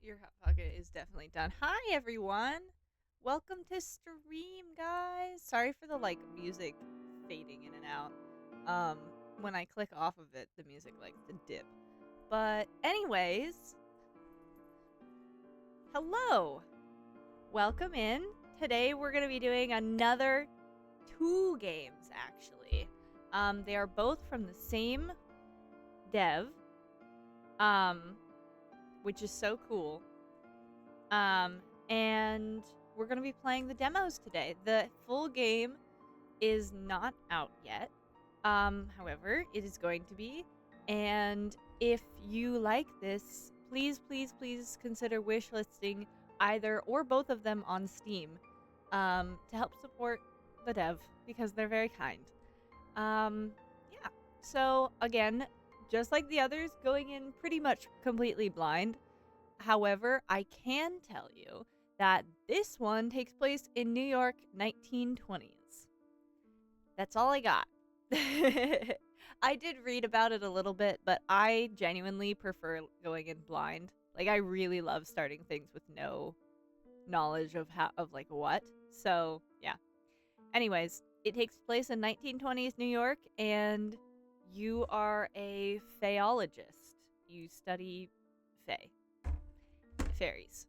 Your hot pocket is definitely done. Hi, everyone. Welcome to stream, guys. Sorry for the music fading in and out. Um, when I click off of it, the music likes to dip. But anyways, hello. Welcome in. Today we're gonna be doing another two games actually. They are both from the same dev. Um, which is so cool. Um, and we're going to be playing the demos today. The full game is not out yet. However, it is going to be. And if you like this, please, please, please consider wishlisting either or both of them on Steam to help support the dev because they're very kind. Yeah. So, again, just like the others, going in pretty much completely blind. However, I can tell you that this one takes place in New York 1920s. That's all I got. I did read about it a little bit, but I genuinely prefer going in blind. Like I really love starting things with no knowledge of what. So, yeah. Anyways, it takes place in 1920s New York and you are a Faeologist. You study fae. Fairies.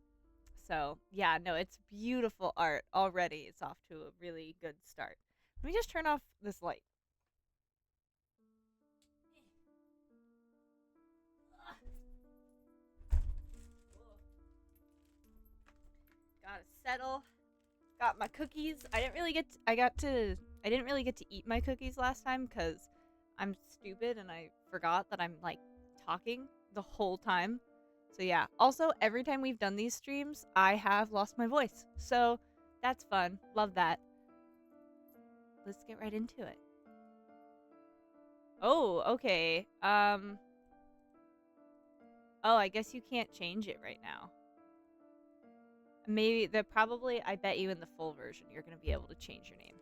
So, yeah, no, it's beautiful art already. It's off to a really good start. Let me just turn off this light. Gotta settle. Got my cookies. I didn't really get to eat my cookies last time because I'm stupid and I forgot that I'm talking the whole time. So yeah. Also, every time we've done these streams, I have lost my voice. So that's fun. Love that. Let's get right into it. Oh, okay. Oh, I guess you can't change it right now. Maybe I bet you in the full version you're going to be able to change your name.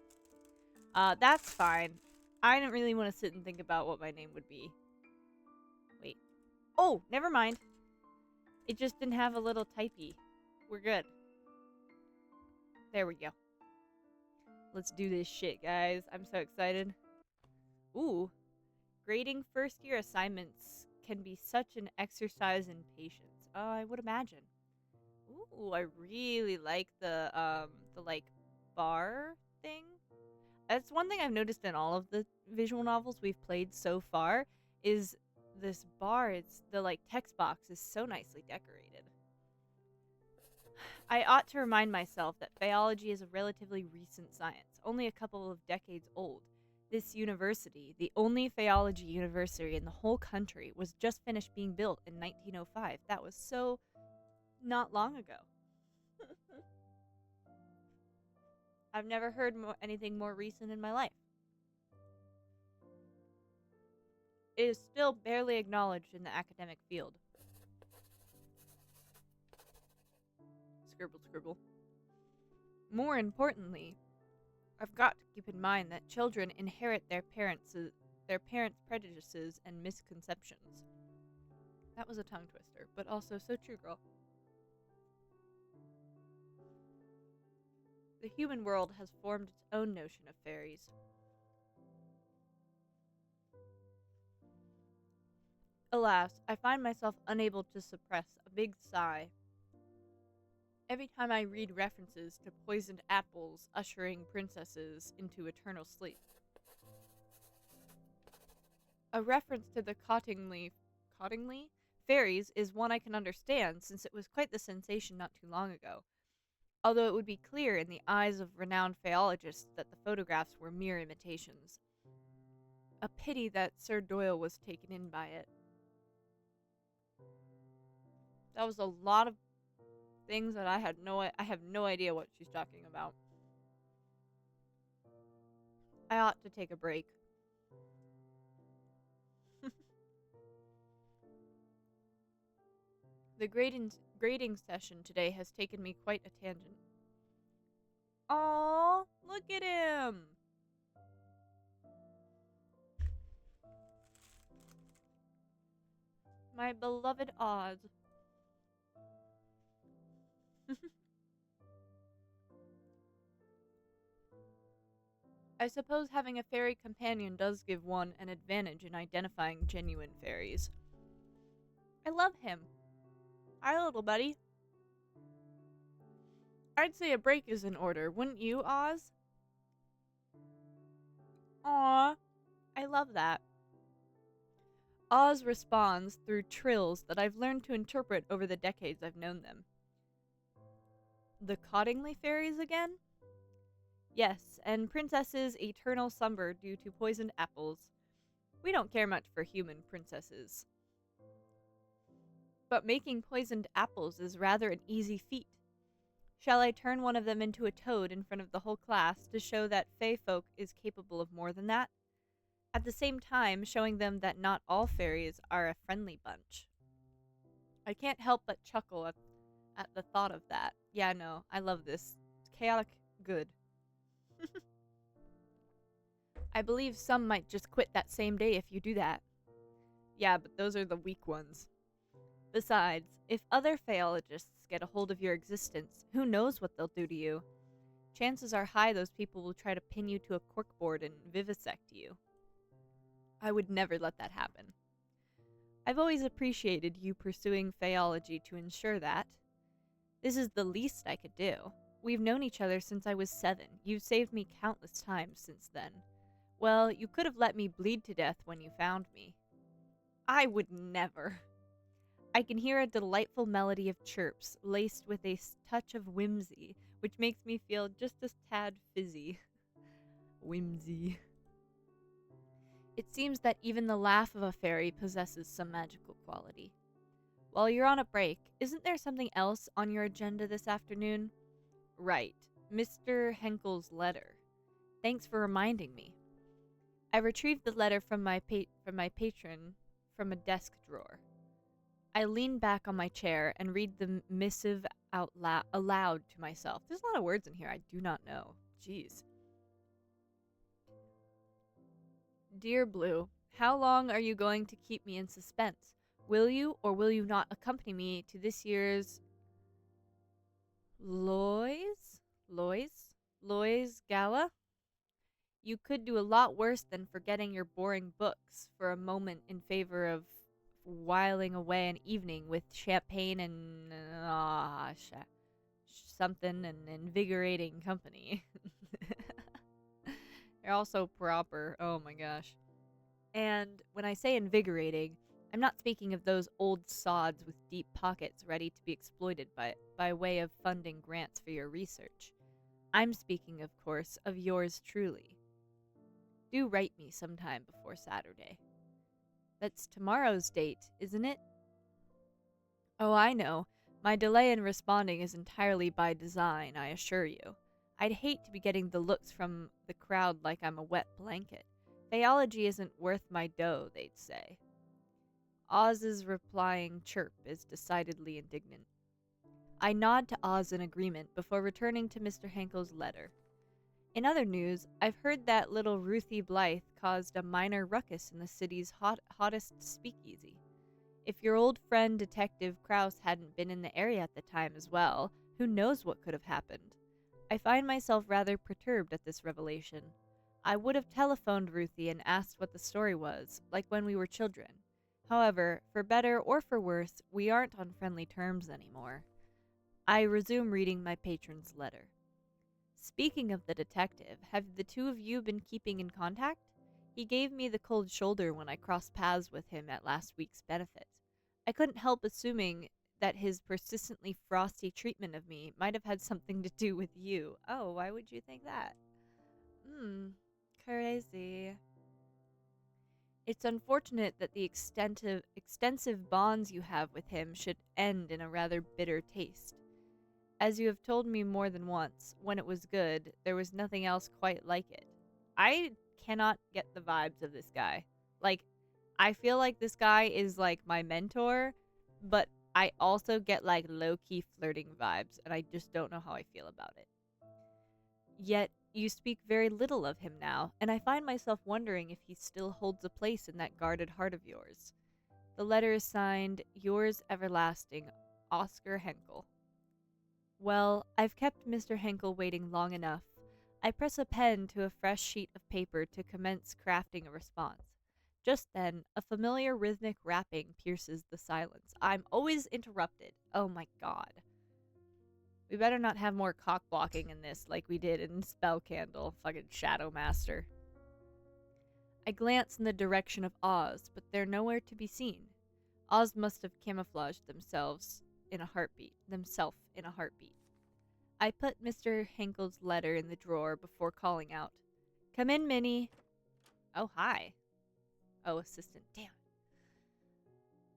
That's fine. I didn't really want to sit and think about what my name would be. Wait. Oh, never mind. It just didn't have a little typey. We're good. There we go. Let's do this shit, guys. I'm so excited. Ooh. Grading first year assignments can be such an exercise in patience. I would imagine. Ooh, I really like the bar thing. That's one thing I've noticed in all of the visual novels we've played so far is this bar. It's the text box is so nicely decorated. I ought to remind myself that Faeology is a relatively recent science, only a couple of decades old. This university, the only Faeology university in the whole country, was just finished being built in 1905. That was so not long ago. I've never heard anything more recent in my life. It is still barely acknowledged in the academic field. Scribble, scribble. More importantly, I've got to keep in mind that children inherit their parents' prejudices and misconceptions. That was a tongue twister, but also so true, girl. The human world has formed its own notion of fairies. Alas, I find myself unable to suppress a big sigh every time I read references to poisoned apples ushering princesses into eternal sleep. A reference to the Cottingley fairies is one I can understand since it was quite the sensation not too long ago, although it would be clear in the eyes of renowned phaeologists that the photographs were mere imitations. A pity that Sir Doyle was taken in by it. That was a lot of things that I have no idea what she's talking about. I ought to take a break. The grading session today has taken me quite a tangent. Aww, look at him! My beloved Oz. I suppose having a fairy companion does give one an advantage in identifying genuine fairies. I love him. Hi, little buddy. I'd say a break is in order, wouldn't you, Oz? Aw, I love that. Oz responds through trills that I've learned to interpret over the decades I've known them. The Cottingley fairies again? Yes, and Princess's eternal slumber due to poisoned apples. We don't care much for human princesses. But making poisoned apples is rather an easy feat. Shall I turn one of them into a toad in front of the whole class to show that Fae folk is capable of more than that? At the same time, showing them that not all fairies are a friendly bunch. I can't help but chuckle at the thought of that. Yeah, no, I love this. It's chaotic good. I believe some might just quit that same day if you do that. Yeah, but those are the weak ones. Besides, if other Faeologists get a hold of your existence, who knows what they'll do to you? Chances are high those people will try to pin you to a corkboard and vivisect you. I would never let that happen. I've always appreciated you pursuing Faeology to ensure that. This is the least I could do. We've known each other since I was 7. You've saved me countless times since then. Well, you could have let me bleed to death when you found me. I would never. I can hear a delightful melody of chirps, laced with a touch of whimsy, which makes me feel just a tad fizzy. Whimsy. It seems that even the laugh of a fairy possesses some magical quality. While you're on a break, isn't there something else on your agenda this afternoon? Right, Mr. Henkel's letter. Thanks for reminding me. I retrieved the letter from my patron from a desk drawer. I lean back on my chair and read the missive aloud to myself. There's a lot of words in here I do not know. Jeez. Dear Blue, how long are you going to keep me in suspense? Will you or will you not accompany me to this year's Loy's Gala? You could do a lot worse than forgetting your boring books for a moment in favor of whiling away an evening with champagne and something and invigorating company. They're also proper. Oh my gosh. And when I say invigorating, I'm not speaking of those old sods with deep pockets ready to be exploited by way of funding grants for your research. I'm speaking, of course, of yours truly. Do write me sometime before Saturday. That's tomorrow's date, isn't it? Oh, I know. My delay in responding is entirely by design, I assure you. I'd hate to be getting the looks from the crowd like I'm a wet blanket. Faeology isn't worth my dough, they'd say. Oz's replying chirp is decidedly indignant. I nod to Oz in agreement before returning to Mr. Henkel's letter. In other news, I've heard that little Ruthie Blythe caused a minor ruckus in the city's hottest speakeasy. If your old friend Detective Krause hadn't been in the area at the time as well, who knows what could have happened? I find myself rather perturbed at this revelation. I would have telephoned Ruthie and asked what the story was, like when we were children. However, for better or for worse, we aren't on friendly terms anymore. I resume reading my patron's letter. Speaking of the detective, have the two of you been keeping in contact? He gave me the cold shoulder when I crossed paths with him at last week's benefit. I couldn't help assuming that his persistently frosty treatment of me might have had something to do with you. Oh, why would you think that? Crazy. It's unfortunate that the extensive bonds you have with him should end in a rather bitter taste. As you have told me more than once, when it was good, there was nothing else quite like it. I cannot get the vibes of this guy. Like, I feel like this guy is like my mentor, but I also get like low-key flirting vibes, and I just don't know how I feel about it. Yet, you speak very little of him now, and I find myself wondering if he still holds a place in that guarded heart of yours. The letter is signed, Yours Everlasting, Oscar Henkel. Well, I've kept Mr. Henkel waiting long enough. I press a pen to a fresh sheet of paper to commence crafting a response. Just then, a familiar rhythmic rapping pierces the silence. I'm always interrupted. Oh my god. We better not have more cock blocking in this like we did in Spell Candle, fucking Shadow Master. I glance in the direction of Oz, but they're nowhere to be seen. Oz must have camouflaged themselves in a heartbeat. I put Mr. Henkel's letter in the drawer before calling out, "Come in, Minnie." Oh, hi. Oh, assistant. Damn.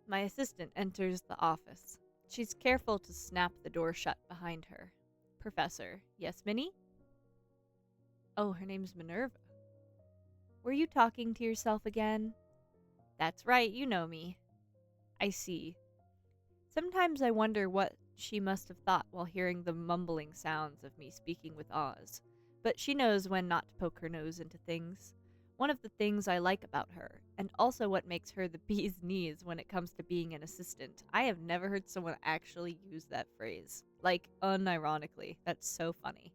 My assistant enters the office. She's careful to snap the door shut behind her. Professor. Yes, Minnie? Oh, her name's Minerva. Were you talking to yourself again? That's right, you know me. I see. Sometimes I wonder what she must have thought while hearing the mumbling sounds of me speaking with Oz. But she knows when not to poke her nose into things. One of the things I like about her, and also what makes her the bee's knees when it comes to being an assistant. I have never heard someone actually use that phrase. Like, unironically. That's so funny.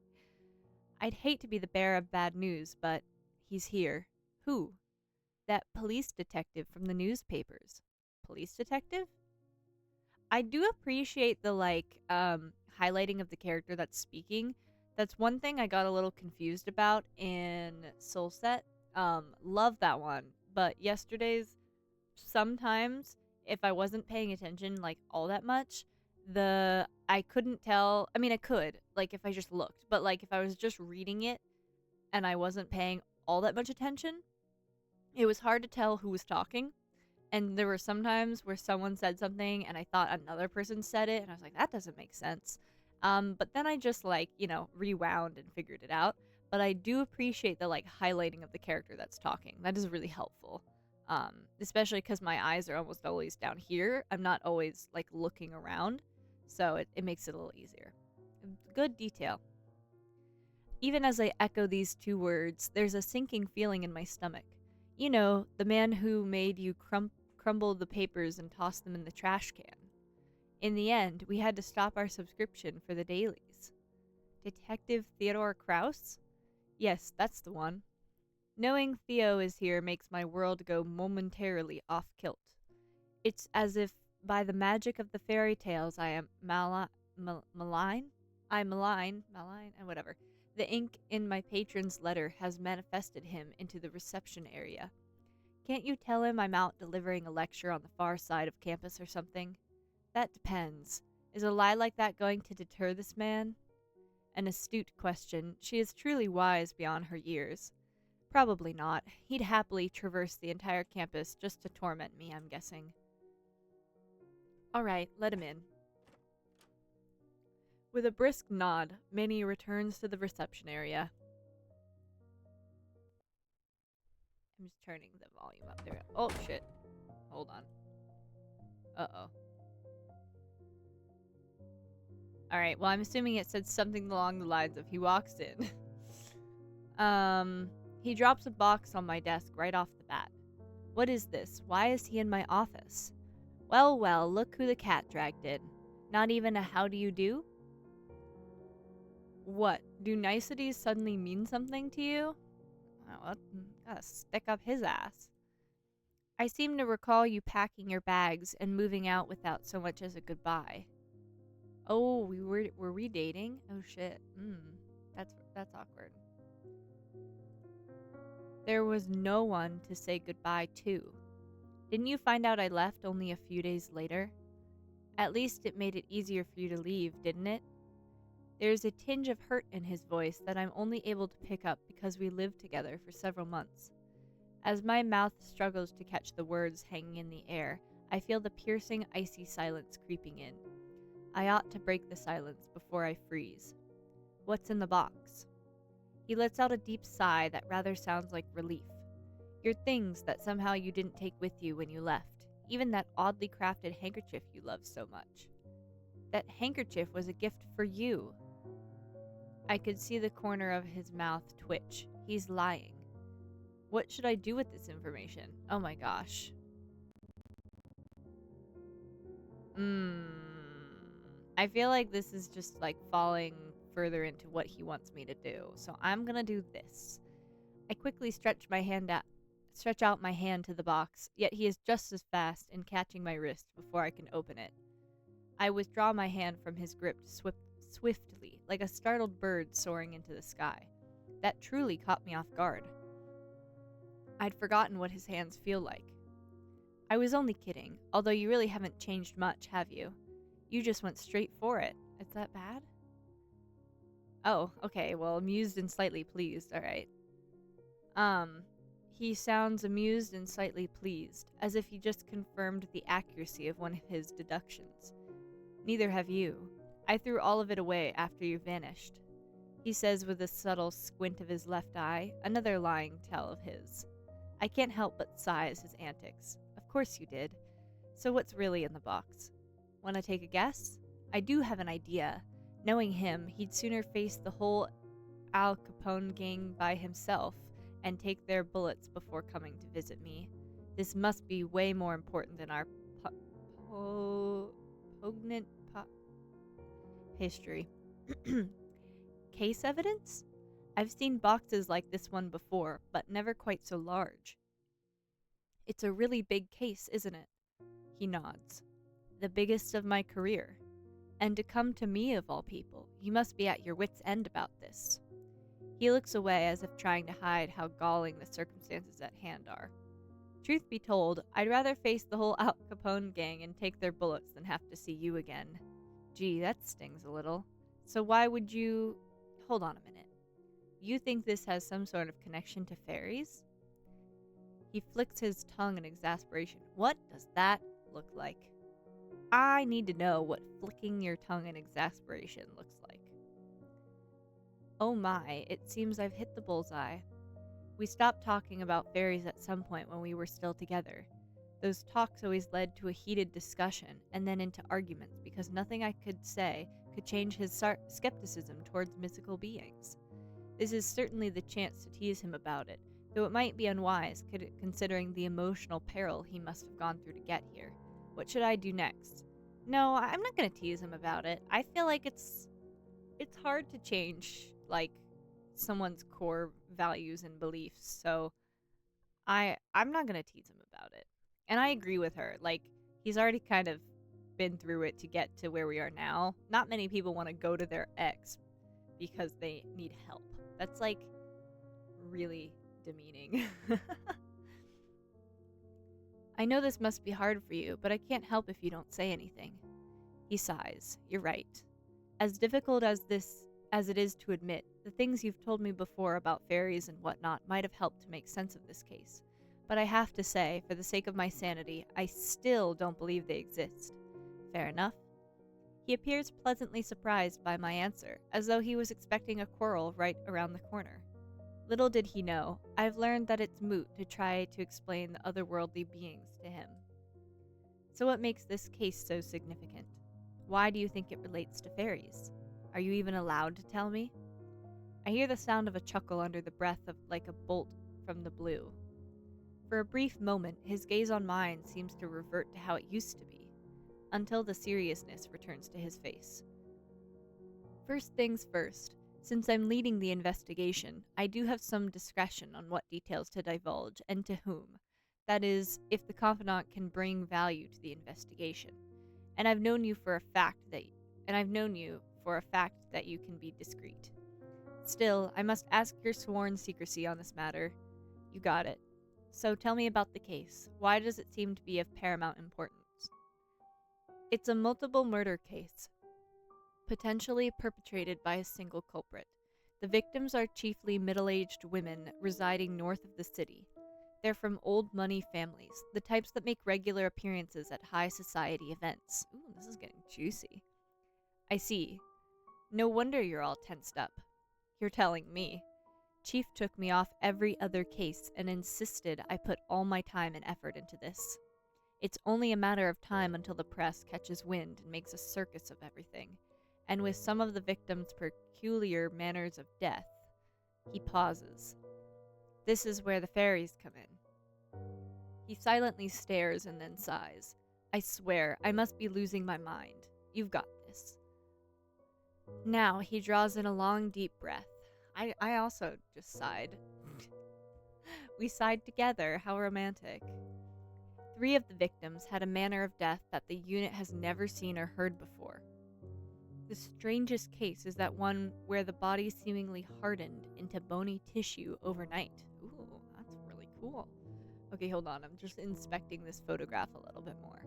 I'd hate to be the bearer of bad news, but he's here. Who? That police detective from the newspapers. Police detective? I do appreciate the, highlighting of the character that's speaking. That's one thing I got a little confused about in Soulset. Love that one. But yesterday's, sometimes, if I wasn't paying attention, all that much, I couldn't tell. I mean, I could, if I just looked. But, if I was just reading it and I wasn't paying all that much attention, it was hard to tell who was talking. And there were some times where someone said something and I thought another person said it, and I was like, that doesn't make sense. But then I just, rewound and figured it out. But I do appreciate the, highlighting of the character that's talking. That is really helpful. Especially because my eyes are almost always down here. I'm not always, looking around. So it makes it a little easier. Good detail. Even as I echo these two words, there's a sinking feeling in my stomach. You know, the man who made you crumble the papers and toss them in the trash can. In the end, we had to stop our subscription for the dailies. Detective Theodore Kraus? Yes, that's the one. Knowing Theo is here makes my world go momentarily off kilt. It's as if, by the magic of the fairy tales, I am malign, and whatever. The ink in my patron's letter has manifested him into the reception area. Can't you tell him I'm out delivering a lecture on the far side of campus or something? That depends. Is a lie like that going to deter this man? An astute question. She is truly wise beyond her years. Probably not. He'd happily traverse the entire campus just to torment me, I'm guessing. All right, let him in. With a brisk nod, Minnie returns to the reception area. I'm just turning the volume up there. Oh, shit. Hold on. Uh-oh. Alright, well, I'm assuming it said something along the lines of he walks in. He drops a box on my desk right off the bat. What is this? Why is he in my office? Well, well, look who the cat dragged in. Not even a how do you do? What? Do niceties suddenly mean something to you? Well, gotta stick up his ass. I seem to recall you packing your bags and moving out without so much as a goodbye. Oh, were we dating? Oh shit. That's awkward. There was no one to say goodbye to. Didn't you find out I left only a few days later? At least it made it easier for you to leave, didn't it? There's a tinge of hurt in his voice that I'm only able to pick up because we lived together for several months. As my mouth struggles to catch the words hanging in the air, I feel the piercing, icy silence creeping in. I ought to break the silence before I freeze. What's in the box? He lets out a deep sigh that rather sounds like relief. Your things that somehow you didn't take with you when you left, even that oddly crafted handkerchief you love so much. That handkerchief was a gift for you. I could see the corner of his mouth twitch. He's lying. What should I do with this information? Oh my gosh. I feel like this is just falling further into what he wants me to do, so I'm gonna do this. I quickly stretch out my hand to the box, yet he is just as fast in catching my wrist before I can open it. I withdraw my hand from his grip swiftly, like a startled bird soaring into the sky. That truly caught me off guard. I'd forgotten what his hands feel like. I was only kidding, although you really haven't changed much, have you? You just went straight for it. Is that bad? Oh, okay, well, amused and slightly pleased, alright. He sounds amused and slightly pleased, as if he just confirmed the accuracy of one of his deductions. Neither have you. I threw all of it away after you vanished. He says with a subtle squint of his left eye, another lying tell of his. I can't help but sigh at his antics. Of course you did. So what's really in the box? Want to take a guess? I do have an idea. Knowing him, he'd sooner face the whole Al Capone gang by himself and take their bullets before coming to visit me. This must be way more important than our poignant history. Case evidence? I've seen boxes like this one before, but never quite so large. It's a really big case, isn't it? He nods. The biggest of my career. And to come to me of all people, you must be at your wits' end about this. He looks away as if trying to hide how galling the circumstances at hand are. Truth be told, I'd rather face the whole Al Capone gang and take their bullets than have to see you again. Gee, that stings a little. So why would you... Hold on a minute. You think this has some sort of connection to fairies? He flicks his tongue in exasperation. What does that look like? I need to know what flicking your tongue in exasperation looks like. Oh my, it seems I've hit the bullseye. We stopped talking about fairies at some point when we were still together. Those talks always led to a heated discussion and then into arguments because nothing I could say could change his skepticism towards mythical beings. This is certainly the chance to tease him about it, though it might be unwise considering the emotional peril he must have gone through to get here. What should I do next? No, I'm not going to tease him about it. I feel like it's hard to change, like, someone's core values and beliefs, so I'm not going to tease him about it. And I agree with her. Like, he's already kind of been through it to get to where we are now. Not many people want to go to their ex because they need help. That's, like, really demeaning. I know this must be hard for you, but I can't help if you don't say anything. He sighs. You're right. As difficult as it is to admit, the things you've told me before about fairies and whatnot might have helped to make sense of this case. But I have to say, for the sake of my sanity, I still don't believe they exist. Fair enough. He appears pleasantly surprised by my answer, as though he was expecting a quarrel right around the corner. Little did he know, I've learned that it's moot to try to explain the otherworldly beings to him. So what makes this case so significant? Why do you think it relates to fairies? Are you even allowed to tell me? I hear the sound of a chuckle under the breath of like a bolt from the blue. For a brief moment, his gaze on mine seems to revert to how it used to be, until the seriousness returns to his face. First things first, since I'm leading the investigation, I do have some discretion on what details to divulge and to whom. That is, if the confidant can bring value to the investigation. And I've known you for a fact that you can be discreet. Still, I must ask your sworn secrecy on this matter. You got it. So tell me about the case. Why does it seem to be of paramount importance? It's a multiple murder case, potentially perpetrated by a single culprit. The victims are chiefly middle-aged women residing north of the city. They're from old money families, the types that make regular appearances at high society events. Ooh, this is getting juicy. I see. No wonder you're all tensed up. You're telling me. Chief took me off every other case and insisted I put all my time and effort into this. It's only a matter of time until the press catches wind and makes a circus of everything. And with some of the victims' peculiar manners of death, he pauses. This is where the fairies come in. He silently stares and then sighs. I swear, I must be losing my mind. You've got this. Now he draws in a long, deep breath. I also just sighed. We sighed together. How romantic. 3 of the victims had a manner of death that the unit has never seen or heard before. The strangest case is that one where the body seemingly hardened into bony tissue overnight. Ooh, that's really cool. Okay, hold on. I'm just inspecting this photograph a little bit more.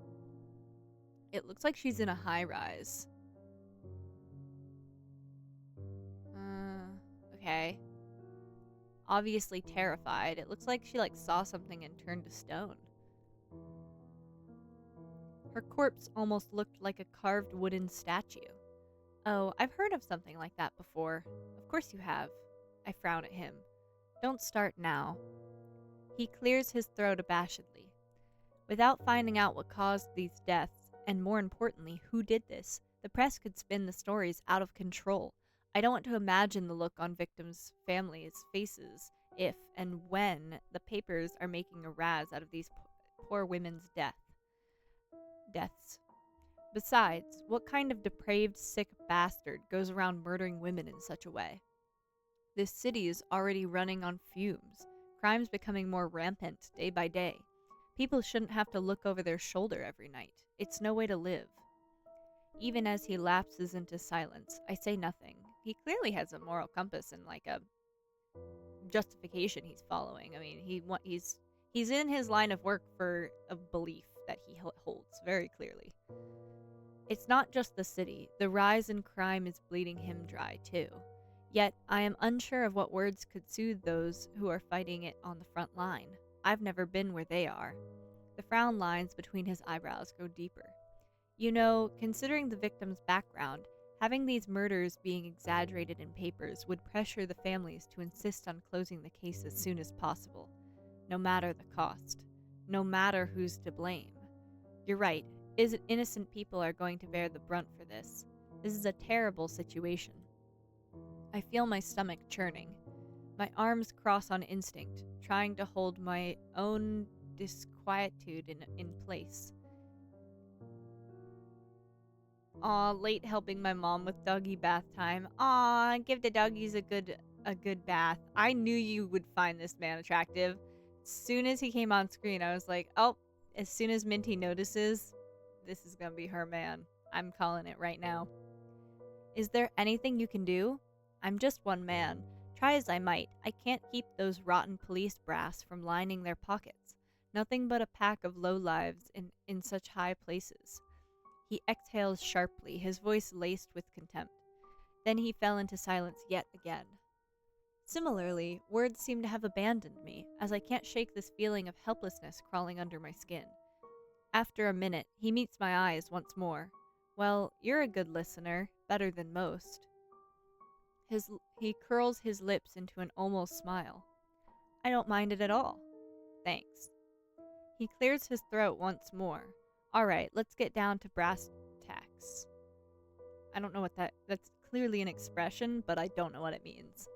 It looks like she's in a high rise. Okay. Obviously terrified. It looks like she saw something and turned to stone. Her corpse almost looked like a carved wooden statue. Oh, I've heard of something like that before. Of course you have. I frown at him. Don't start now. He clears his throat abashedly. Without finding out what caused these deaths, and more importantly, who did this, the press could spin the stories out of control. I don't want to imagine the look on victims' families' faces if and when the papers are making a razz out of these poor women's deaths. Besides, what kind of depraved, sick bastard goes around murdering women in such a way? This city is already running on fumes, crimes becoming more rampant day by day. People shouldn't have to look over their shoulder every night. It's no way to live. Even as he lapses into silence, I say nothing. He clearly has a moral compass and a justification he's following. I mean, he's in his line of work for a belief that he holds very clearly. It's not just the city. The rise in crime is bleeding him dry, too. Yet, I am unsure of what words could soothe those who are fighting it on the front line. I've never been where they are. The frown lines between his eyebrows go deeper. You know, considering the victim's background, having these murders being exaggerated in papers would pressure the families to insist on closing the case as soon as possible, no matter the cost, no matter who's to blame. You're right. Innocent people are going to bear the brunt for this. This is a terrible situation. I feel my stomach churning. My arms cross on instinct, trying to hold my own disquietude in place. Aw, late helping my mom with doggy bath time. Aw, give the doggies a good bath. I knew you would find this man attractive. As soon as he came on screen, I was like, oh, as soon as Minty notices, this is gonna be her man. I'm calling it right now. Is there anything you can do? I'm just one man. Try as I might, I can't keep those rotten police brass from lining their pockets. Nothing but a pack of lowlives in such high places. He exhales sharply, his voice laced with contempt. Then he fell into silence yet again. Similarly, words seem to have abandoned me, as I can't shake this feeling of helplessness crawling under my skin. After a minute, he meets my eyes once more. Well, you're a good listener, better than most. He curls his lips into an almost smile. I don't mind it at all. Thanks. He clears his throat once more. All right, let's get down to brass tacks. I don't know what that's clearly an expression, but I don't know what it means.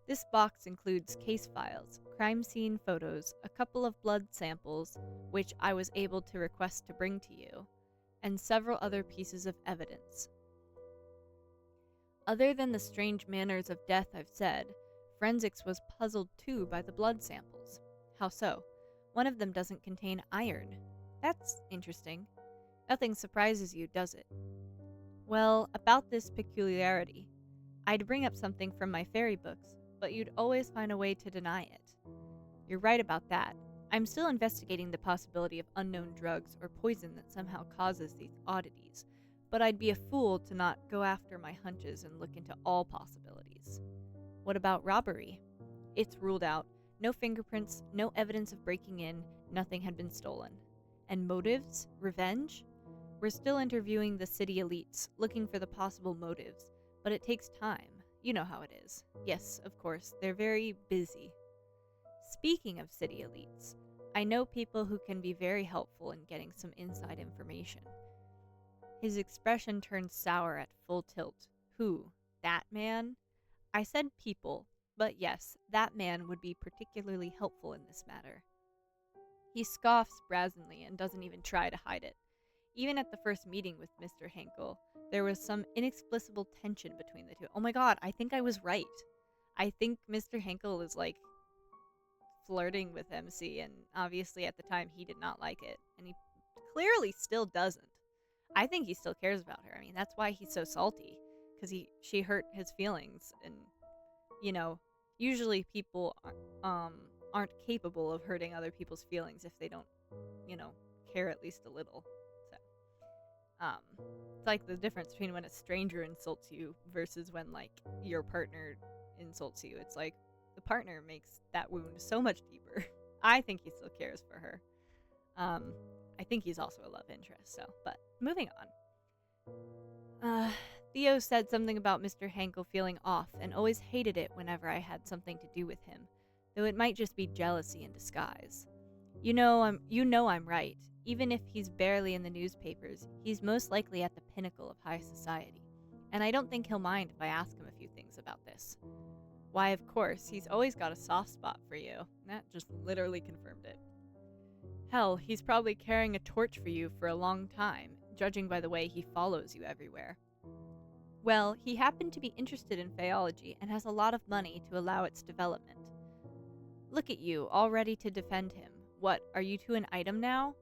This box includes case files, crime scene photos, a couple of blood samples, which I was able to request to bring to you, and several other pieces of evidence. Other than the strange manners of death I've said, forensics was puzzled too by the blood samples. How so? One of them doesn't contain iron. That's interesting. Nothing surprises you, does it? Well, about this peculiarity. I'd bring up something from my fairy books, but you'd always find a way to deny it. You're right about that. I'm still investigating the possibility of unknown drugs or poison that somehow causes these oddities, but I'd be a fool to not go after my hunches and look into all possibilities. What about robbery? It's ruled out. No fingerprints, no evidence of breaking in, nothing had been stolen. And motives? Revenge? We're still interviewing the city elites, looking for the possible motives, but it takes time. You know how it is. Yes, of course, they're very busy. Speaking of city elites, I know people who can be very helpful in getting some inside information. His expression turned sour at full tilt. Who? That man? I said people, but yes, that man would be particularly helpful in this matter. He scoffs brazenly and doesn't even try to hide it. Even at the first meeting with Mr. Henkel, there was some inexplicable tension between the two. Oh my god, I think I was right. I think Mr. Henkel is like flirting with MC, and obviously at the time he did not like it, and he clearly still doesn't. I think he still cares about her. I mean, that's why he's so salty, because she hurt his feelings, and you know, usually people aren't capable of hurting other people's feelings if they don't, you know, care at least a little. So, it's like the difference between when a stranger insults you versus when like your partner insults you. It's like the partner makes that wound so much deeper. I think he still cares for her. I think he's also a love interest. So, but moving on. Theo said something about Mr. Henkel feeling off and always hated it whenever I had something to do with him, though it might just be jealousy in disguise. You know I'm right. Even if he's barely in the newspapers, he's most likely at the pinnacle of high society, and I don't think he'll mind if I ask him a few things about this. Why, of course, he's always got a soft spot for you. That just literally confirmed it. Hell, he's probably carrying a torch for you for a long time, judging by the way he follows you everywhere. Well, he happened to be interested in Faeology and has a lot of money to allow its development. Look at you, all ready to defend him. What, are you to an item now?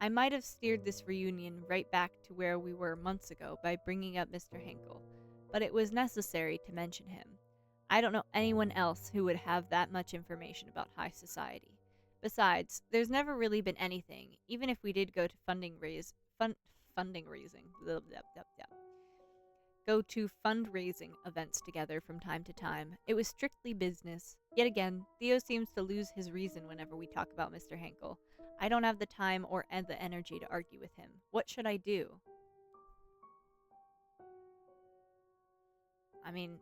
I might have steered this reunion right back to where we were months ago by bringing up Mr. Henkel, but it was necessary to mention him. I don't know anyone else who would have that much information about high society. Besides, there's never really been anything, even if we did go to fundraising. Blah, blah, blah, blah. Go to fundraising events together from time to time. It was strictly business. Yet again, Theo seems to lose his reason whenever we talk about Mr. Henkel. I don't have the time or the energy to argue with him. What should I do? I mean,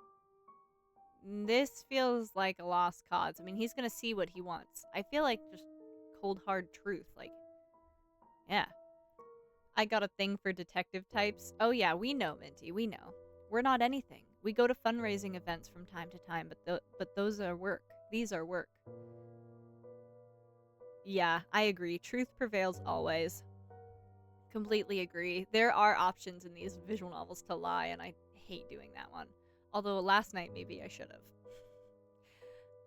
this feels like a lost cause. I mean, he's gonna see what he wants. I feel like just cold hard truth. Like, yeah. I got a thing for detective types. Oh yeah, we know, Minty, we know. We're not anything. We go to fundraising events from time to time, but those are work. These are work. Yeah, I agree. Truth prevails always. Completely agree. There are options in these visual novels to lie, and I hate doing that one. Although last night maybe I should have.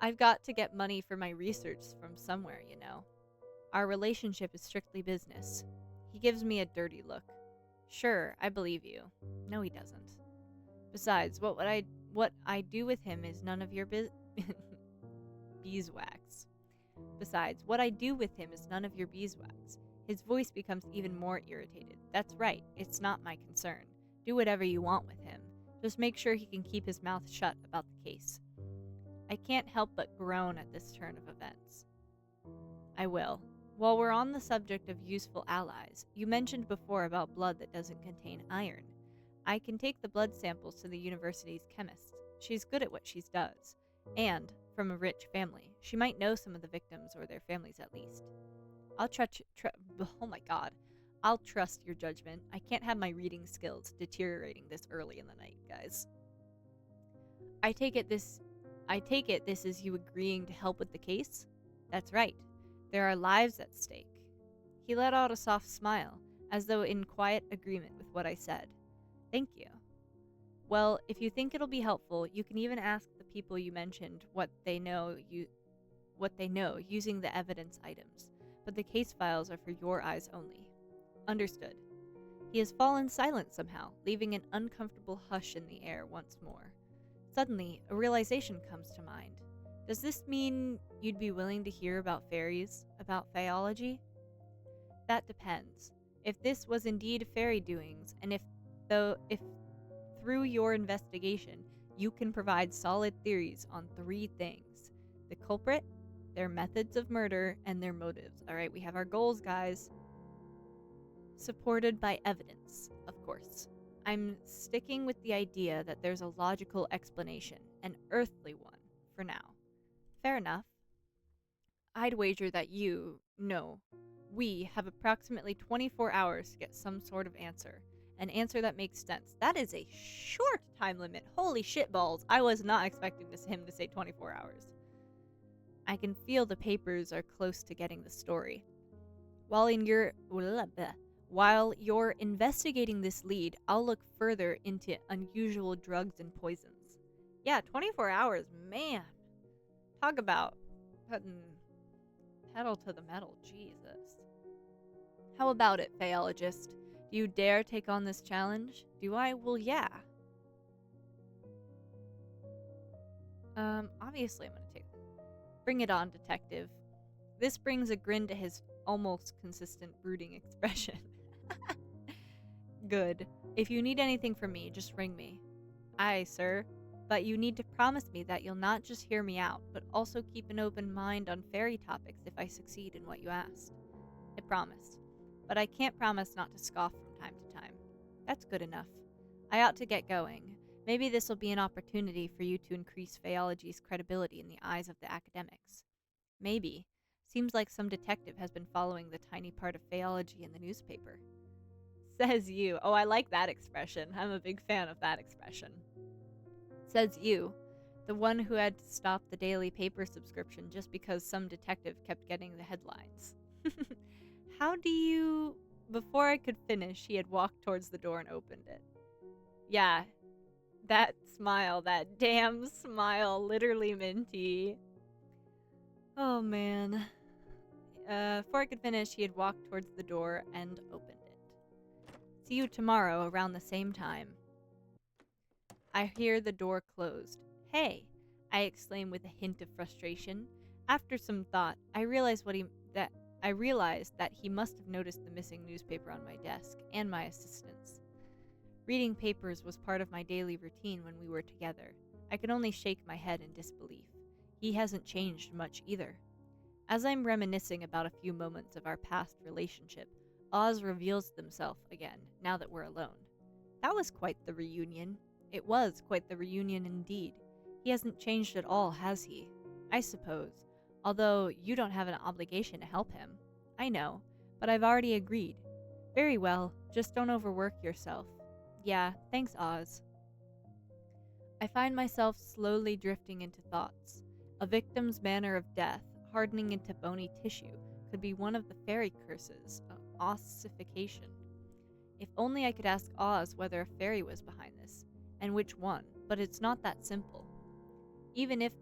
I've got to get money for my research from somewhere, you know. Our relationship is strictly business. He gives me a dirty look. Sure, I believe you. No, he doesn't. Besides, what I do with him is none of your beeswax. Besides, what I do with him is none of your beeswax. His voice becomes even more irritated. That's right, it's not my concern. Do whatever you want with him. Just make sure he can keep his mouth shut about the case. I can't help but groan at this turn of events. I will. While we're on the subject of useful allies, you mentioned before about blood that doesn't contain iron. I can take the blood samples to the university's chemist. She's good at what she does. And, from a rich family, she might know some of the victims or their families at least. Oh my god. I'll trust your judgment. I can't have my reading skills deteriorating this early in the night, guys. I take it this is you agreeing to help with the case? That's right. There are lives at stake. He let out a soft smile, as though in quiet agreement with what I said. Thank you. Well, if you think it'll be helpful, you can even ask the people you mentioned what they know using the evidence items, but the case files are for your eyes only. Understood. He has fallen silent somehow, leaving an uncomfortable hush in the air once more. Suddenly, a realization comes to mind. Does this mean you'd be willing to hear about fairies, about Faeology? That depends. If this was indeed fairy doings, and if through your investigation you can provide solid theories on 3 things: the culprit, their methods of murder, and their motives. Alright, we have our goals, guys. Supported by evidence, of course. I'm sticking with the idea that there's a logical explanation, an earthly one, for now. Fair enough. I'd wager that we have approximately 24 hours to get some sort of answer. An answer that makes sense. That is a short time limit. Holy shitballs. I was not expecting him to say 24 hours. I can feel the papers are close to getting the story. While in While you're investigating this lead, I'll look further into unusual drugs and poisons. Yeah, 24 hours, man. Talk about putting pedal to the metal, Jesus. How about it, Faeologist? Do you dare take on this challenge? Do I? Well, yeah. Obviously I'm gonna take it. Bring it on, detective. This brings a grin to his almost consistent brooding expression. Good. If you need anything from me, just ring me. Aye, sir. But you need to promise me that you'll not just hear me out, but also keep an open mind on fairy topics if I succeed in what you asked. I promise. But I can't promise not to scoff from time to time. That's good enough. I ought to get going. Maybe this will be an opportunity for you to increase Faeology's credibility in the eyes of the academics. Maybe. Seems like some detective has been following the tiny part of Faeology in the newspaper. Says you. Oh, I like that expression. I'm a big fan of that expression. Says you, the one who had to stop the daily paper subscription just because some detective kept getting the headlines. How do you... Before I could finish, he had walked towards the door and opened it. Yeah, that smile, that damn smile, literally minty. Oh, man. Before I could finish, he had walked towards the door and opened it. See you tomorrow around the same time. I hear the door closed. Hey, I exclaim with a hint of frustration. After some thought, I realized that he must have noticed the missing newspaper on my desk and my assistant's. Reading papers was part of my daily routine when we were together. I could only shake my head in disbelief. He hasn't changed much either. As I'm reminiscing about a few moments of our past relationship, Oz reveals himself again, now that we're alone. That was quite the reunion. It was quite the reunion indeed. He hasn't changed at all, has he? I suppose. Although you don't have an obligation to help him. I know, but I've already agreed. Very well, just don't overwork yourself. Yeah, thanks, Oz. I find myself slowly drifting into thoughts. A victim's manner of death, hardening into bony tissue, could be one of the fairy curses of ossification. If only I could ask Oz whether a fairy was behind this, and which one, but it's not that simple. Even if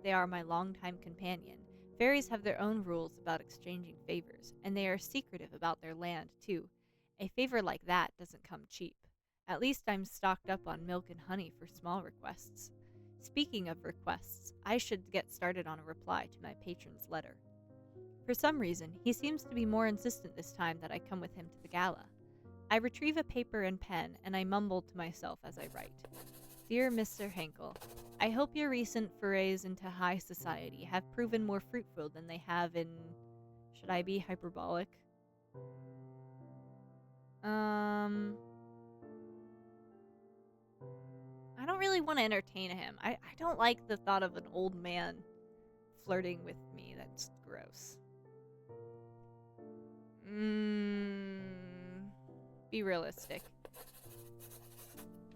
they are my longtime companion, fairies have their own rules about exchanging favors, and they are secretive about their land, too. A favor like that doesn't come cheap. At least I'm stocked up on milk and honey for small requests. Speaking of requests, I should get started on a reply to my patron's letter. For some reason, he seems to be more insistent this time that I come with him to the gala. I retrieve a paper and pen, and I mumble to myself as I write. Dear Mr. Henkel, I hope your recent forays into high society have proven more fruitful than they have in... Should I be hyperbolic? I don't really want to entertain him. I don't like the thought of an old man flirting with me. That's gross. Be realistic.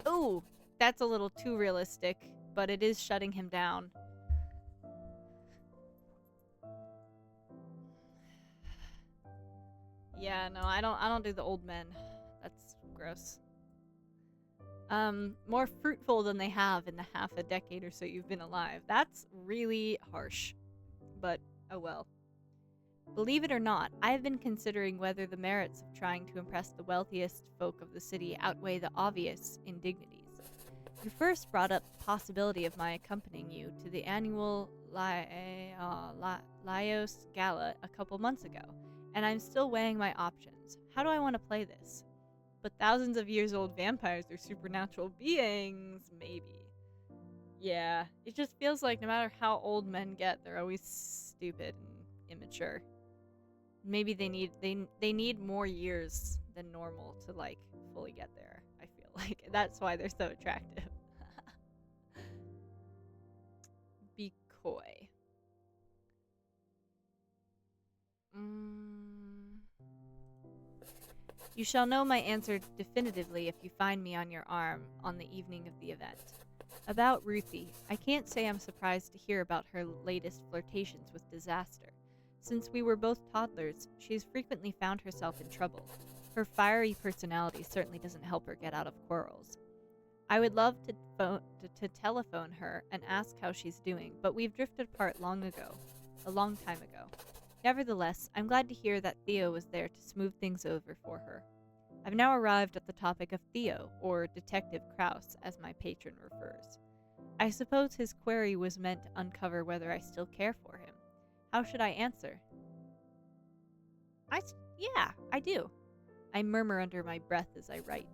Ooh, that's a little too realistic, but it is shutting him down. Yeah, no, I don't do the old men. That's gross. More fruitful than they have in the half a decade or so you've been alive. That's really harsh. But, oh well. Believe it or not, I've been considering whether the merits of trying to impress the wealthiest folk of the city outweigh the obvious indignities. You first brought up the possibility of my accompanying you to the annual Laios Gala a couple months ago, and I'm still weighing my options. How do I want to play this? But thousands of years old vampires are supernatural beings, maybe. Yeah, it just feels like no matter how old men get, they're always stupid and immature. Maybe they need more years than normal to like fully get there. I feel like that's why they're so attractive. Be coy. You shall know my answer definitively if you find me on your arm on the evening of the event. About Ruthie, I can't say I'm surprised to hear about her latest flirtations with disaster. Since we were both toddlers, she's frequently found herself in trouble. Her fiery personality certainly doesn't help her get out of quarrels. I would love to telephone her and ask how she's doing, but we've drifted apart a long time ago. Nevertheless, I'm glad to hear that Theo was there to smooth things over for her. I've now arrived at the topic of Theo, or Detective Kraus, as my patron refers. I suppose his query was meant to uncover whether I still care for him. How should I answer? Yeah, I do. I murmur under my breath as I write.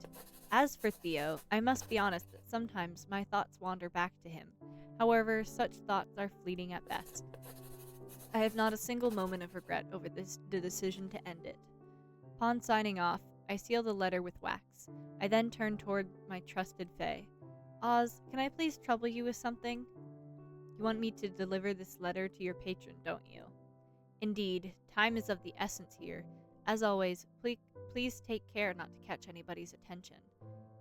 As for Theo, I must be honest that sometimes my thoughts wander back to him. However, such thoughts are fleeting at best. I have not a single moment of regret over the decision to end it. Upon signing off, I seal the letter with wax. I then turn toward my trusted Fae. Oz, can I please trouble you with something? You want me to deliver this letter to your patron, don't you? Indeed, time is of the essence here. As always, please take care not to catch anybody's attention.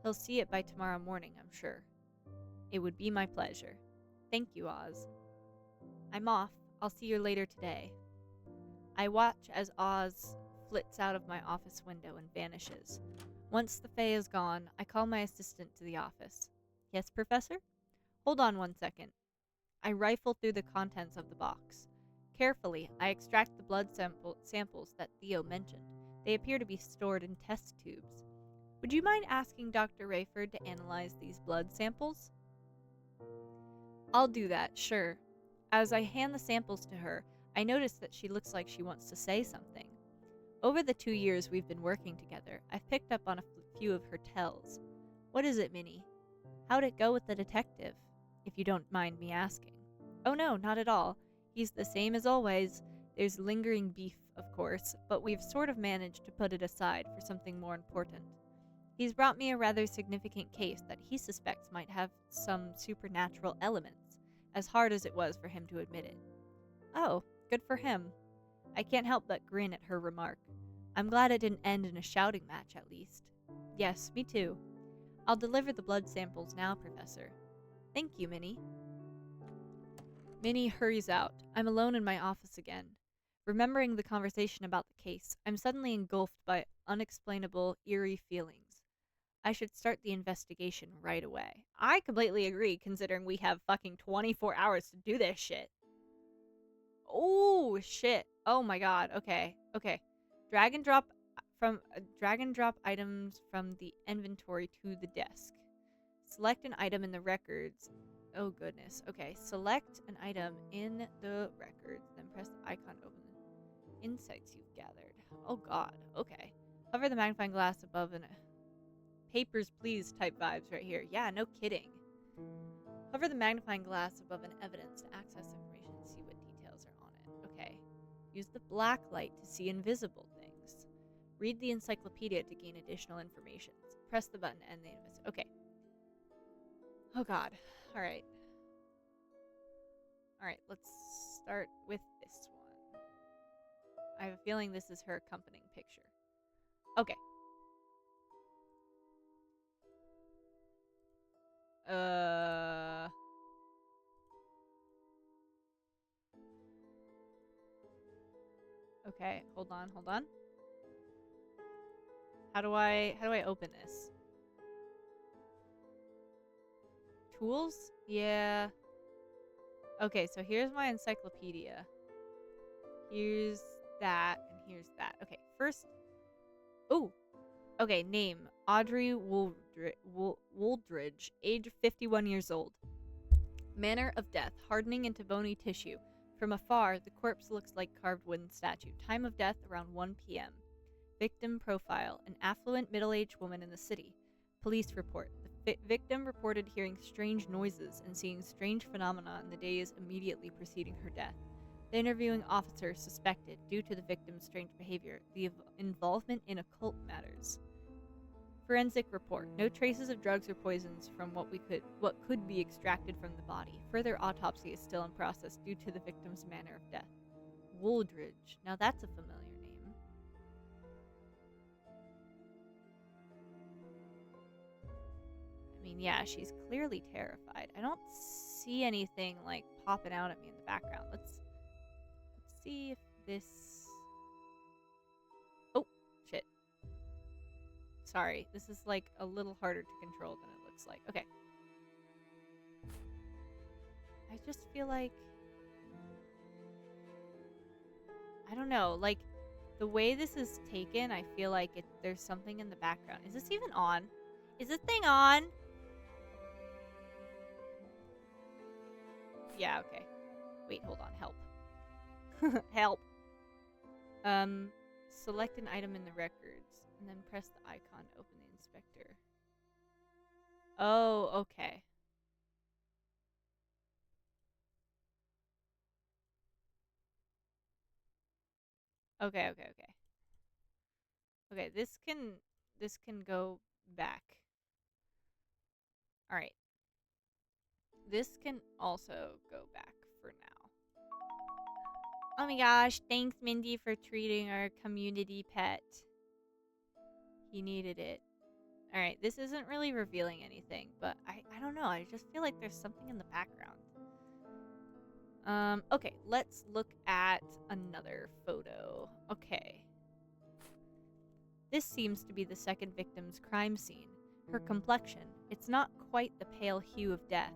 He'll see it by tomorrow morning, I'm sure. It would be my pleasure. Thank you, Oz. I'm off. I'll see you later today. I watch as Oz flits out of my office window and vanishes. Once the Fae is gone, I call my assistant to the office. Yes, Professor? Hold on 1 second. I rifle through the contents of the box. Carefully, I extract the blood samples that Theo mentioned. They appear to be stored in test tubes. Would you mind asking Dr. Rayford to analyze these blood samples? I'll do that, sure. As I hand the samples to her, I notice that she looks like she wants to say something. Over the 2 years we've been working together, I've picked up on a few of her tells. What is it, Minnie? How'd it go with the detective, if you don't mind me asking? Oh no, not at all. He's the same as always. There's lingering beef, of course, but we've sort of managed to put it aside for something more important. He's brought me a rather significant case that he suspects might have some supernatural elements, as hard as it was for him to admit it. Oh, good for him. I can't help but grin at her remark. I'm glad it didn't end in a shouting match, at least. Yes, me too. I'll deliver the blood samples now, Professor. Thank you, Minnie. Minnie hurries out. I'm alone in my office again. Remembering the conversation about the case, I'm suddenly engulfed by unexplainable, eerie feelings. I should start the investigation right away. I completely agree, considering we have fucking 24 hours to do this shit. Oh, shit. Oh my god. Okay. Drag and drop items from the inventory to the desk. Select an item in the records. Oh goodness. Okay. Select an item in the records, then press the icon to open the insights you've gathered. Oh god. Okay. Hover the magnifying glass above an papers please type vibes right here. Yeah, no kidding. Hover the magnifying glass above an evidence to access information and see what details are on it. Okay. Use the black light to see invisible things. Read the encyclopedia to gain additional information. Press the button and the okay. Oh god. Alright. Alright, let's start with this one. I have a feeling this is her accompanying picture. Okay. Okay, hold on. How do I open this? Tools? Yeah. Okay, so here's my encyclopedia. Here's that, and here's that. Okay, first. Oh! Okay, name. Audrey Wooldridge, age 51 years old. Manner of death, hardening into bony tissue. From afar, the corpse looks like carved wooden statue. Time of death, around 1 p.m. Victim profile, an affluent middle-aged woman in the city. Police report. The victim reported hearing strange noises and seeing strange phenomena in the days immediately preceding her death. The interviewing officer suspected, due to the victim's strange behavior, the involvement in occult matters. Forensic report. No traces of drugs or poisons from what could be extracted from the body. Further autopsy is still in process due to the victim's manner of death. Wooldridge. Now that's a familiar name. I mean, yeah, she's clearly terrified. I don't see anything like popping out at me in the background. Let's see if this... Oh, shit. Sorry, this is like a little harder to control than it looks like. Okay. I just feel like... I don't know, like, the way this is taken, I feel like there's something in the background. Is this even on? Is this thing on? Yeah, okay. Wait, hold on. Help. Help. Select an item in the records, and then press the icon to open the inspector. Oh, okay. Okay. Okay, this can go back. All right. This can also go back for now. Oh my gosh, thanks Mindy for treating our community pet. He needed it. All right, this isn't really revealing anything, but I don't know. I just feel like there's something in the background. Okay, let's look at another photo. Okay. This seems to be the second victim's crime scene. Her complexion, it's not quite the pale hue of death.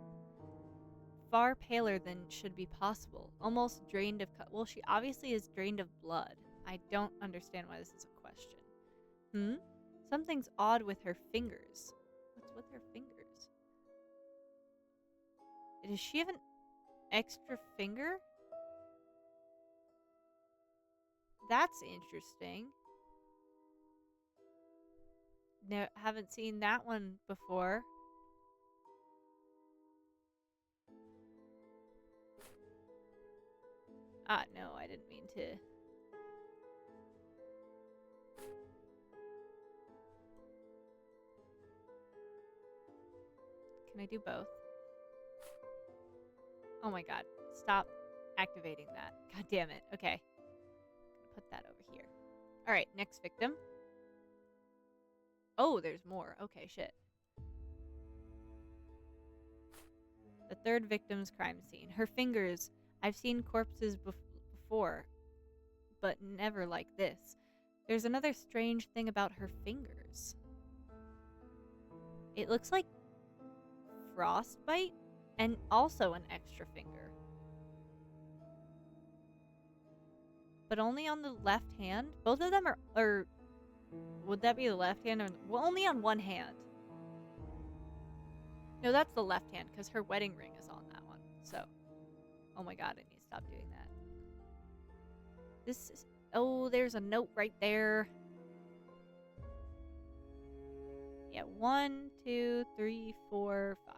Far paler than should be possible, almost drained of well, she obviously is drained of blood. I don't understand why this is a question. Something's odd with her fingers. What's with her fingers? Does she have an extra finger? That's interesting. No, haven't seen that one before. Ah, no, I didn't mean to. Can I do both? Oh my god. Stop activating that. God damn it. Okay. Put that over here. Alright, next victim. Oh, there's more. Okay, shit. The third victim's crime scene. Her fingers. I've seen corpses before, but never like this. There's another strange thing about her fingers. It looks like frostbite and also an extra finger. But only on the left hand? Both of them are would that be the left hand? Or, well, only on one hand. No, that's the left hand because her wedding ring is on that one. So, oh my god, I need to stop doing that. This is, oh, there's a note right there. Yeah, 1, 2, 3, 4, 5.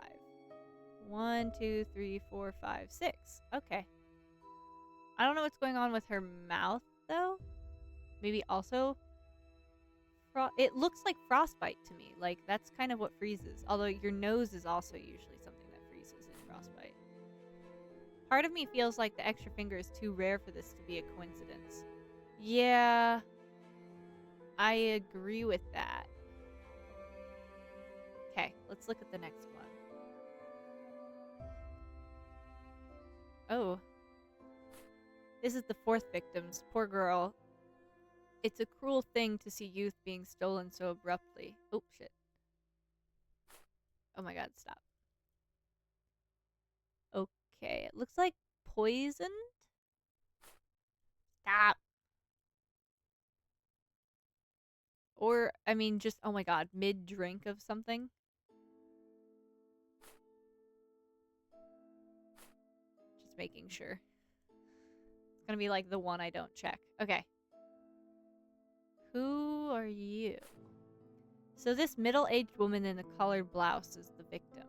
1, 2, 3, 4, 5, 6. Okay. I don't know what's going on with her mouth, though. Maybe also... it looks like frostbite to me. Like, that's kind of what freezes. Although your nose is also usually something that freezes in frostbite. Part of me feels like the extra finger is too rare for this to be a coincidence. Yeah. I agree with that. Okay, let's look at the next one. Oh. This is the fourth victim's. Poor girl. It's a cruel thing to see youth being stolen so abruptly. Oh, shit. Oh my god, stop. Okay, it looks like poisoned? Stop. Or, I mean, just, oh my god, mid-drink of something? Just making sure. It's gonna be like the one I don't check. Okay. Who are you? So this middle-aged woman in the collared blouse is the victim.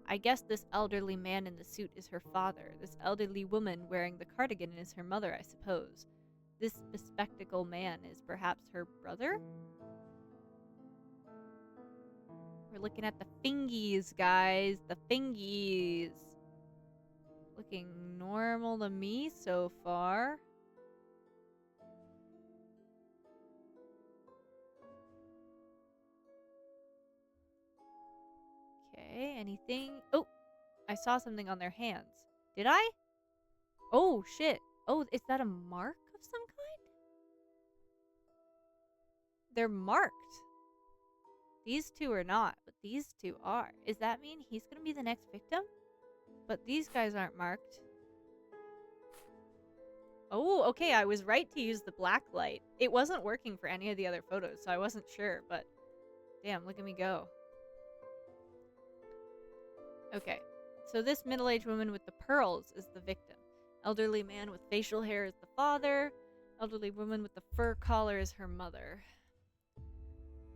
I guess this elderly man in the suit is her father. This elderly woman wearing the cardigan is her mother, I suppose. This bespectacled man is perhaps her brother? We're looking at the fingies, guys. The fingies. Looking normal to me so far. Okay, anything? Oh, I saw something on their hands. Did I? Oh, shit. Oh, is that a mark of some kind? They're marked. These two are not, but these two are. Does that mean he's gonna be the next victim? But these guys aren't marked. Oh, okay, I was right to use the black light. It wasn't working for any of the other photos, so I wasn't sure, but damn, look at me go. Okay, so this middle-aged woman with the pearls is the victim. Elderly man with facial hair is the father. Elderly woman with the fur collar is her mother.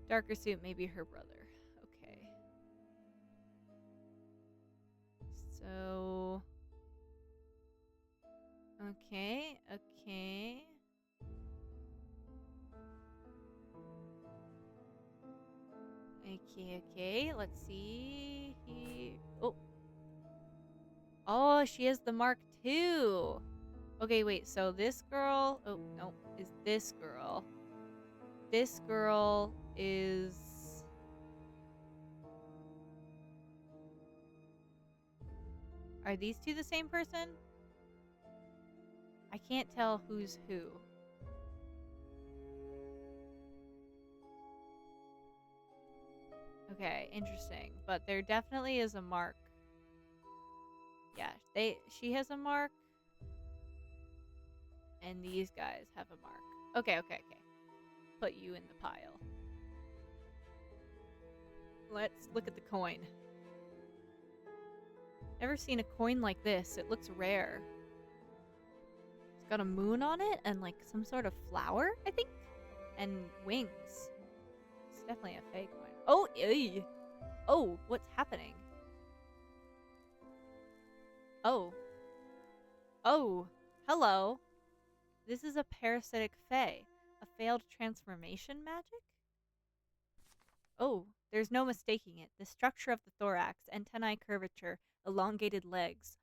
Darker suit may be her brother. Okay. So... Okay. Let's see. Oh, she has the mark too. Okay, wait. So this girl. Oh no, is this girl? This girl is. Are these two the same person? I can't tell who's who. Okay, interesting. But there definitely is a mark. Yeah, she has a mark. And these guys have a mark. Okay. Put you in the pile. Let's look at the coin. Never seen a coin like this. It looks rare. It's got a moon on it and like some sort of flower, I think? And wings. It's definitely a fake one. Oh, ew. Oh, what's happening? Oh. Oh, hello. This is a parasitic fae. A failed transformation magic? Oh, there's no mistaking it. The structure of the thorax, antennae curvature, elongated legs.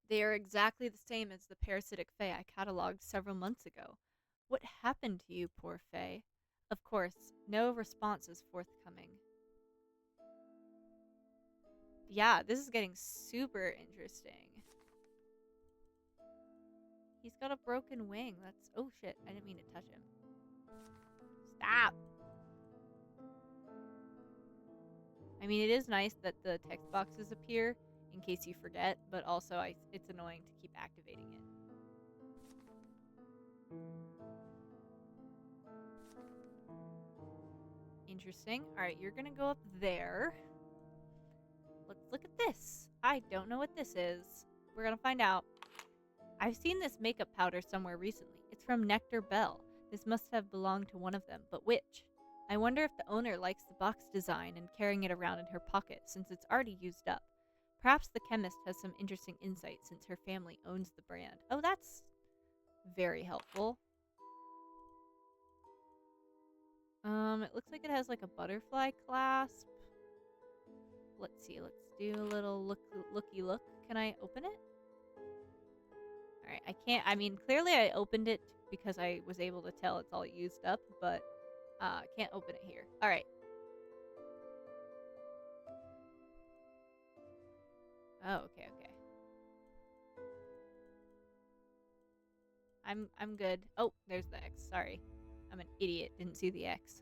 They are exactly the same as the parasitic fae I catalogued several months ago. What happened to you, poor fae? Of course, no response is forthcoming. Yeah, this is getting super interesting. He's got a broken wing. That's... Oh, shit. I didn't mean to touch him. Stop! I mean, it is nice that the text boxes appear in case you forget, but also it's annoying to keep activating it. Interesting. Alright, you're gonna go up there. Let's look at this. I don't know what this is. We're gonna find out. I've seen this makeup powder somewhere recently. It's from Nectar Bell. This must have belonged to one of them, but which? I wonder if the owner likes the box design and carrying it around in her pocket since it's already used up. Perhaps the chemist has some interesting insight since her family owns the brand. Oh, that's very helpful. It looks like it has like a butterfly clasp. Let's see, let's do a little looky look. Can I open it? Alright, I can't, I mean, clearly I opened it because I was able to tell it's all used up, but can't open it here. Alright. Oh, okay. I'm good. Oh, there's the X. Sorry. I'm an idiot. Didn't see the X.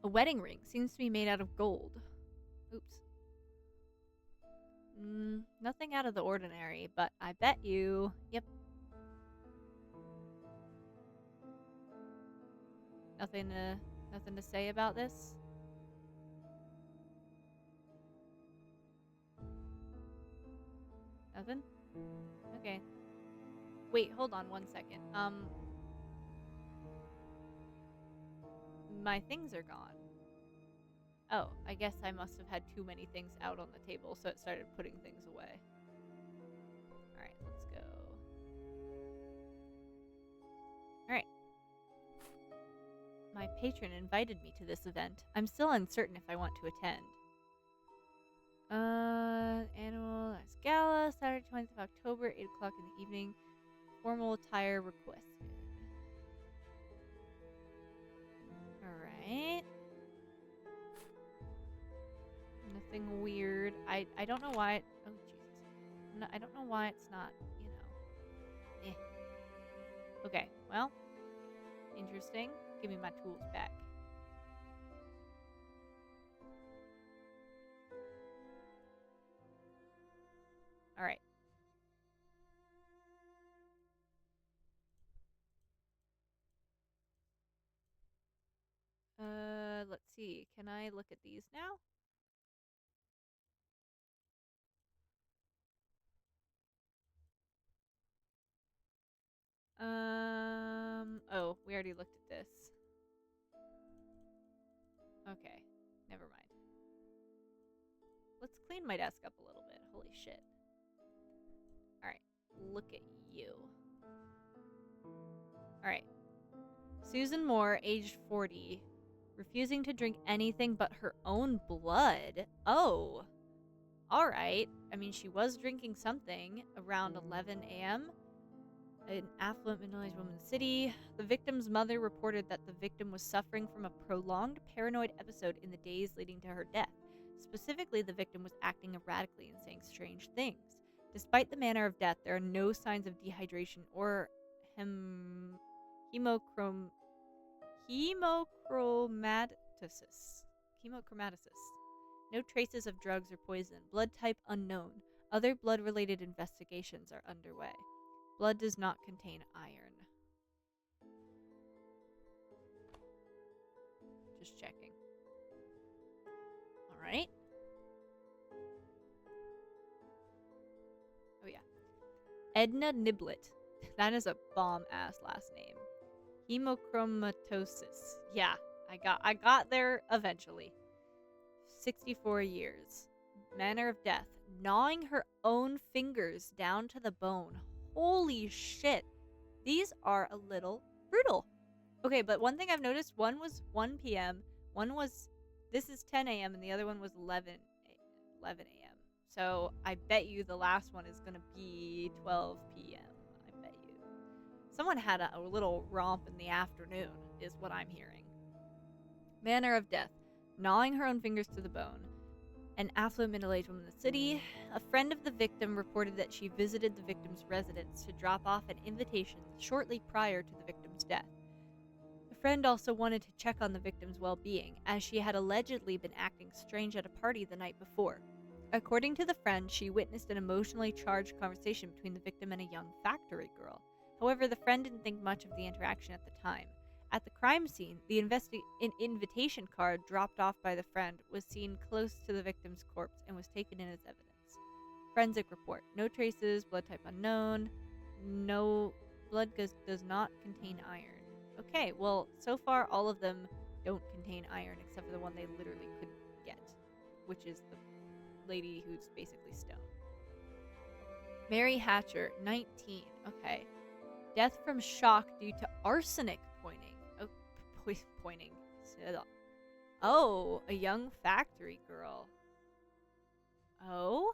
A wedding ring seems to be made out of gold. Oops. Nothing out of the ordinary, but I bet you... Yep. Nothing to say about this? Nothing? Okay. Wait, hold on one second. My things are gone. Oh, I guess I must have had too many things out on the table, so it started putting things away. Alright, let's go. Alright. My patron invited me to this event. I'm still uncertain if I want to attend. Annual Gala, Saturday 20th of October, 8 o'clock in the evening. Formal attire requested. Alright. Nothing weird. I don't know why it... Oh, Jesus. I don't know why it's not, you know... Eh. Okay, well, interesting. Give me my tools back. All right. Let's see. Can I look at these now? Oh, we already looked at this. Okay, never mind. Let's clean my desk up a little bit. Holy shit. Alright, look at you. Alright. Susan Moore, aged 40, refusing to drink anything but her own blood. Oh, alright. I mean, she was drinking something around 11 a.m. An affluent middle-aged woman in the city. The victim's mother reported that the victim was suffering from a prolonged paranoid episode in the days leading to her death. Specifically, the victim was acting erratically and saying strange things. Despite the manner of death, there are no signs of dehydration or hemochromatosis. Hemochromatosis. No traces of drugs or poison. Blood type unknown. Other blood-related investigations are underway. Blood does not contain iron. Just checking. Alright. Oh yeah. Edna Niblet. That is a bomb-ass last name. Hemochromatosis. Yeah, I got there eventually. 64 years. Manner of death. Gnawing her own fingers down to the bone. Holy shit. These are a little brutal. Okay, but one thing I've noticed, one was 1 p.m., this is 10 a.m., and the other one was 11 a.m. So I bet you the last one is going to be 12 p.m. I bet you. Someone had a little romp in the afternoon, is what I'm hearing. Manner of death. Gnawing her own fingers to the bone. An affluent middle-aged woman in the city. A friend of the victim reported that she visited the victim's residence to drop off an invitation shortly prior to the victim's death. The friend also wanted to check on the victim's well-being, as she had allegedly been acting strange at a party the night before. According to the friend, she witnessed an emotionally charged conversation between the victim and a young factory girl. However, the friend didn't think much of the interaction at the time. At the crime scene, the invitation card dropped off by the friend was seen close to the victim's corpse and was taken in as evidence. Forensic report. No traces, blood type unknown. No, blood does not contain iron. Okay, well, so far all of them don't contain iron except for the one they literally couldn't get, which is the lady who's basically stone. Mary Hatcher, 19. Okay. Death from shock due to arsenic poisoning. Pointing. Oh, a young factory girl. Oh?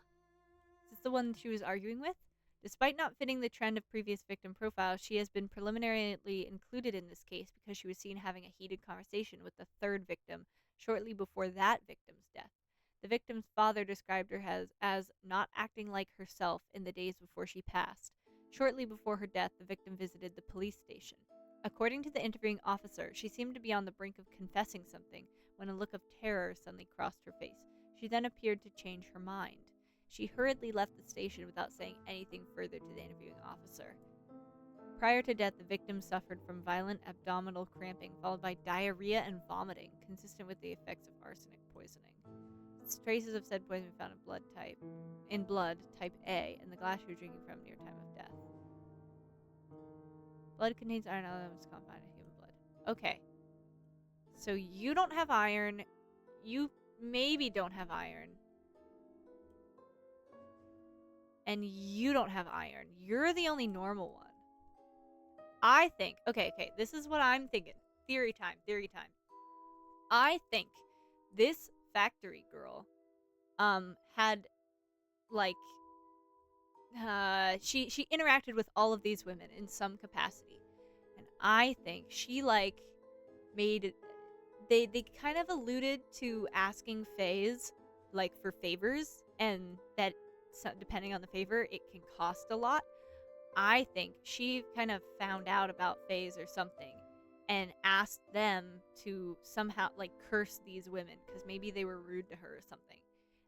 Is this the one she was arguing with? Despite not fitting the trend of previous victim profiles, she has been preliminarily included in this case because she was seen having a heated conversation with the third victim shortly before that victim's death. The victim's father described her as not acting like herself in the days before she passed. Shortly before her death, the victim visited the police station. According to the interviewing officer, she seemed to be on the brink of confessing something when a look of terror suddenly crossed her face. She then appeared to change her mind. She hurriedly left the station without saying anything further to the interviewing officer. Prior to death, the victim suffered from violent abdominal cramping, followed by diarrhea and vomiting, consistent with the effects of arsenic poisoning. Traces of said poison were found in blood type A, and the glass she was drinking from near time of death. Blood contains iron elements combined in human blood. Okay. So you don't have iron. You maybe don't have iron. And you don't have iron. You're the only normal one. I think. Okay. This is what I'm thinking. Theory time. I think this factory girl had like she interacted with all of these women in some capacity, and I think she like made they kind of alluded to asking Fays like for favors, and that depending on the favor it can cost a lot. I think she kind of found out about Fays or something and asked them to somehow like curse these women because maybe they were rude to her or something.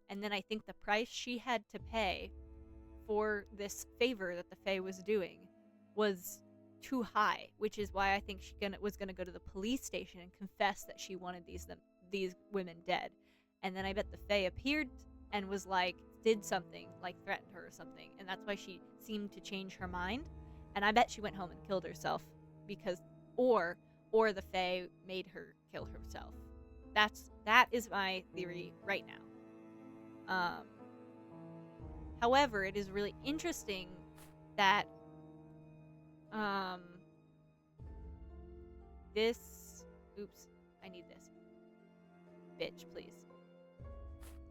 And then I think the price she had to pay for this favor that the Fae was doing was too high, which is why I think was gonna go to the police station and confess that she wanted these women dead. And then I bet the Fae appeared and was like did something, like threatened her or something, and that's why she seemed to change her mind. And I bet she went home and killed herself because or or the Fae made her kill herself. That is my theory right now. However, it is really interesting that um this oops, I need this. Bitch, please.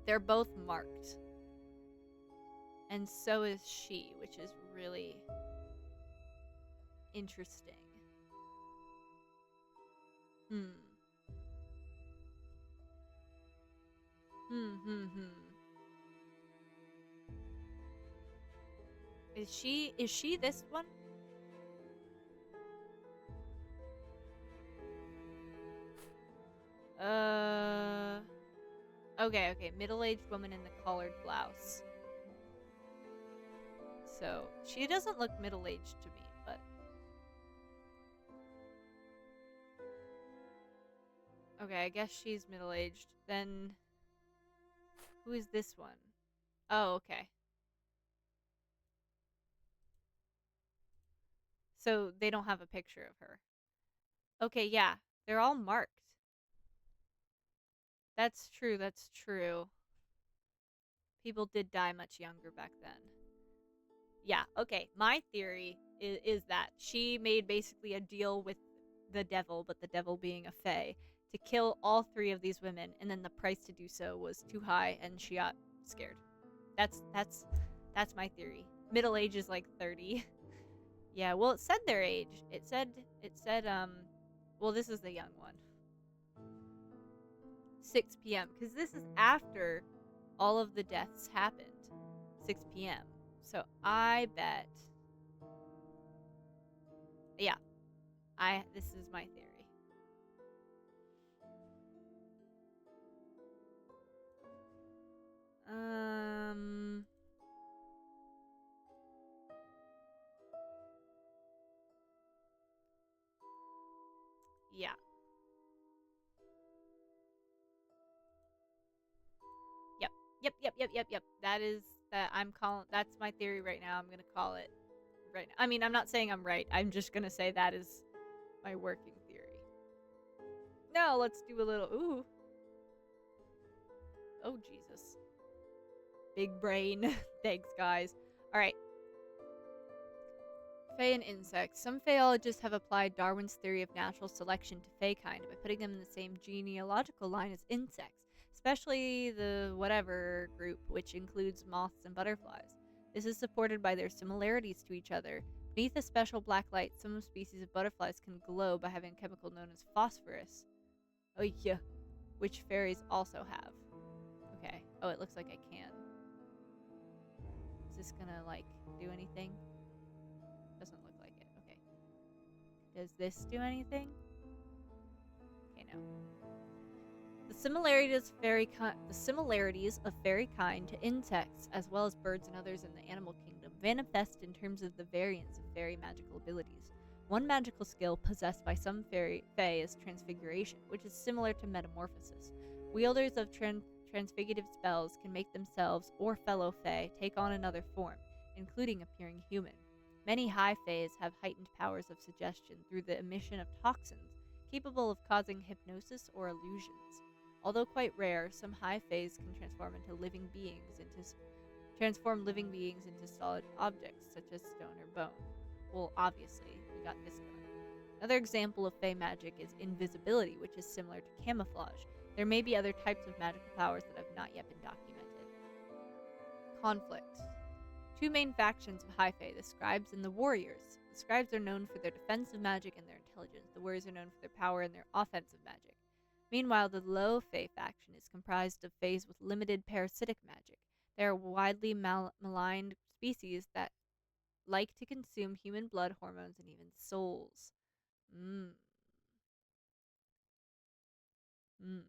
They're both marked. And so is she, which is really interesting. Hmm. Hmm. Is she this one? Okay, middle-aged woman in the collared blouse. So, she doesn't look middle-aged to me, but okay, I guess she's middle-aged. Then who is this one? Oh, okay. So they don't have a picture of her. Okay, yeah. They're all marked. That's true, that's true. People did die much younger back then. Yeah, okay. My theory is that she made basically a deal with the devil, but the devil being a fae, to kill all three of these women, and then the price to do so was too high, and she got scared. That's my theory. Middle age is like 30. Yeah, well, it said their age. It said well, this is the young one. 6 p.m. because this is after all of the deaths happened. 6 p.m. So I bet yeah, this is my theory. Um yeah. Yep. Yep. That's my theory right now. I'm going to call it right now. I mean, I'm not saying I'm right. I'm just going to say that is my working theory. No, let's do a little ooh. Oh Jesus. Big brain. Thanks, guys. All right. Fae and insects. Some Faeologists have applied Darwin's theory of natural selection to Fae kind by putting them in the same genealogical line as insects, especially the whatever group, which includes moths and butterflies. This is supported by their similarities to each other. Beneath a special black light, some species of butterflies can glow by having a chemical known as phosphorus. Oh yeah, which fairies also have. Okay. Oh, it looks like I can. Is this gonna like do anything? Doesn't look like it. Okay. Does this do anything? Okay, no. The similarities of fairy kind to insects, as well as birds and others in the animal kingdom, manifest in terms of the variance of fairy magical abilities. One magical skill possessed by some fae is transfiguration, which is similar to metamorphosis. Wielders of transfigurative spells can make themselves or fellow fae take on another form, including appearing human. Many high faes have heightened powers of suggestion through the emission of toxins, capable of causing hypnosis or illusions. Although quite rare, some high faes can transform living beings into solid objects, such as stone or bone. Well, obviously, we got this guy. Another example of fae magic is invisibility, which is similar to camouflage. There may be other types of magical powers that have not yet been documented. Conflict. Two main factions of high fae, the scribes and the warriors. The scribes are known for their defensive magic and their intelligence. The warriors are known for their power and their offensive magic. Meanwhile, the low fae faction is comprised of faes with limited parasitic magic. They are widely maligned species that like to consume human blood, hormones, and even souls. Mm. Mm.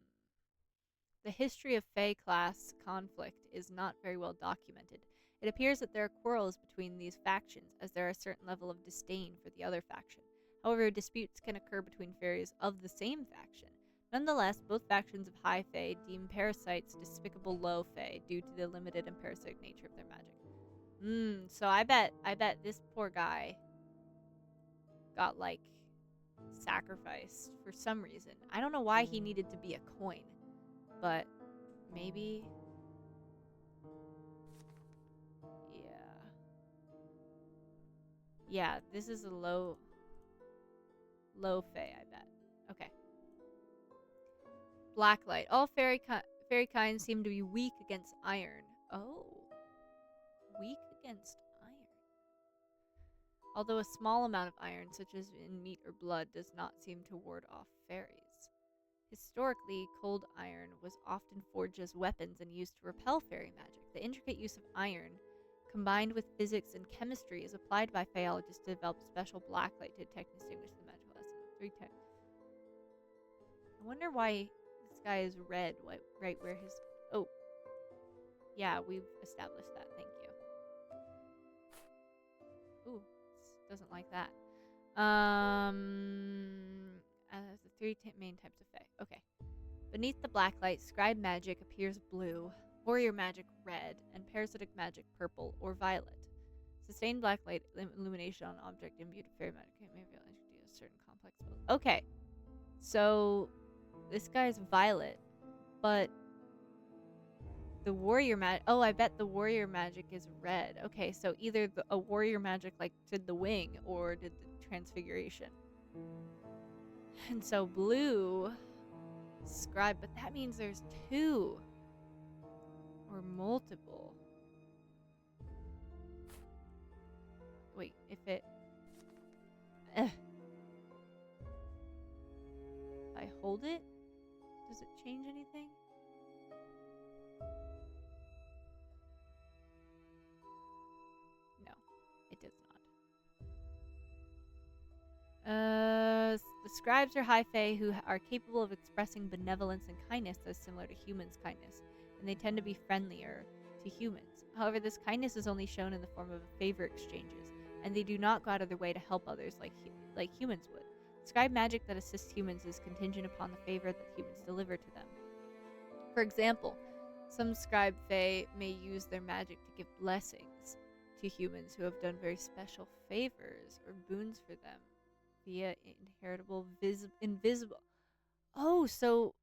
The history of Fae class conflict is not very well documented. It appears that there are quarrels between these factions, as there are a certain level of disdain for the other faction. However, disputes can occur between fairies of the same faction. Nonetheless, both factions of High Fae deem parasites despicable low Fae due to the limited and parasitic nature of their magic. So I bet this poor guy got like sacrificed for some reason. I don't know why he needed to be a coin, but maybe. Yeah. Yeah, this is a low Fae, I bet. Okay. Blacklight. All fairy kinds seem to be weak against iron. Oh. Weak against iron. Although a small amount of iron, such as in meat or blood, does not seem to ward off fairies. Historically, cold iron was often forged as weapons and used to repel fairy magic. The intricate use of iron, combined with physics and chemistry, is applied by Faeologists to develop special blacklight to detect and distinguish the magical essence of 3 times. I wonder why this guy is red, right where his... Oh. Yeah, we've established that. Thank you. Ooh, doesn't like that. The 3 main types of Fae. Okay. Beneath the blacklight, scribe magic appears blue, warrior magic red, and parasitic magic purple or violet. Sustained blacklight illumination on object imbued with fairy magic may be able to introduce certain complex spells. Okay, so this guy's violet, but the warrior magic. Oh, I bet the warrior magic is red. Okay, so either a warrior magic like did the wing or did the transfiguration. And so blue. Scribe, but that means there's 2 or multiple. Wait, if I hold it, does it change anything? No, it does not. The scribes are high fae who are capable of expressing benevolence and kindness as similar to humans' kindness, and they tend to be friendlier to humans. However, this kindness is only shown in the form of favor exchanges, and they do not go out of their way to help others like humans would. Scribe magic that assists humans is contingent upon the favor that humans deliver to them. For example, some scribe fae may use their magic to give blessings to humans who have done very special favors or boons for them via inheritable invisible. Oh, so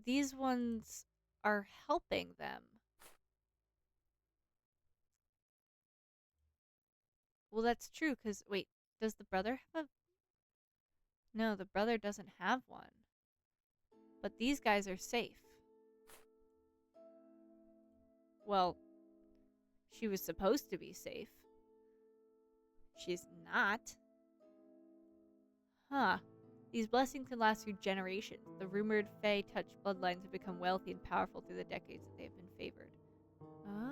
these ones are helping them. Well, that's true, because, wait, does the brother have a... No, the brother doesn't have one. But these guys are safe. Well, she was supposed to be safe. She's not. Huh. These blessings can last through generations. The rumored Fae-touched bloodlines have become wealthy and powerful through the decades that they have been favored.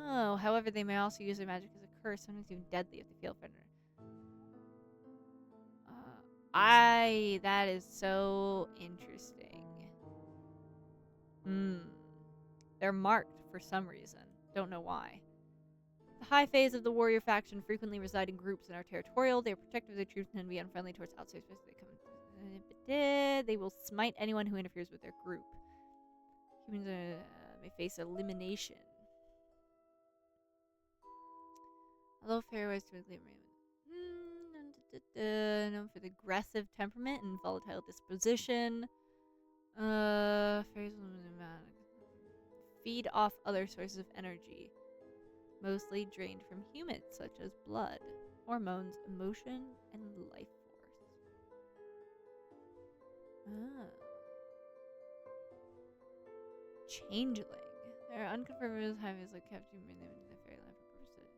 Oh, however, they may also use their magic as a curse, sometimes even deadly if they feel offended. That is so interesting. They're marked for some reason. Don't know why. The high phase of the warrior faction frequently reside in groups and are territorial. They are protective of their troops and be unfriendly towards outsiders. They will smite anyone who interferes with their group. Humans may face elimination. Although fairy is typically known for the aggressive temperament and volatile disposition. Fairies feed off other sources of energy, mostly drained from humans, such as blood, hormones, emotion, and life force. Changeling. There are unconfirmed times like capturing the fairyland for purposes.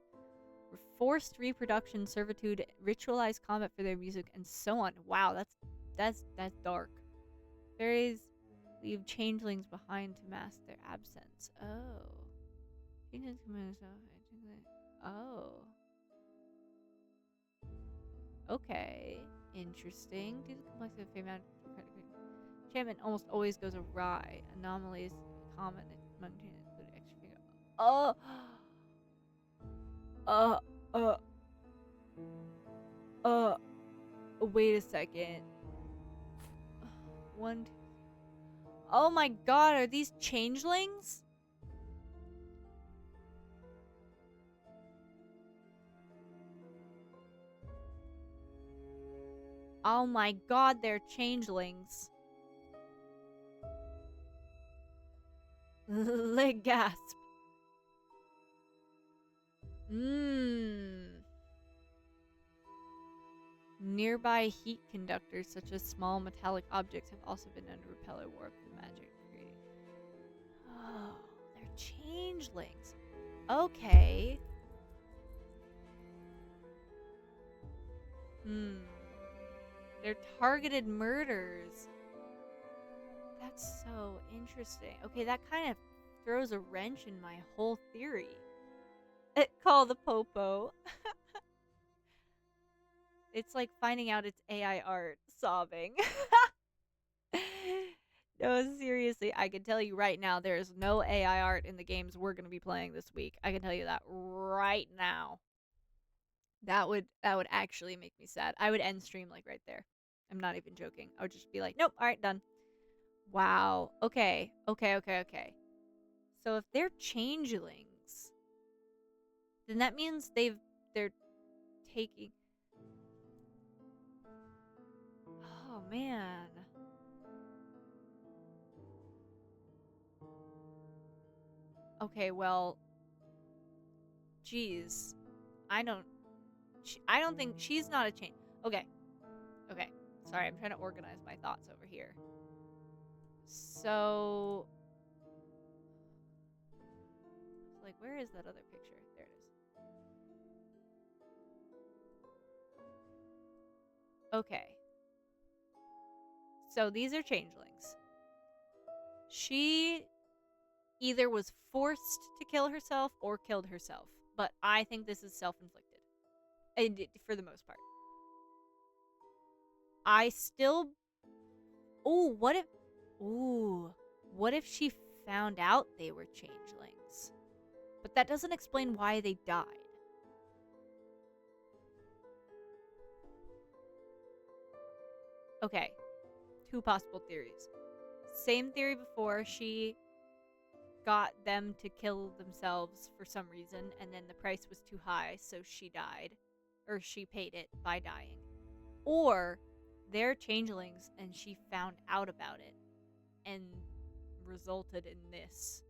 Forced reproduction, servitude, ritualized combat for their music, and so on. Wow, that's dark. Fairies leave changelings behind to mask their absence. Oh. Oh. Okay. Interesting. Due to the complexity of fame, enchantment almost always goes awry. Anomalies common among include extra finger. Oh. Uh. Uh. Uh. Wait a second. One. Oh my god, are these changelings? Oh my god, they're changelings. Leg gasp. Mmm. Nearby heat conductors, such as small metallic objects, have also been known to repel or warp the magic created. Oh, they're changelings. Okay. They're targeted murders. That's so interesting. Okay, that kind of throws a wrench in my whole theory. Call the popo. It's like finding out it's AI art, sobbing. No, seriously, I can tell you right now, there is no AI art in the games we're going to be playing this week. I can tell you that right now. That would actually make me sad. I would end stream like right there. I'm not even joking. I would just be like, nope, all right, done. Wow. Okay. So if they're changelings, then that means they're taking. Oh man. Okay, well, geez, I don't think she's not a change. Okay. Sorry, I'm trying to organize my thoughts over here. So, like, where is that other picture? There it is. Okay. So these are changelings. She either was forced to kill herself or killed herself, but I think this is self-inflicted, and for the most part. I still. Oh, what if? Ooh, what if she found out they were changelings? But that doesn't explain why they died. Okay, two possible theories. Same theory before, she got them to kill themselves for some reason, and then the price was too high, so she died. Or she paid it by dying. Or they're changelings and she found out about it and resulted in this.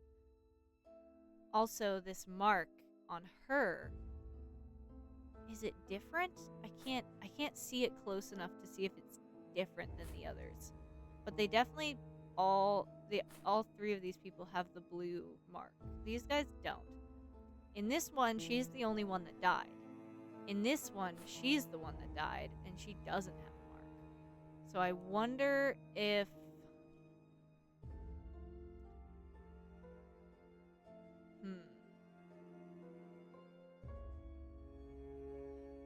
Also, this mark on her, is it different? I can't see it close enough to see if it's different than the others. But they definitely all three of these people have the blue mark. These guys don't. In this one, she's the only one that died. In this one, she's the one that died and she doesn't have a mark. So I wonder if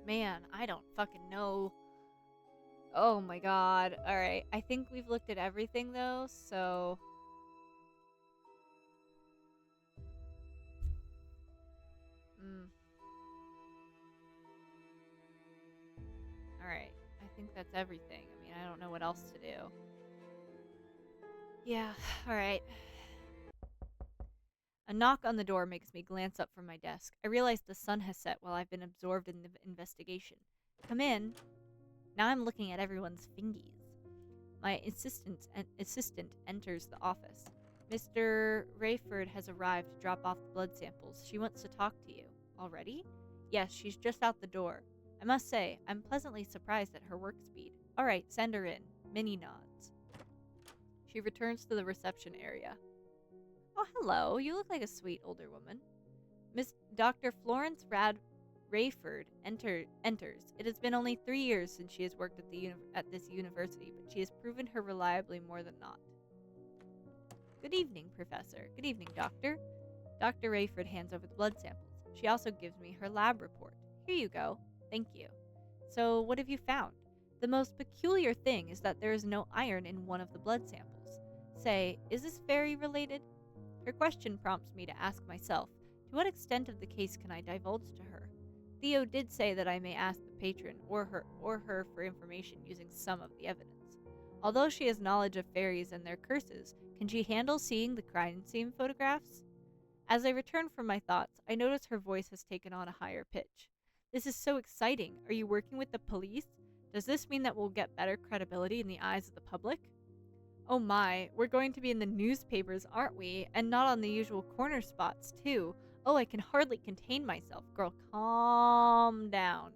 Man, I don't fucking know. Oh my god. Alright, I think we've looked at everything though, so... Alright, I think that's everything. I mean, I don't know what else to do. Yeah, alright. A knock on the door makes me glance up from my desk. I realize the sun has set while I've been absorbed in the investigation. Come in. Now I'm looking at everyone's fingies. My assistant enters the office. Mr. Rayford has arrived to drop off the blood samples. She wants to talk to you. Already? Yes, she's just out the door. I must say, I'm pleasantly surprised at her work speed. All right, send her in. Minnie nods. She returns to the reception area. Oh, hello. You look like a sweet older woman. Miss Dr. Florence Rayford enters. It has been only 3 years since she has worked at this university, but she has proven her reliably more than not. Good evening, Professor. Good evening, Doctor. Dr. Rayford hands over the blood samples. She also gives me her lab report. Here you go. Thank you. So, what have you found? The most peculiar thing is that there is no iron in one of the blood samples. Say, is this fairy related? Her question prompts me to ask myself, to what extent of the case can I divulge to her? Theo did say that I may ask the patron or her for information using some of the evidence. Although she has knowledge of fairies and their curses, can she handle seeing the crime scene photographs? As I return from my thoughts, I notice her voice has taken on a higher pitch. This is so exciting. Are you working with the police? Does this mean that we'll get better credibility in the eyes of the public? Oh my, we're going to be in the newspapers, aren't we? And not on the usual corner spots, too. Oh, I can hardly contain myself. Girl, calm down.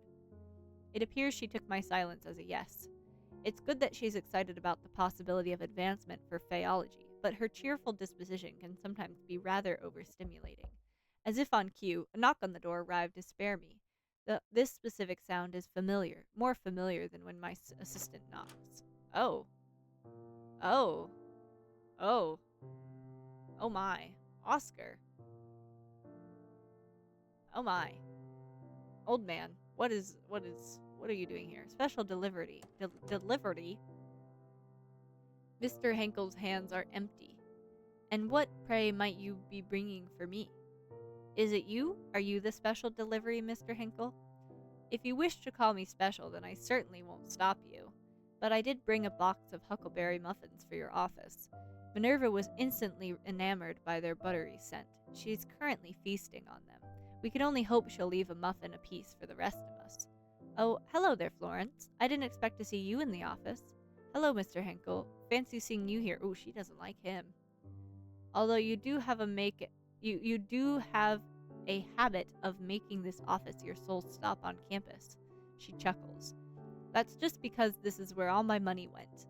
It appears she took my silence as a yes. It's good that she's excited about the possibility of advancement for Faeology, but her cheerful disposition can sometimes be rather overstimulating. As if on cue, a knock on the door arrived to spare me. This specific sound is familiar, more familiar than when my assistant knocks. Oh. Oh. Oh. Oh my. Oscar. Oh my. Old man, what are you doing here? Special delivery. Delivery? Mr. Henkel's hands are empty. And what, pray, might you be bringing for me? Is it you? Are you the special delivery, Mr. Henkel? If you wish to call me special, then I certainly won't stop you. But I did bring a box of huckleberry muffins for your office. Minerva was instantly enamored by their buttery scent. She is currently feasting on them. We can only hope she'll leave a muffin apiece for the rest of us. Oh, hello there, Florence. I didn't expect to see you in the office. Hello, Mr. Henkel. Fancy seeing you here. Ooh, she doesn't like him. Although you do have you do have a habit of making this office your sole stop on campus. She chuckles. That's just because this is where all my money went.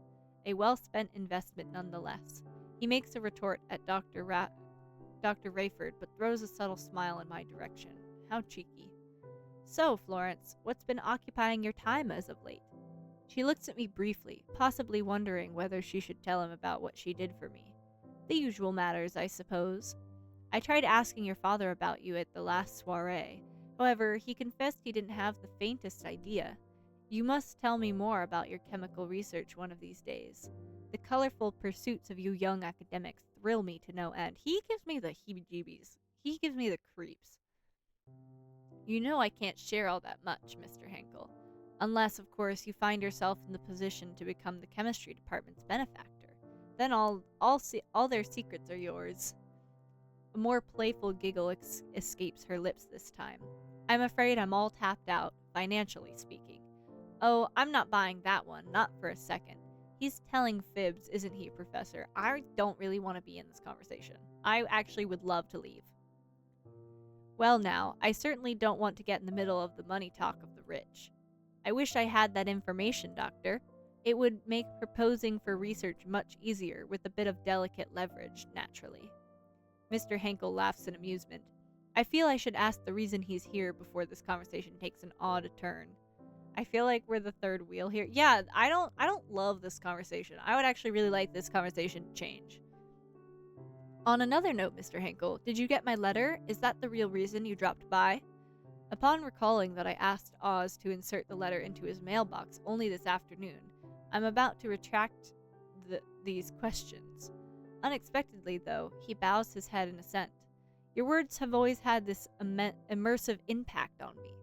A well-spent investment nonetheless. He makes a retort at Dr. Rayford, but throws a subtle smile in my direction. How cheeky. So, Florence, what's been occupying your time as of late? She looks at me briefly, possibly wondering whether she should tell him about what she did for me. The usual matters, I suppose. I tried asking your father about you at the last soiree. However, he confessed he didn't have the faintest idea. You must tell me more about your chemical research one of these days. The colorful pursuits of you young academics thrill me to no end. He gives me the heebie-jeebies. He gives me the creeps. You know I can't share all that much, Mr. Henkel. Unless, of course, you find yourself in the position to become the chemistry department's benefactor. Then all their secrets are yours. A more playful giggle escapes her lips this time. I'm afraid I'm all tapped out, financially speaking. Oh, I'm not buying that one, not for a second. He's telling fibs, isn't he, Professor? I don't really want to be in this conversation. I actually would love to leave. Well now, I certainly don't want to get in the middle of the money talk of the rich. I wish I had that information, Doctor. It would make proposing for research much easier with a bit of delicate leverage, naturally. Mr. Henkel laughs in amusement. I feel I should ask the reason he's here before this conversation takes an odd turn. I feel like we're the third wheel here. Yeah, I don't love this conversation. I would actually really like this conversation to change. On another note, Mr. Henkel, did you get my letter? Is that the real reason you dropped by? Upon recalling that I asked Oz to insert the letter into his mailbox only this afternoon, I'm about to retract these questions. Unexpectedly, though, he bows his head in assent. Your words have always had this immersive impact on me.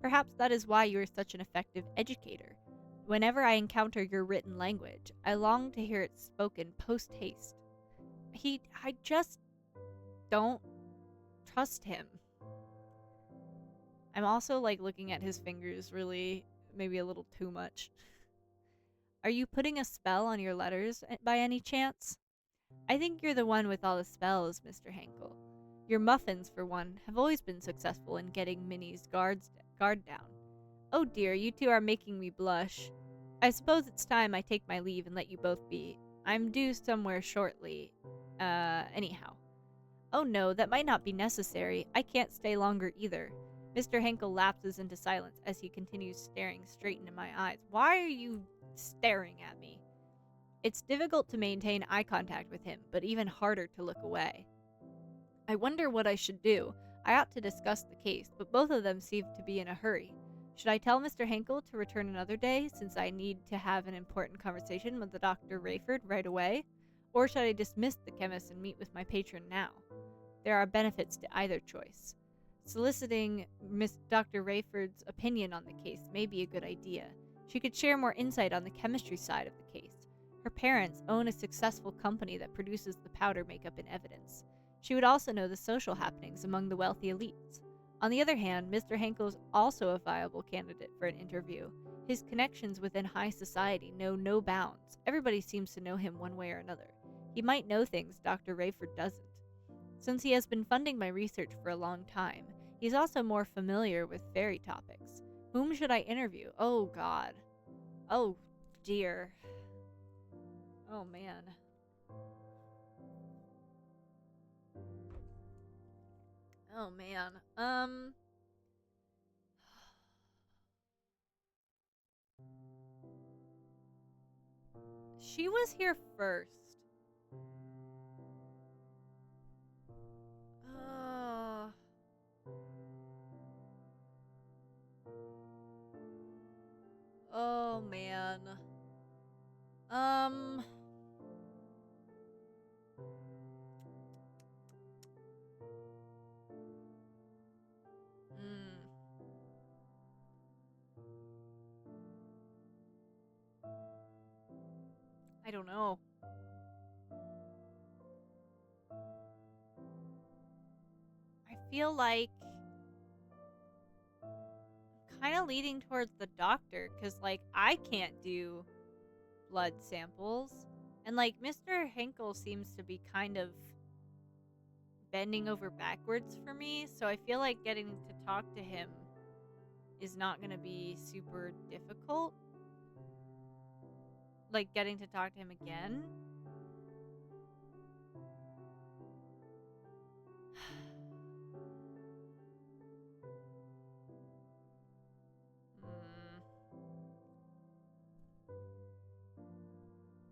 Perhaps that is why you are such an effective educator. Whenever I encounter your written language, I long to hear it spoken post-haste. I just don't trust him. I'm also looking at his fingers really, maybe a little too much. Are you putting a spell on your letters by any chance? I think you're the one with all the spells, Mr. Henkel. Your muffins, for one, have always been successful in getting Minnie's guard down. Oh dear, you two are making me blush. I suppose it's time I take my leave and let you both be. I'm due somewhere shortly. Anyhow. Oh no, that might not be necessary. I can't stay longer either. Mr. Henkel lapses into silence as he continues staring straight into my eyes. Why are you staring at me? It's difficult to maintain eye contact with him, but even harder to look away. I wonder what I should do. I ought to discuss the case, but both of them seem to be in a hurry. Should I tell Mr. Henkel to return another day since I need to have an important conversation with the Dr. Rayford right away? Or should I dismiss the chemist and meet with my patron now? There are benefits to either choice. Soliciting Miss Dr. Rayford's opinion on the case may be a good idea. She could share more insight on the chemistry side of the case. Her parents own a successful company that produces the powder makeup in evidence. She would also know the social happenings among the wealthy elites. On the other hand, Mr. Henkel is also a viable candidate for an interview. His connections within high society know no bounds. Everybody seems to know him one way or another. He might know things Dr. Rayford doesn't. Since he has been funding my research for a long time, he's also more familiar with fairy topics. Whom should I interview? Oh, God. Oh, dear. Oh, man. Oh, man. She was here first. Uh, oh, man. Um... Hmm. I don't know. I feel like kind of leading towards the doctor because, like, I can't do blood samples. And, like, Mr. Henkel seems to be kind of bending over backwards for me. So I feel like getting to talk to him is not going to be super difficult. Like, getting to talk to him again.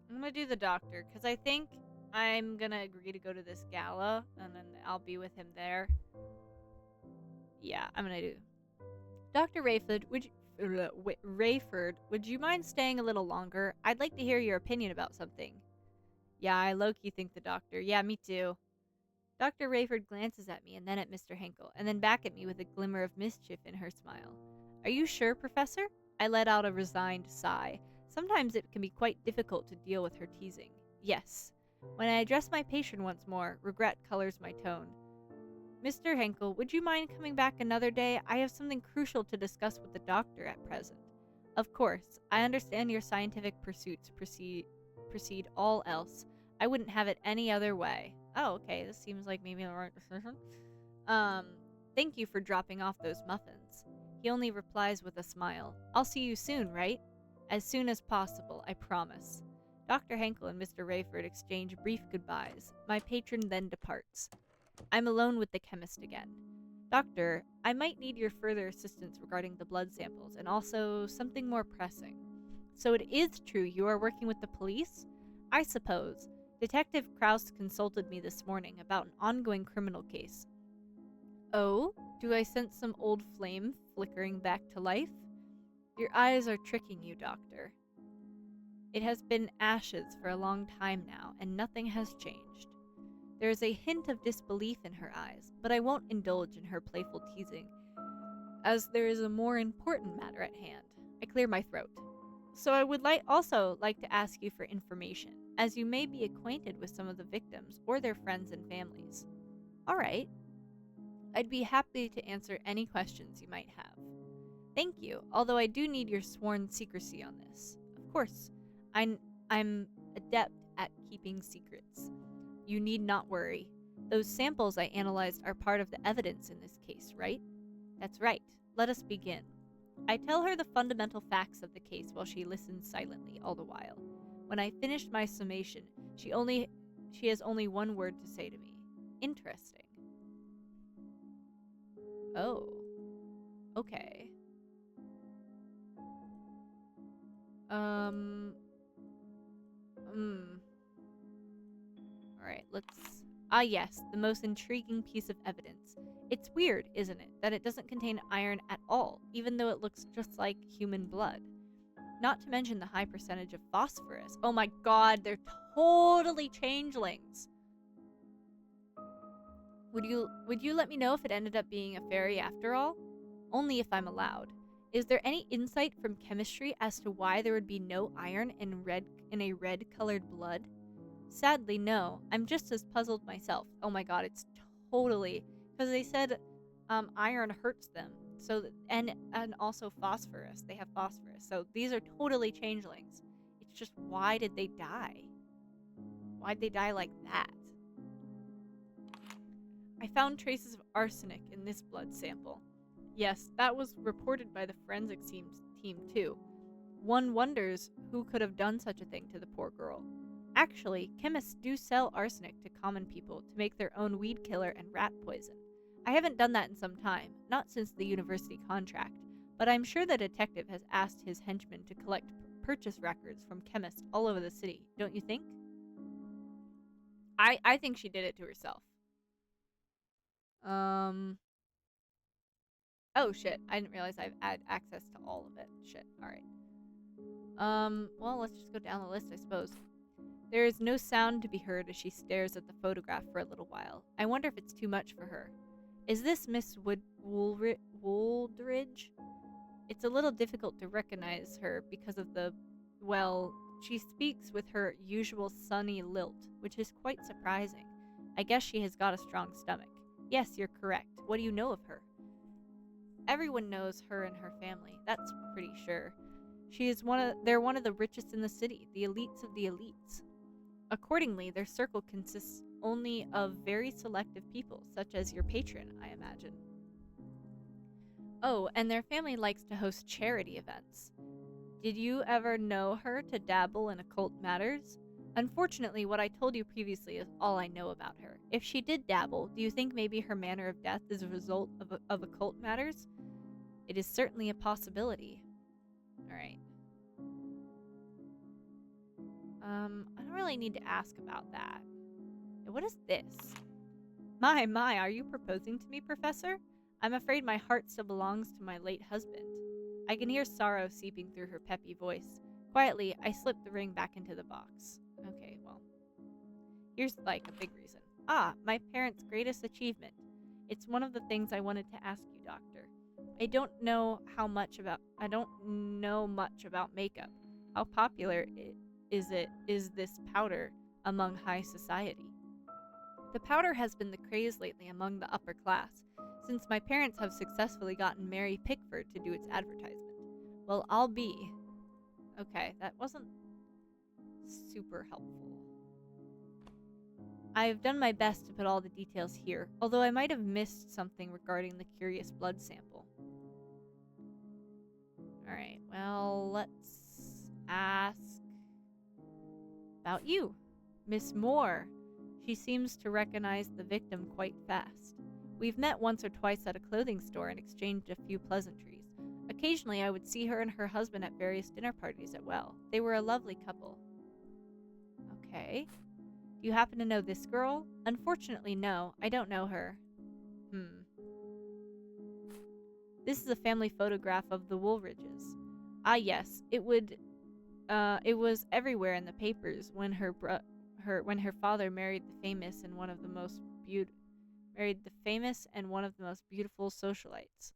I'm gonna do the doctor, because I think I'm gonna agree to go to this gala, and then I'll be with him there. Yeah, I'm gonna do. Dr. Rayford, would you mind staying a little longer? I'd like to hear your opinion about something. Yeah, I low-key think the doctor. Yeah, me too. Dr. Rayford glances at me and then at Mr. Henkel, and then back at me with a glimmer of mischief in her smile. Are you sure, Professor? I let out a resigned sigh. Sometimes it can be quite difficult to deal with her teasing. Yes. When I address my patient once more, regret colors my tone. Mr. Henkel, would you mind coming back another day? I have something crucial to discuss with the doctor at present. Of course, I understand your scientific pursuits precede all else. I wouldn't have it any other way. Oh, okay, this seems like maybe the right decision. Thank you for dropping off those muffins. He only replies with a smile. I'll see you soon, right? As soon as possible, I promise. Dr. Henkel and Mr. Rayford exchange brief goodbyes. My patron then departs. I'm alone with the chemist again. Doctor, I might need your further assistance regarding the blood samples, and also something more pressing. So it is true you are working with the police? I suppose. Detective Krause consulted me this morning about an ongoing criminal case. Oh? Do I sense some old flame flickering back to life? Your eyes are tricking you, Doctor. It has been ashes for a long time now, and nothing has changed. There is a hint of disbelief in her eyes, but I won't indulge in her playful teasing, as there is a more important matter at hand. I clear my throat. So I would also like to ask you for information, as you may be acquainted with some of the victims or their friends and families. All right. I'd be happy to answer any questions you might have. Thank you, although I do need your sworn secrecy on this. Of course, I'm adept at keeping secrets. You need not worry. Those samples I analyzed are part of the evidence in this case, right? That's right. Let us begin. I tell her the fundamental facts of the case while she listens silently all the while. When I finished my summation, she has only one word to say to me. Interesting. Oh. Okay. Alright, let's... Ah yes, the most intriguing piece of evidence. It's weird, isn't it, that it doesn't contain iron at all, even though it looks just like human blood. Not to mention the high percentage of phosphorus. Oh my god, they're totally changelings. Would you let me know if it ended up being a fairy after all? Only if I'm allowed. Is there any insight from chemistry as to why there would be no iron in a red-colored blood? Sadly, no. I'm just as puzzled myself. Oh my god, it's totally because they said iron hurts them. So and also phosphorus. They have phosphorus. So these are totally changelings. It's just why did they die? Why'd they die like that? I found traces of arsenic in this blood sample. Yes, that was reported by the forensics team too. One wonders who could have done such a thing to the poor girl. Actually, chemists do sell arsenic to common people to make their own weed killer and rat poison. I haven't done that in some time, not since the university contract, but I'm sure the detective has asked his henchmen to collect purchase records from chemists all over the city, don't you think? I think she did it to herself. Oh shit, I didn't realize I've had access to all of it. Shit, alright. Well, let's just go down the list, I suppose. There is no sound to be heard as she stares at the photograph for a little while. I wonder if it's too much for her. Is this Miss Wooldridge? It's a little difficult to recognize her because of well, she speaks with her usual sunny lilt, which is quite surprising. I guess she has got a strong stomach. Yes, you're correct. What do you know of her? Everyone knows her and her family, that's pretty sure. They're one of the richest in the city, the elites of the elites. Accordingly, their circle consists only of very selective people, such as your patron, I imagine. Oh, and their family likes to host charity events. Did you ever know her to dabble in occult matters? Unfortunately, what I told you previously is all I know about her. If she did dabble, do you think maybe her manner of death is a result of occult matters? It is certainly a possibility. Alright. I don't really need to ask about that. What is this? My, are you proposing to me, Professor? I'm afraid my heart still belongs to my late husband. I can hear sorrow seeping through her peppy voice. Quietly, I slip the ring back into the box. Okay, well. Here's, like, a big reason. Ah, my parents' greatest achievement. It's one of the things I wanted to ask you, Doctor. I don't know much about makeup. How popular is this powder among high society? The powder has been the craze lately among the upper class, since my parents have successfully gotten Mary Pickford to do its advertisement. Well, I'll be. Okay, that wasn't super helpful. I have done my best to put all the details here, although I might have missed something regarding the curious blood sample. Alright, well, let's ask about you. Miss Moore. She seems to recognize the victim quite fast. We've met once or twice at a clothing store and exchanged a few pleasantries. Occasionally, I would see her and her husband at various dinner parties at Well. They were a lovely couple. Okay. Do you happen to know this girl? Unfortunately, no. I don't know her. This is a family photograph of the Woolridges. Ah, yes. It was everywhere in the papers when her father married the famous and one of the most beautiful socialites.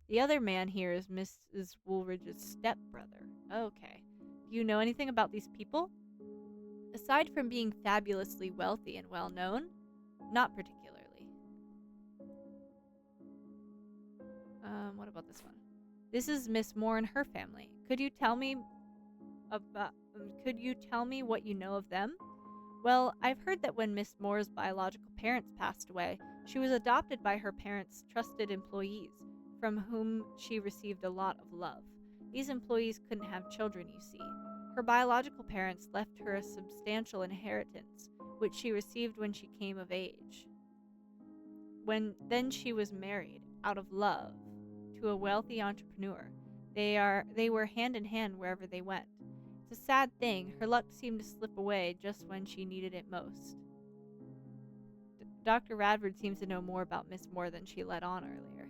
The other man here is Mrs. Woolridge's stepbrother. Okay. Do you know anything about these people? Aside from being fabulously wealthy and well known, not particularly. What about this one? This is Miss Moore and her family. Could you tell me what you know of them? Well, I've heard that when Miss Moore's biological parents passed away, she was adopted by her parents' trusted employees, from whom she received a lot of love. These employees couldn't have children, you see. Her biological parents left her a substantial inheritance, which she received when she came of age. Then she was married, out of love, to a wealthy entrepreneur. They were hand in hand wherever they went. It's a sad thing. Her luck seemed to slip away just when she needed it most. Dr. Radford seems to know more about Miss Moore than she let on earlier.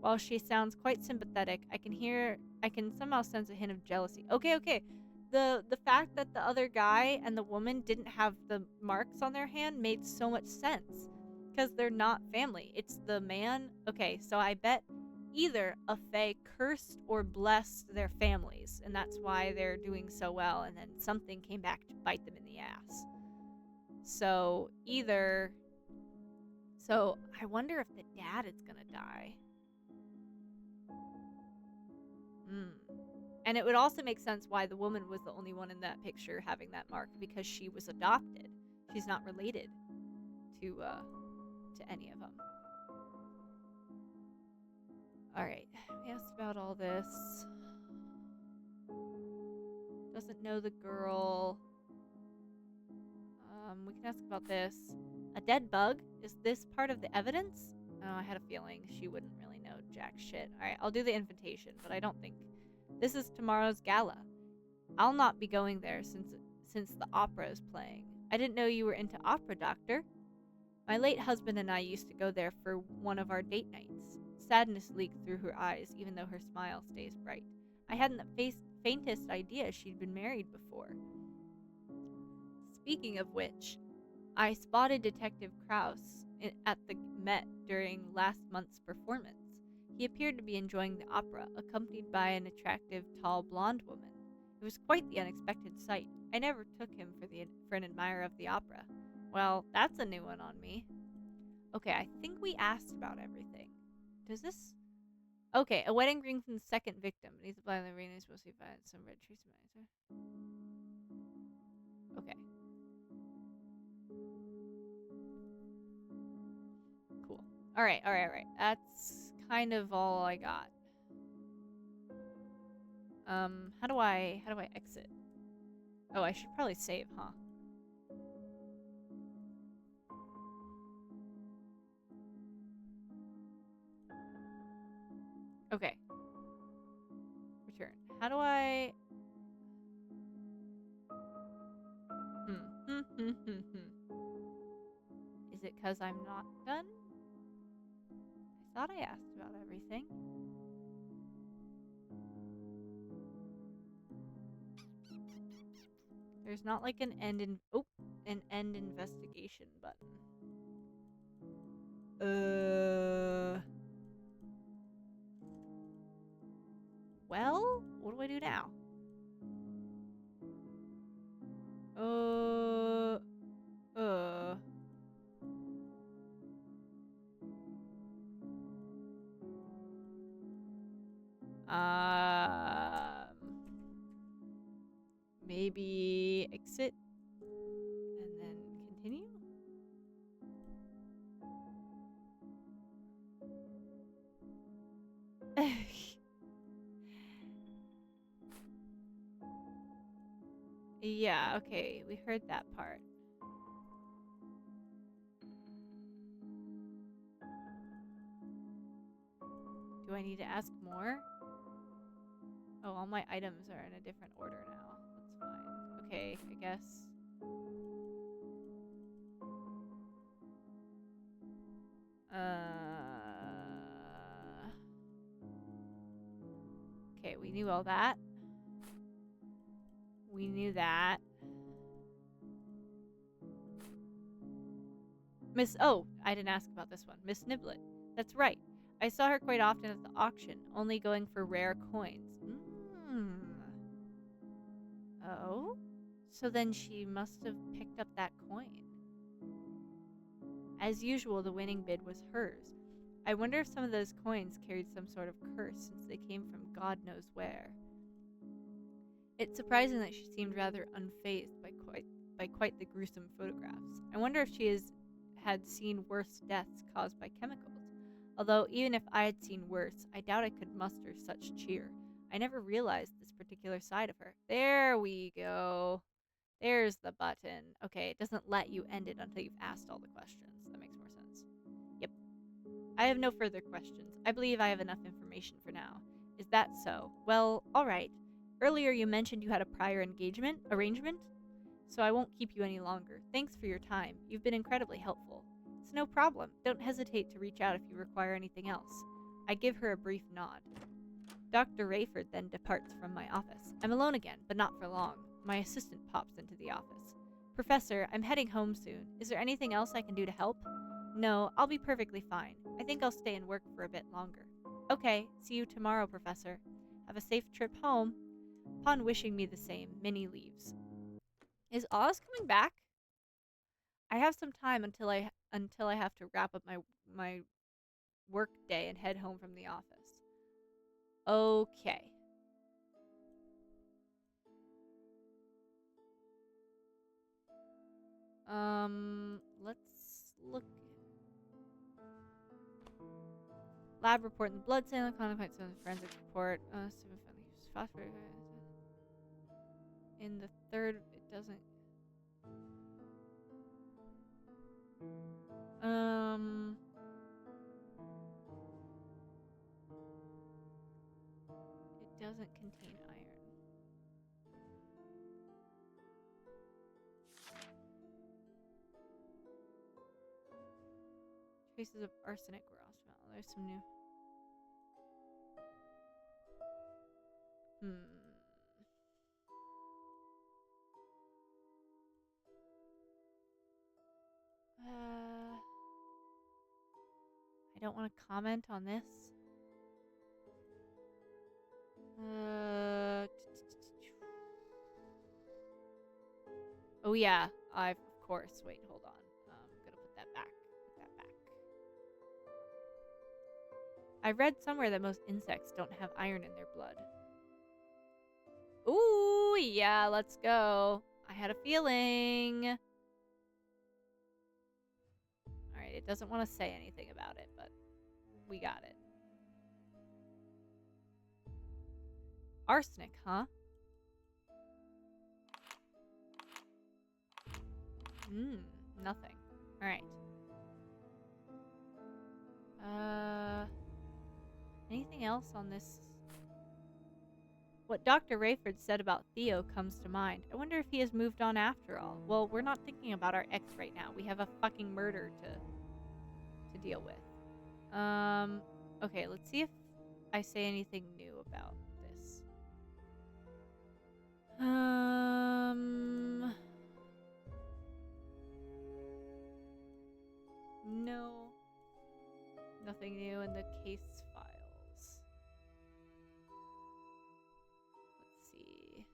While she sounds quite sympathetic, I can somehow sense a hint of jealousy. Okay. The fact that the other guy and the woman didn't have the marks on their hand made so much sense. Because they're not family. It's the man. Okay, so I bet either a fae cursed or blessed their families, and that's why they're doing so well, and then something came back to bite them in the ass. So I wonder if the dad is gonna die. And it would also make sense why the woman was the only one in that picture having that mark, because she was adopted. She's not related to any of them. Alright, we asked about all this. Doesn't know the girl. We can ask about this. A dead bug? Is this part of the evidence? Oh, I had a feeling she wouldn't really know jack shit. Alright, I'll do the invitation, but I don't think... This is tomorrow's gala. I'll not be going there since the opera is playing. I didn't know you were into opera, Doctor. My late husband and I used to go there for one of our date nights. Sadness leaked through her eyes, even though her smile stays bright. I hadn't the faintest idea she'd been married before. Speaking of which, I spotted Detective Krauss at the Met during last month's performance. He appeared to be enjoying the opera, accompanied by an attractive, tall, blonde woman. It was quite the unexpected sight. I never took him for an admirer of the opera. Well, that's a new one on me. Okay, I think we asked about everything. Does this... Okay, a wedding ring from the second victim. Needs to apply the ring. Is supposed to find some red trace. Okay. Cool. Alright. That's kind of all I got. How do I exit? Oh, I should probably save, huh? Okay. Return. How do I... Is it because I'm not done? I thought I asked about everything. There's not like an end investigation button. Well, what do I do now? Maybe exit and then continue? Yeah, okay, we heard that part. Do I need to ask more? Oh, all my items are in a different order now. That's fine. Okay, I guess. Okay, we knew all that. We knew that. Oh, I didn't ask about this one. Miss Niblet. That's right. I saw her quite often at the auction, only going for rare coins. Oh? So then she must have picked up that coin. As usual, the winning bid was hers. I wonder if some of those coins carried some sort of curse, since they came from God knows where. It's surprising that she seemed rather unfazed by quite the gruesome photographs. I wonder if she had seen worse deaths caused by chemicals. Although, even if I had seen worse, I doubt I could muster such cheer. I never realized this particular side of her. There we go. There's the button. Okay, it doesn't let you end it until you've asked all the questions. That makes more sense. Yep. I have no further questions. I believe I have enough information for now. Is that so? Well, alright. Earlier you mentioned you had a prior arrangement, so I won't keep you any longer. Thanks for your time. You've been incredibly helpful. It's no problem. Don't hesitate to reach out if you require anything else. I give her a brief nod. Dr. Rayford then departs from my office. I'm alone again, but not for long. My assistant pops into the office. Professor, I'm heading home soon. Is there anything else I can do to help? No, I'll be perfectly fine. I think I'll stay and work for a bit longer. Okay, see you tomorrow, Professor. Have a safe trip home. Upon wishing me the same, Minnie leaves. Is Oz coming back? I have some time until I have to wrap up my work day and head home from the office. Okay. Let's look. Lab report in the blood sample, contemplates on the forensic report. Phosphorus. In the third, it doesn't. It doesn't contain iron. Traces of arsenic were also found. There's some new. I don't want to comment on this. Oh yeah, of course. Wait, hold on. I'm gonna put that back. Put that back. I read somewhere that most insects don't have iron in their blood. Ooh, yeah, let's go. I had a feeling. Alright, it doesn't want to say anything about it, but we got it. Arsenic, huh? Nothing. Alright. Anything else on this? What Dr. Rayford said about Theo comes to mind. I wonder if he has moved on after all. Well, we're not thinking about our ex right now. We have a fucking murder to deal with. Okay, let's see if I say anything new about this. No. Nothing new in the case files. Let's see.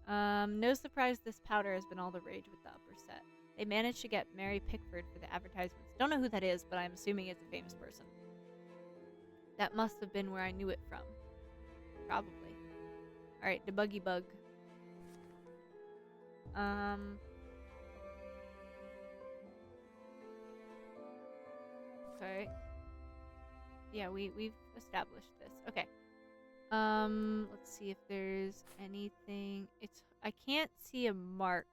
No surprise this powder has been all the rage with the upper set. They managed to get Mary Pickford for the advertisements. Don't know who that is, but I'm assuming it's a famous person. That must have been where I knew it from. Probably. Alright, debuggy bug. Okay. Yeah, we've established this. Okay. Let's see if there's anything. I can't see a mark.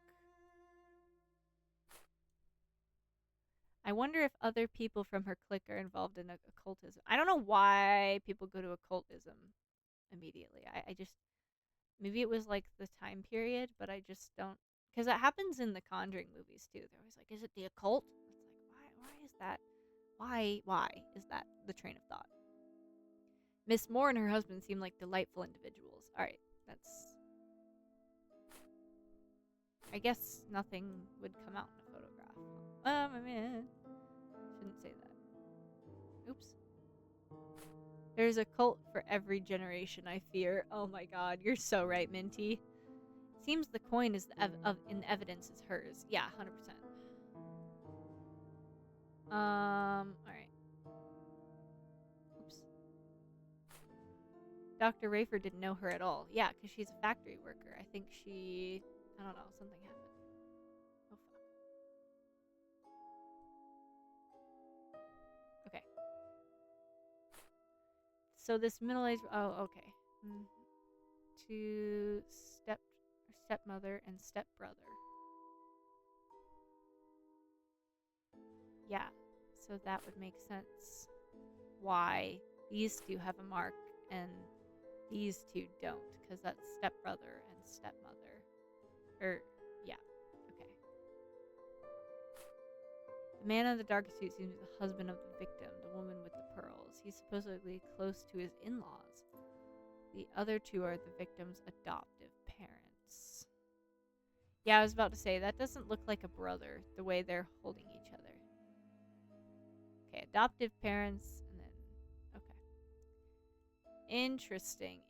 I wonder if other people from her clique are involved in occultism. I don't know why people go to occultism immediately. I just, maybe it was like the time period, but I just don't, because that happens in the Conjuring movies too. They're always like, is it the occult? It's like, why is that? Why is that the train of thought? Miss Moore and her husband seem like delightful individuals. Alright, that's... I guess nothing would come out in a photograph. I mean, shouldn't say that. Oops. There's a cult for every generation, I fear. Oh my god, you're so right, Minty. Seems the coin is in the evidence is hers. Yeah, 100%. Alright. Oops. Dr. Rayford didn't know her at all. Yeah, because she's a factory worker. I think she... I don't know, something happened. Oh, fuck. Okay. So this middle-aged... Oh, okay. To stepmother and stepbrother. Yeah, so that would make sense. Why these two have a mark and these two don't, because that's stepbrother and stepmother. Yeah, okay. The man in the dark suit seems the husband of the victim, the woman with the pearls. He's supposedly close to his in-laws. The other two are the victim's adoptive parents. Yeah, I was about to say, that doesn't look like a brother, the way they're holding each other. Okay, adoptive parents, and then... Okay. Interesting.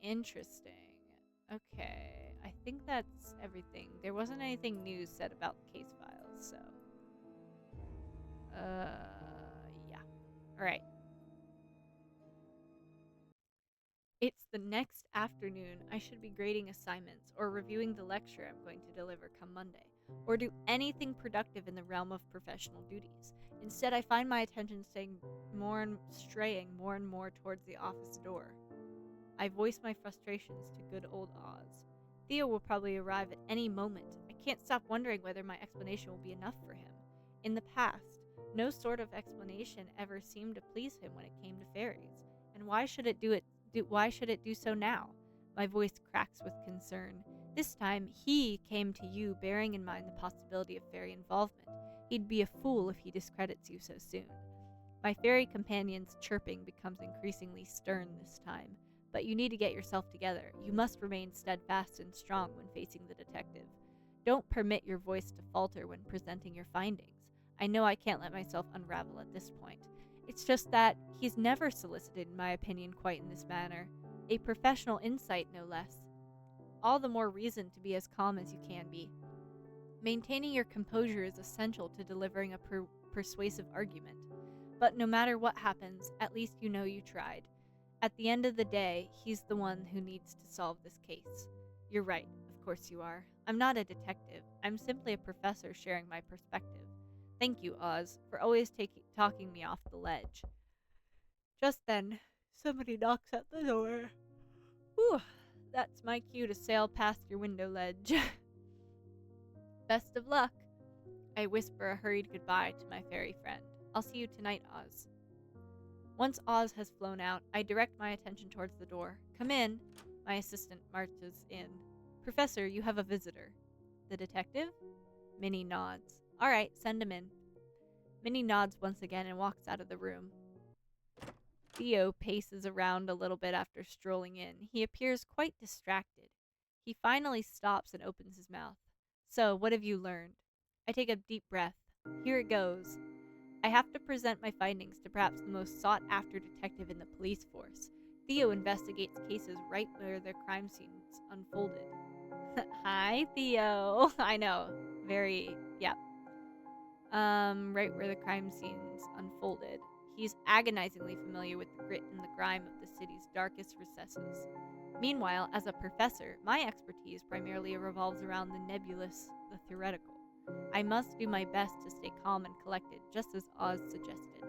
Okay, I think that's everything. There wasn't anything new said about the case files, so... yeah. Alright. It's the next afternoon. I should be grading assignments or reviewing the lecture I'm going to deliver come Monday, or do anything productive in the realm of professional duties. Instead, I find my attention straying more and more towards the office door. I voice my frustrations to good old Oz. Theo will probably arrive at any moment. I can't stop wondering whether my explanation will be enough for him. In the past, no sort of explanation ever seemed to please him when it came to fairies, and why should it do so now? My voice cracks with concern. This time, he came to you bearing in mind the possibility of fairy involvement. He'd be a fool if he discredits you so soon. My fairy companion's chirping becomes increasingly stern this time. But you need to get yourself together. You must remain steadfast and strong when facing the detective. Don't permit your voice to falter when presenting your findings. I know I can't let myself unravel at this point. It's just that he's never solicited my opinion quite in this manner. A professional insight, no less. All the more reason to be as calm as you can be. Maintaining your composure is essential to delivering a persuasive argument. But no matter what happens, at least you know you tried. At the end of the day, he's the one who needs to solve this case. You're right, of course you are. I'm not a detective. I'm simply a professor sharing my perspective. Thank you, Oz, for always talking me off the ledge. Just then, somebody knocks at the door. Whew, that's my cue to sail past your window ledge. Best of luck. I whisper a hurried goodbye to my fairy friend. I'll see you tonight, Oz. Once Oz has flown out, I direct my attention towards the door. Come in. My assistant marches in. Professor, you have a visitor. The detective? Minnie nods. All right, send him in. Minnie nods once again and walks out of the room. Theo paces around a little bit after strolling in. He appears quite distracted. He finally stops and opens his mouth. So, what have you learned? I take a deep breath. Here it goes. I have to present my findings to perhaps the most sought-after detective in the police force. Theo investigates cases right where their crime scenes unfolded. Hi, Theo. I know. Right where the crime scenes unfolded. He's agonizingly familiar with the grit and the grime of the city's darkest recesses. Meanwhile, as a professor, my expertise primarily revolves around the nebulous, the theoretical. I must do my best to stay calm and collected, just as Oz suggested.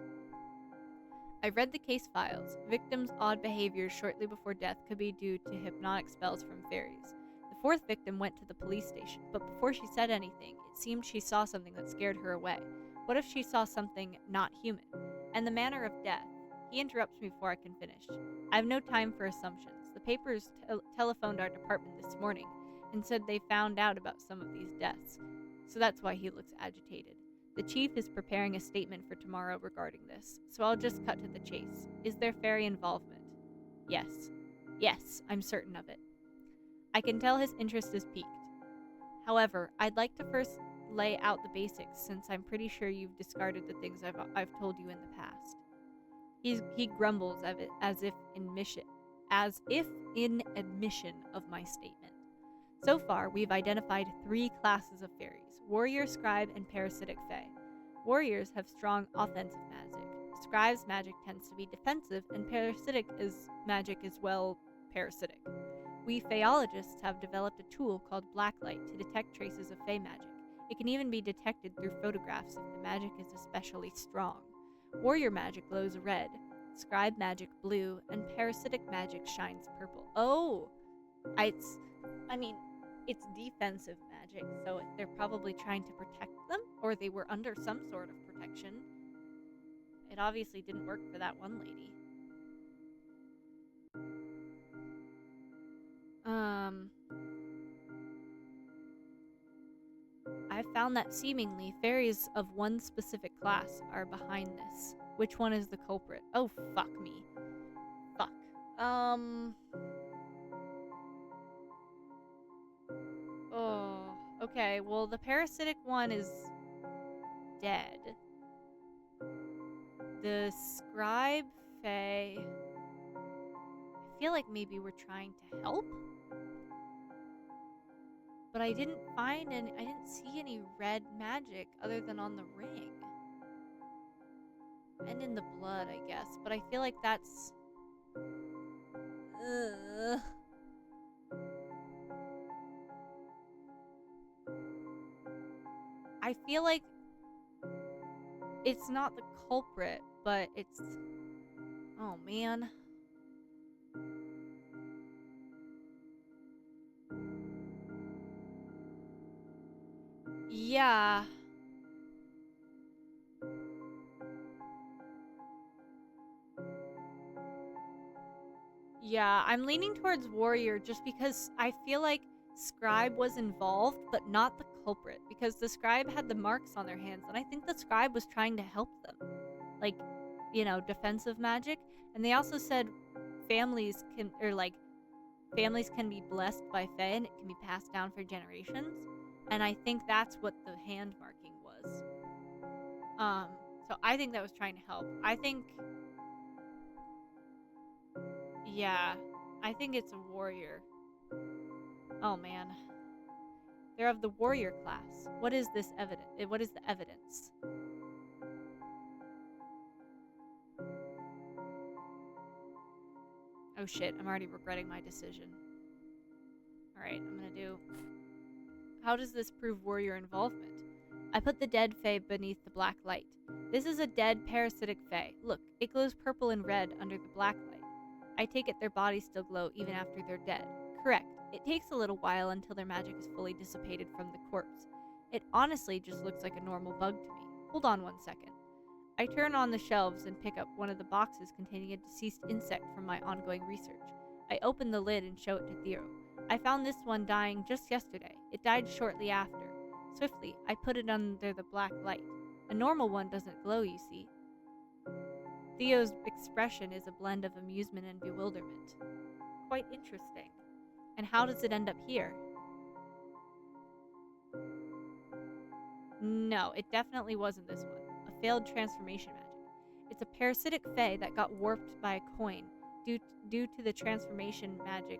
I read the case files. Victim's odd behavior shortly before death could be due to hypnotic spells from fairies. The fourth victim went to the police station, but before she said anything, it seemed she saw something that scared her away. What if she saw something not human? And the manner of death. He interrupts me before I can finish. I have no time for assumptions. The papers telephoned our department this morning and said they found out about some of these deaths. So that's why he looks agitated. The chief is preparing a statement for tomorrow regarding this, so I'll just cut to the chase. Is there fairy involvement? Yes. Yes, I'm certain of it. I can tell his interest is piqued. However, I'd like to first lay out the basics, since I'm pretty sure you've discarded the things I've told you in the past. He grumbles as if in admission of my statement. So far, we've identified 3 classes of fairies: warrior, scribe, and parasitic fae. Warriors have strong offensive magic. Scribe's magic tends to be defensive, and parasitic magic is, well, parasitic. We Faeologists have developed a tool called blacklight to detect traces of fae magic. It can even be detected through photographs if the magic is especially strong. Warrior magic glows red, scribe magic blue, and parasitic magic shines purple. Oh! It's defensive magic, so they're probably trying to protect them, or they were under some sort of protection. It obviously didn't work for that one lady. I found found that seemingly fairies of one specific class are behind this. Which one is the culprit? Oh, fuck me. Fuck. Oh, okay. Well, the parasitic one is dead. The scribe fae, I feel like maybe we're trying to help, but I didn't see any red magic other than on the ring and in the blood, I guess. But I feel like that's I feel like it's not the culprit, but it's, oh man. Yeah. Yeah, I'm leaning towards warrior just because I feel like scribe was involved, but not the culprit, because the scribe had the marks on their hands, and I think the scribe was trying to help them. Like, defensive magic. And they also said families can be blessed by fae and it can be passed down for generations. And I think that's what the hand marking was. So I think that was trying to help. I think it's a warrior. Oh man. They're of the warrior class. What is this evidence? What is the evidence? Oh shit, I'm already regretting my decision. Alright, I'm gonna do... How does this prove warrior involvement? I put the dead fae beneath the black light. This is a dead parasitic fae. Look, it glows purple and red under the black light. I take it their bodies still glow even after they're dead. Correct. It takes a little while until their magic is fully dissipated from the corpse. It honestly just looks like a normal bug to me. Hold on 1 second. I turn on the shelves and pick up one of the boxes containing a deceased insect from my ongoing research. I open the lid and show it to Theo. I found this one dying just yesterday. It died shortly after. Swiftly, I put it under the black light. A normal one doesn't glow, you see. Theo's expression is a blend of amusement and bewilderment. Quite interesting. And how does it end up here? No, it definitely wasn't this one. A failed transformation magic. It's a parasitic fae that got warped by a coin due to transformation magic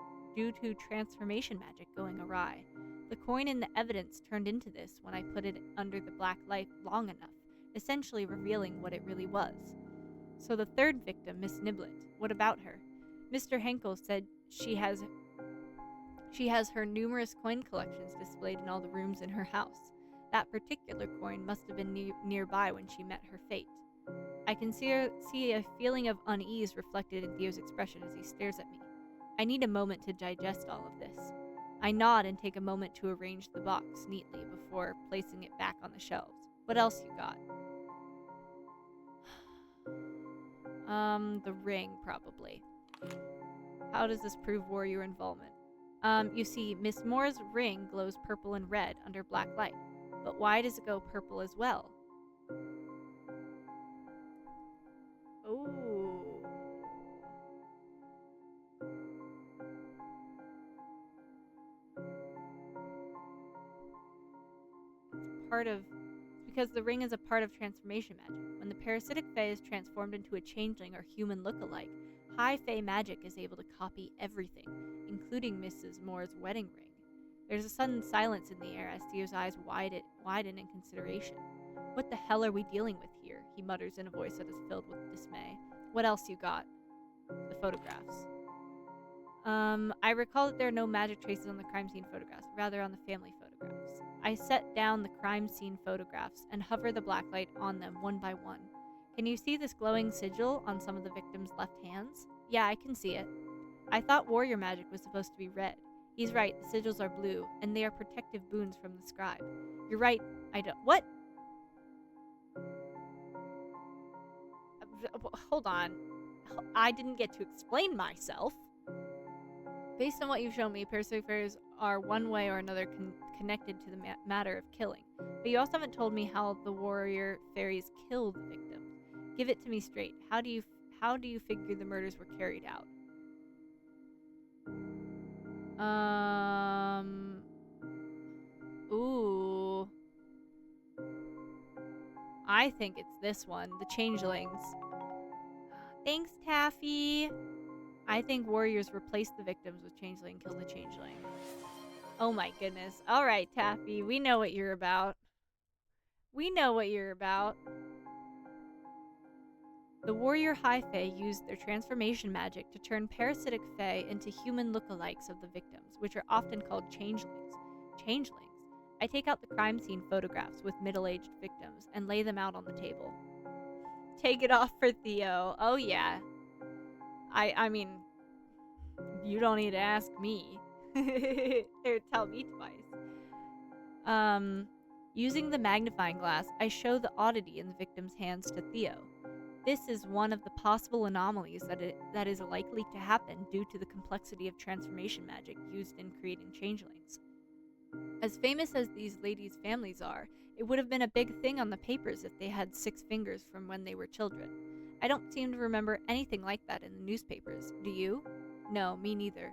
going awry. The coin in the evidence turned into this when I put it under the black light long enough, essentially revealing what it really was. So the third victim, Miss Niblet, what about her? Mr. Henkel said she has her numerous coin collections displayed in all the rooms in her house. That particular coin must have been nearby when she met her fate. I can see a feeling of unease reflected in Theo's expression as he stares at me. I need a moment to digest all of this. I nod and take a moment to arrange the box neatly before placing it back on the shelves. What else you got? The ring, probably. How does this prove warrior involvement? You see, Miss Moore's ring glows purple and red under black light. But why does it go purple as well? Ooh. Because the ring is a part of transformation magic. When the parasitic fae is transformed into a changeling or human look-alike, high fae magic is able to copy everything, including Mrs. Moore's wedding ring. There's a sudden silence in the air as Theo's eyes widen in consideration. What the hell are we dealing with here? He mutters in a voice that is filled with dismay. What else you got? The photographs. I recall that there are no magic traces on the crime scene photographs, rather on the family photographs. I set down the crime scene photographs and hover the blacklight on them one by one. Can you see this glowing sigil on some of the victims' left hands? Yeah, I can see it. I thought warrior magic was supposed to be red. He's right, the sigils are blue, and they are protective boons from the scribe. You're right, what? Hold on. I didn't get to explain myself. Based on what you've shown me, parasitic fairies are one way or another connected to the matter of killing. But you also haven't told me how the warrior fairies kill the victims. Give it to me straight. How do you figure the murders were carried out? Ooh. I think it's this one, the changelings. Thanks, Taffy. I think warriors replace the victims with changeling, kill the changeling. Oh my goodness. All right, Taffy, we know what you're about. We know what you're about. The warrior high fae used their transformation magic to turn parasitic fae into human lookalikes of the victims, which are often called changelings. Changelings. I take out the crime scene photographs with middle-aged victims and lay them out on the table. Take it off for Theo. Oh yeah. I mean, you don't need to ask me. Or tell me twice. Using the magnifying glass, I show the oddity in the victim's hands to Theo. This is one of the possible anomalies that is likely to happen due to the complexity of transformation magic used in creating changelings. As famous as these ladies' families are, it would have been a big thing on the papers if they had 6 fingers from when they were children. I don't seem to remember anything like that in the newspapers. Do you? No, me neither.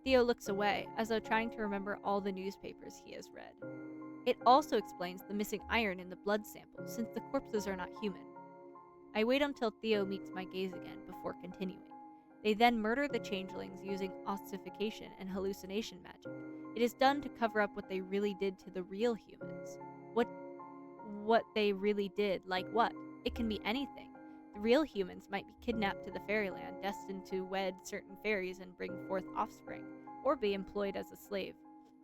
Theo looks away, as though trying to remember all the newspapers he has read. It also explains the missing iron in the blood sample, since the corpses are not human. I wait until Theo meets my gaze again before continuing. They then murder the changelings using ossification and hallucination magic. It is done to cover up what they really did to the real humans. What they really did, like what? It can be anything. The real humans might be kidnapped to the fairyland, destined to wed certain fairies and bring forth offspring, or be employed as a slave,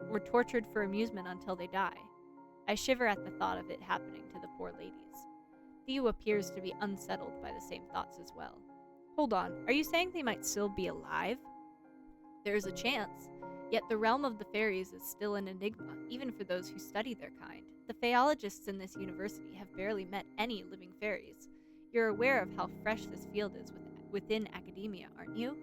or tortured for amusement until they die. I shiver at the thought of it happening to the poor ladies. Theo appears to be unsettled by the same thoughts as well. Hold on, are you saying they might still be alive? There is a chance, yet the realm of the fairies is still an enigma, even for those who study their kind. The Faeologists in this university have barely met any living fairies. You're aware of how fresh this field is within academia, aren't you?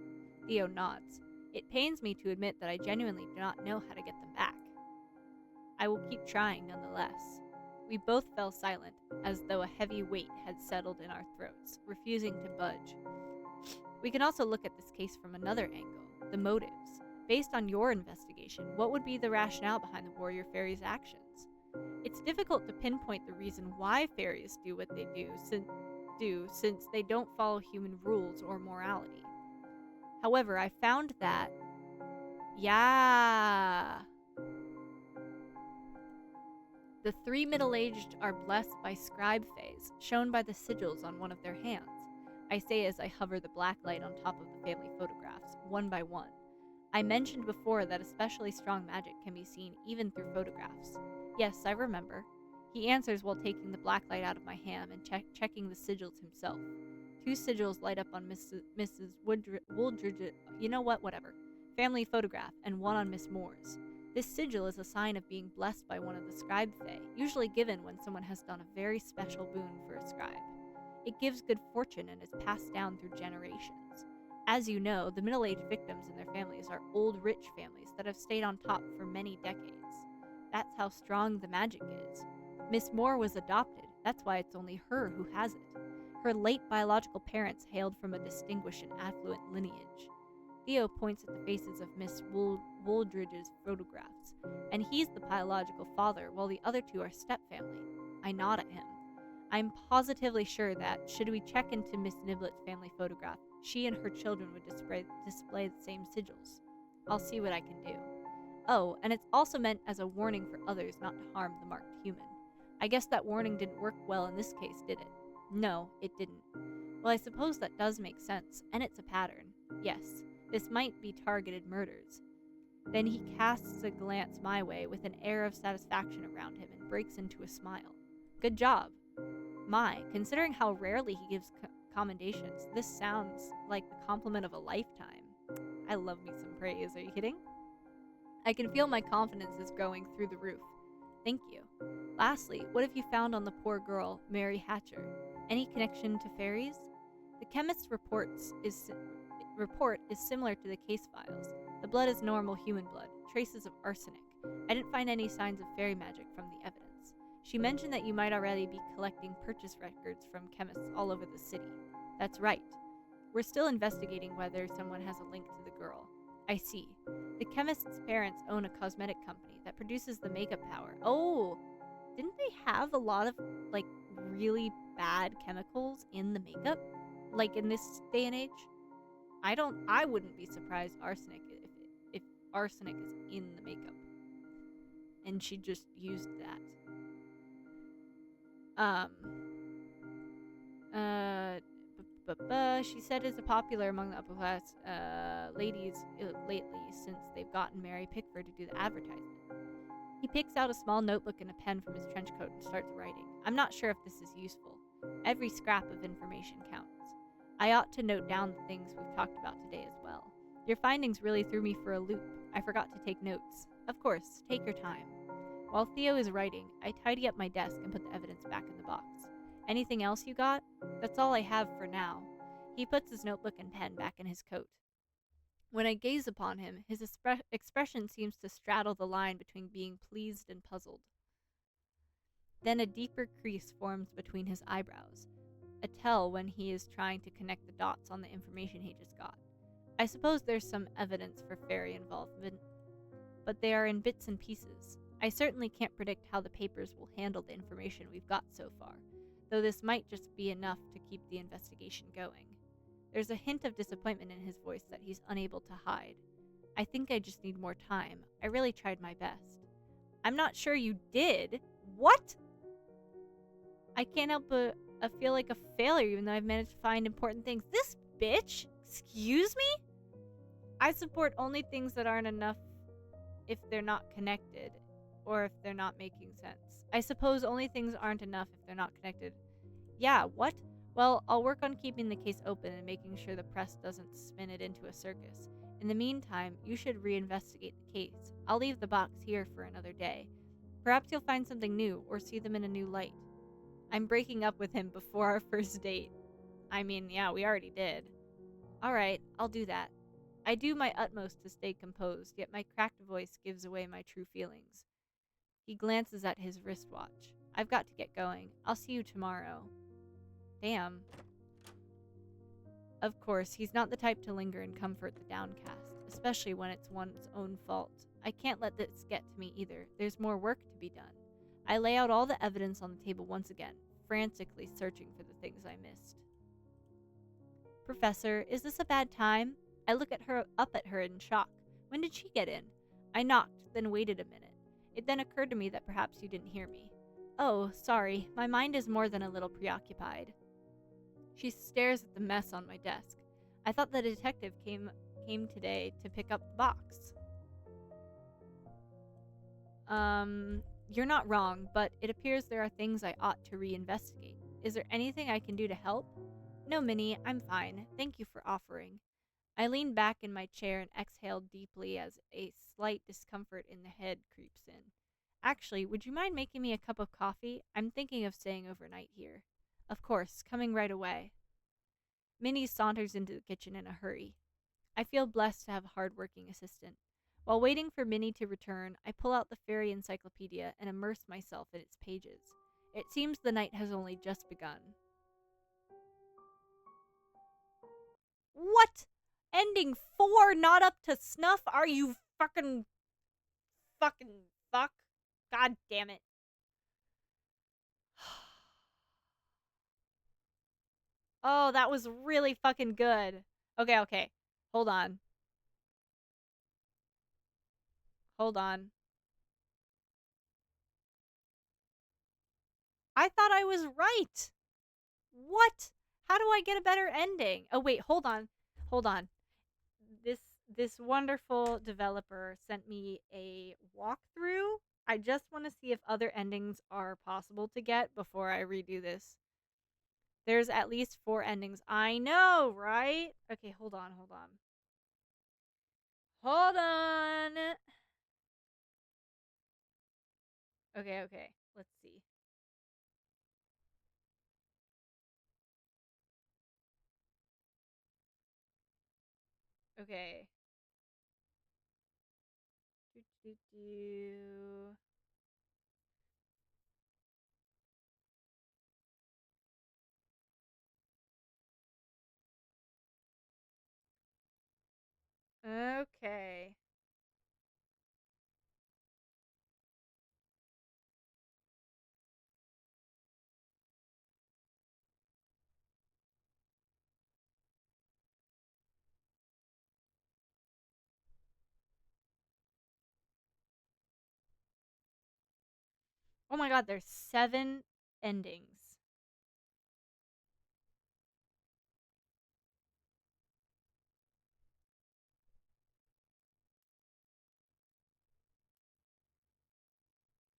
Theo nods. It pains me to admit that I genuinely do not know how to get them back. I will keep trying nonetheless. We both fell silent, as though a heavy weight had settled in our throats, refusing to budge. We can also look at this case from another angle, the motives. Based on your investigation, what would be the rationale behind the warrior fairies' actions? It's difficult to pinpoint the reason why fairies do what they do, since they don't follow human rules or morality. However, I found that... The 3 middle-aged are blessed by scribe fays, shown by the sigils on one of their hands. I say as I hover the black light on top of the family photographs, one by one. I mentioned before that especially strong magic can be seen even through photographs. Yes, I remember. He answers while taking the black light out of my hand and checking the sigils himself. 2 sigils light up on Mrs. Wooldridge, whatever. Family photograph, and one on Miss Moore's. This sigil is a sign of being blessed by one of the scribe fae, usually given when someone has done a very special boon for a scribe. It gives good fortune and is passed down through generations. As you know, the middle-aged victims and their families are old, rich families that have stayed on top for many decades. That's how strong the magic is. Miss Moore was adopted, that's why it's only her who has it. Her late biological parents hailed from a distinguished and affluent lineage. Theo points at the faces of Miss Wooldridge's photographs, and he's the biological father, while the other 2 are step-family. I nod at him. I'm positively sure that, should we check into Miss Niblet's family photograph, she and her children would display the same sigils. I'll see what I can do. Oh, and it's also meant as a warning for others not to harm the marked human. I guess that warning didn't work well in this case, did it? No, it didn't. Well, I suppose that does make sense, and it's a pattern. Yes, this might be targeted murders. Then he casts a glance my way with an air of satisfaction around him and breaks into a smile. Good job. My, considering how rarely he gives commendations, this sounds like the compliment of a lifetime. I love me some praise, are you kidding? I can feel my confidence is growing through the roof. Thank you. Lastly, what have you found on the poor girl, Mary Hatcher? Any connection to fairies? The chemist's report is similar to the case files. The blood is normal human blood, traces of arsenic. I didn't find any signs of fairy magic from the evidence. She mentioned that you might already be collecting purchase records from chemists all over the city. That's right. We're still investigating whether someone has a link to the girl. I see. The chemist's parents own a cosmetic company that produces the makeup powder. Oh, didn't they have a lot of, like, really bad chemicals in the makeup? Like, in this day and age? I wouldn't be surprised if arsenic is in the makeup. And she just used that. She said it's popular among the upper class ladies lately since they've gotten Mary Pickford to do the advertisement. He picks out a small notebook and a pen from his trench coat and starts writing. I'm not sure if this is useful. Every scrap of information counts. I ought to note down the things we've talked about today as well. Your findings really threw me for a loop. I forgot to take notes. Of course, take your time. While Theo is writing, I tidy up my desk and put the evidence back in the box. Anything else you got? That's all I have for now. He puts his notebook and pen back in his coat. When I gaze upon him, his expression seems to straddle the line between being pleased and puzzled. Then a deeper crease forms between his eyebrows, a tell when he is trying to connect the dots on the information he just got. I suppose there's some evidence for fairy involvement, but they are in bits and pieces. I certainly can't predict how the papers will handle the information we've got so far, though this might just be enough to keep the investigation going. There's a hint of disappointment in his voice that he's unable to hide. I think I just need more time. I really tried my best. I'm not sure you did. What? I can't help but feel like a failure even though I've managed to find important things. This bitch? Excuse me? I support only things that aren't enough if they're not connected, or if they're not making sense. I suppose only things aren't enough if they're not connected. Yeah, what? Well, I'll work on keeping the case open and making sure the press doesn't spin it into a circus. In the meantime, you should reinvestigate the case. I'll leave the box here for another day. Perhaps you'll find something new, or see them in a new light. I'm breaking up with him before our first date. I mean, yeah, we already did. Alright, I'll do that. I do my utmost to stay composed, yet my cracked voice gives away my true feelings. He glances at his wristwatch. I've got to get going. I'll see you tomorrow. Damn. Of course, he's not the type to linger and comfort the downcast, especially when it's one's own fault. I can't let this get to me either. There's more work to be done. I lay out all the evidence on the table once again, frantically searching for the things I missed. Professor, is this a bad time? I look up at her in shock. When did she get in? I knocked, then waited a minute. It then occurred to me that perhaps you didn't hear me. Oh, sorry. My mind is more than a little preoccupied. She stares at the mess on my desk. I thought the detective came today to pick up the box. You're not wrong, but it appears there are things I ought to reinvestigate. Is there anything I can do to help? No, Minnie, I'm fine. Thank you for offering. I leaned back in my chair and exhaled deeply as a slight discomfort in the head creeps in. Actually, would you mind making me a cup of coffee? I'm thinking of staying overnight here. Of course, coming right away. Minnie saunters into the kitchen in a hurry. I feel blessed to have a hard-working assistant. While waiting for Minnie to return, I pull out the fairy encyclopedia and immerse myself in its pages. It seems the night has only just begun. What? Ending 4 not up to snuff? Are you fucking fuck? God damn it. Oh, that was really fucking good. Okay. Hold on. I thought I was right. What? How do I get a better ending? Oh wait, hold on. This wonderful developer sent me a walkthrough. I just want to see if other endings are possible to get before I redo this. There's at least 4 endings. I know, right? Okay, hold on. Hold on. Okay. Let's see. Okay. Do. Okay. Oh my god, there's 7 endings.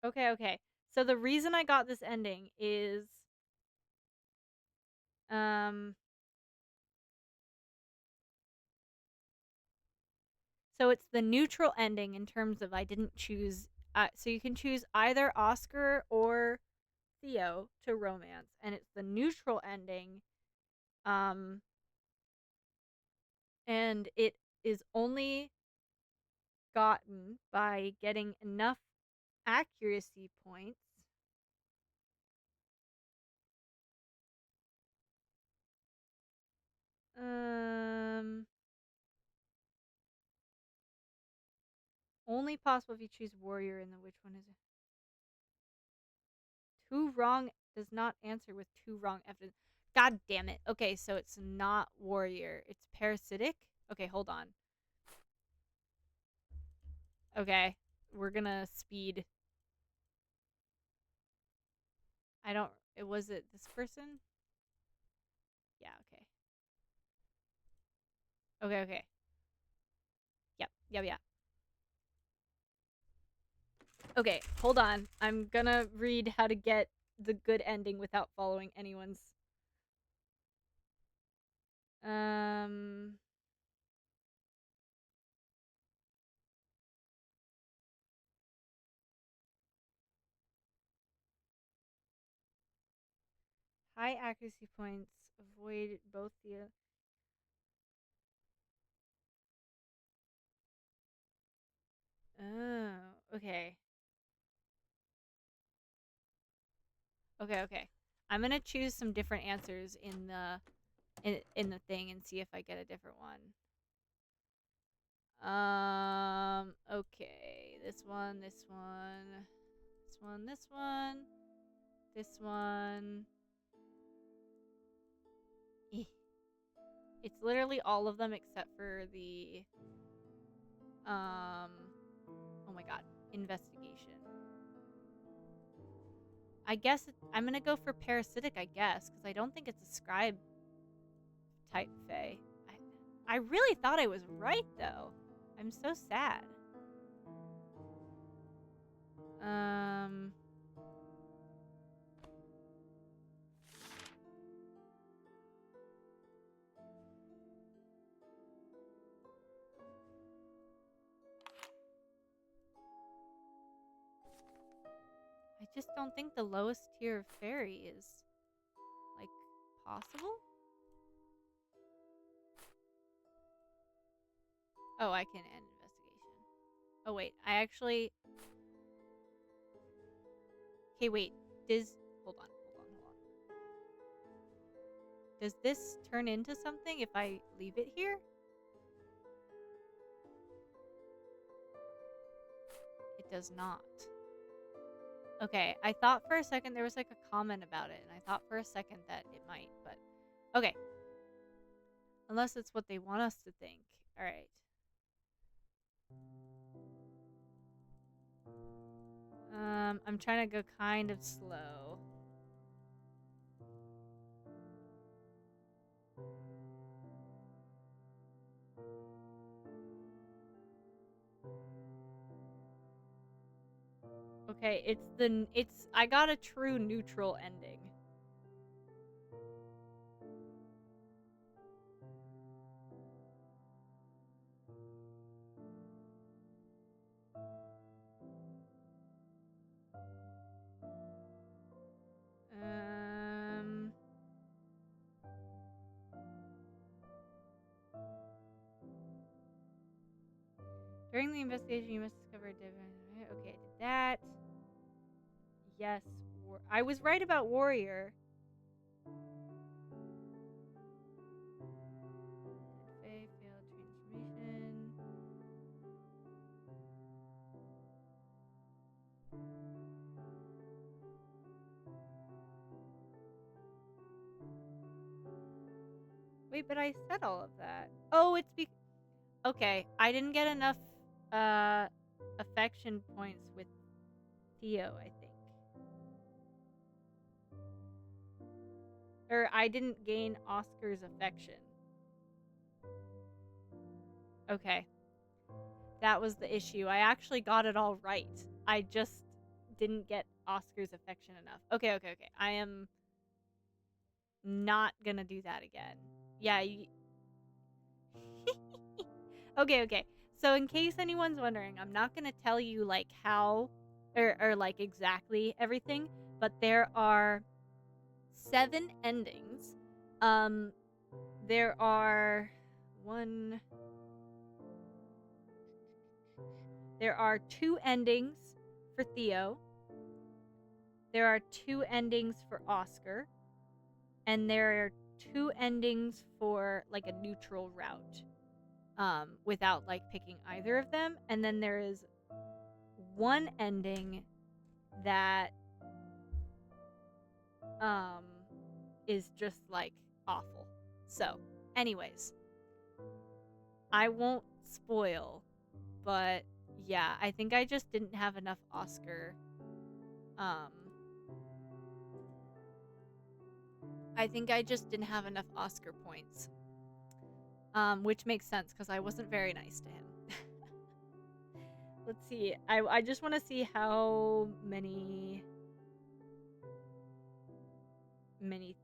Okay. So the reason I got this ending is um so it's the neutral ending in terms of I didn't choose so you can choose either Oscar or Theo to romance, and it's the neutral ending. Um and it is only gotten by getting enough accuracy points. Um Only possible if you choose warrior in the which one is it? Two wrong does not answer with two wrong evidence. God damn it. Okay, so it's not warrior. It's parasitic. Okay, hold on. Okay, we're gonna speed. I don't. It was it this person? Yeah. Okay. Okay. Yep. Okay, hold on. I'm gonna read how to get the good ending without following anyone's. Um. High accuracy points. Avoid both the. Oh. Okay. Okay. I'm gonna choose some different answers in the thing and see if I get a different one. Okay. This one. This one. Eh. It's literally all of them except for the oh my god, investigation. I guess I'm gonna go for parasitic. I guess because I don't think it's a scribe type fae. I really thought I was right though. I'm so sad. Um, I just don't think the lowest tier of fairy is like possible. Oh, I can end investigation. Oh wait, I actually. Okay, wait. Does hold on. Does this turn into something if I leave it here? It does not. Okay, I thought for a second there was like a comment about it, and I thought for a second that it might, but okay. Unless it's what they want us to think. Alright. I'm trying to go kind of slow. Okay, I got a true neutral ending. Um During the investigation, you must discover discovered. Okay, I did that. Yes, I was right about warrior. Fae, failed transformation. Wait, but I said all of that. Oh, it's okay. I didn't get enough affection points with Theo, I think. Or I didn't gain Oscar's affection. Okay. That was the issue. I actually got it all right. I just didn't get Oscar's affection enough. Okay. I am not gonna do that again. Yeah. Okay. So in case anyone's wondering, I'm not gonna tell you like how or like exactly everything, but there are 7 endings. There are there are 2 endings for Theo. There are 2 endings for Oscar. And there are 2 endings for like a neutral route. Without like picking either of them. And then there is 1 ending that is just like awful. So, anyways, I won't spoil, but yeah, I think I just didn't have enough Oscar. I think I just didn't have enough Oscar points. Which makes sense because I wasn't very nice to him. Let's see. I just want to see how many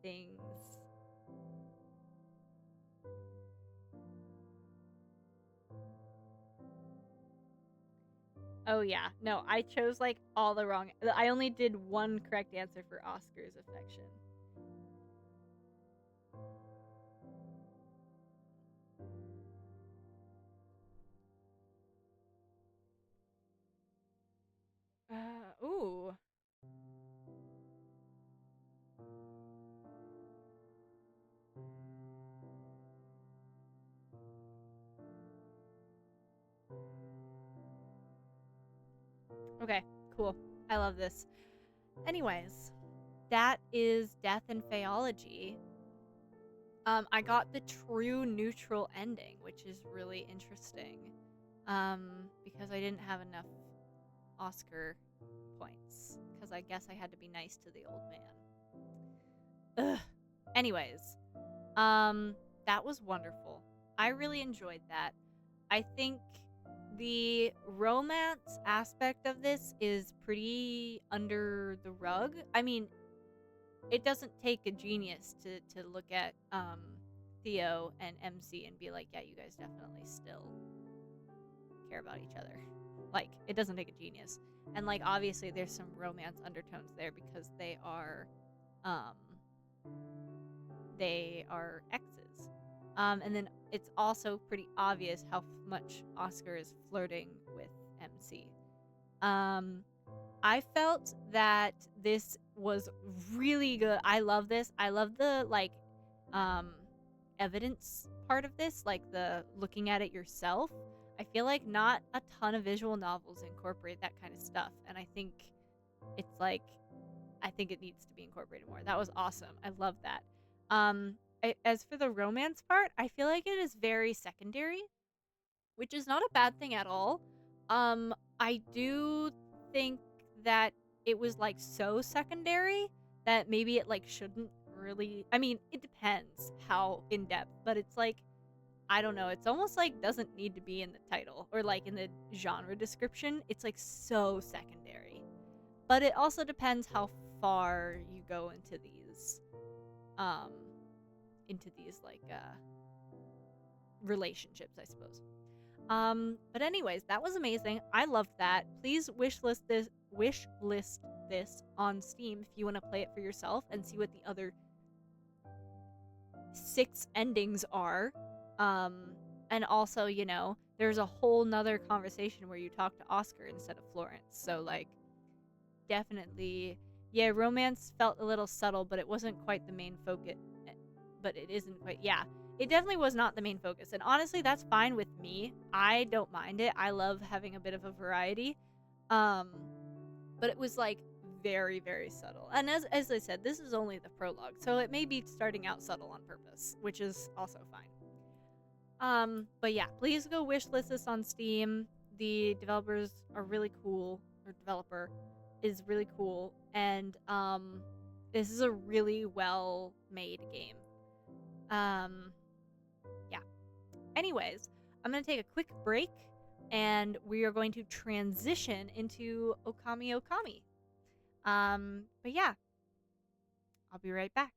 things. Oh yeah, no, I chose like all the wrong. I only did 1 correct answer for Oscar's affection. Ooh. Okay, cool. I love this. Anyways, that is Death and Faeology. I got the true neutral ending, which is really interesting. Because I didn't have enough Oscar points. Because I guess I had to be nice to the old man. Ugh. Anyways, that was wonderful. I really enjoyed that. I think the romance aspect of this is pretty under the rug. I mean, it doesn't take a genius to look at Theo and MC and be like, yeah, you guys definitely still care about each other. Like, it doesn't take a genius. And like obviously there's some romance undertones there because they are exes. And then it's also pretty obvious how much Oscar is flirting with MC. I felt that this was really good. I love this. I love the like evidence part of this, like the looking at it yourself. I feel like not a ton of visual novels incorporate that kind of stuff, and I think it's like I think it needs to be incorporated more. That was awesome. I love that. As for the romance part, I feel like it is very secondary, which is not a bad thing at all. I do think that it was like so secondary that maybe it like shouldn't really. I mean, it depends how in depth, but it's like I don't know. It's almost like doesn't need to be in the title or like in the genre description. It's like so secondary. But it also depends how far you go into these like relationships, I suppose. But anyways, that was amazing. I loved that. Please wishlist this on Steam if you want to play it for yourself and see what the other 6 endings are. And also, you know, there's a whole nother conversation where you talk to Oscar instead of Florence. So, like, definitely, yeah, romance felt a little subtle, but it wasn't quite the main focus. But it isn't quite, yeah. It definitely was not the main focus. And honestly, that's fine with me. I don't mind it. I love having a bit of a variety. Um, but it was like very, very subtle. And as I said, this is only the prologue, so it may be starting out subtle on purpose, which is also fine. But yeah, please go wishlist this on Steam. The developers are really cool, or developer is really cool, and this is a really well made game. Yeah. Anyways, I'm gonna take a quick break, and we are going to transition into Okami. But yeah, I'll be right back.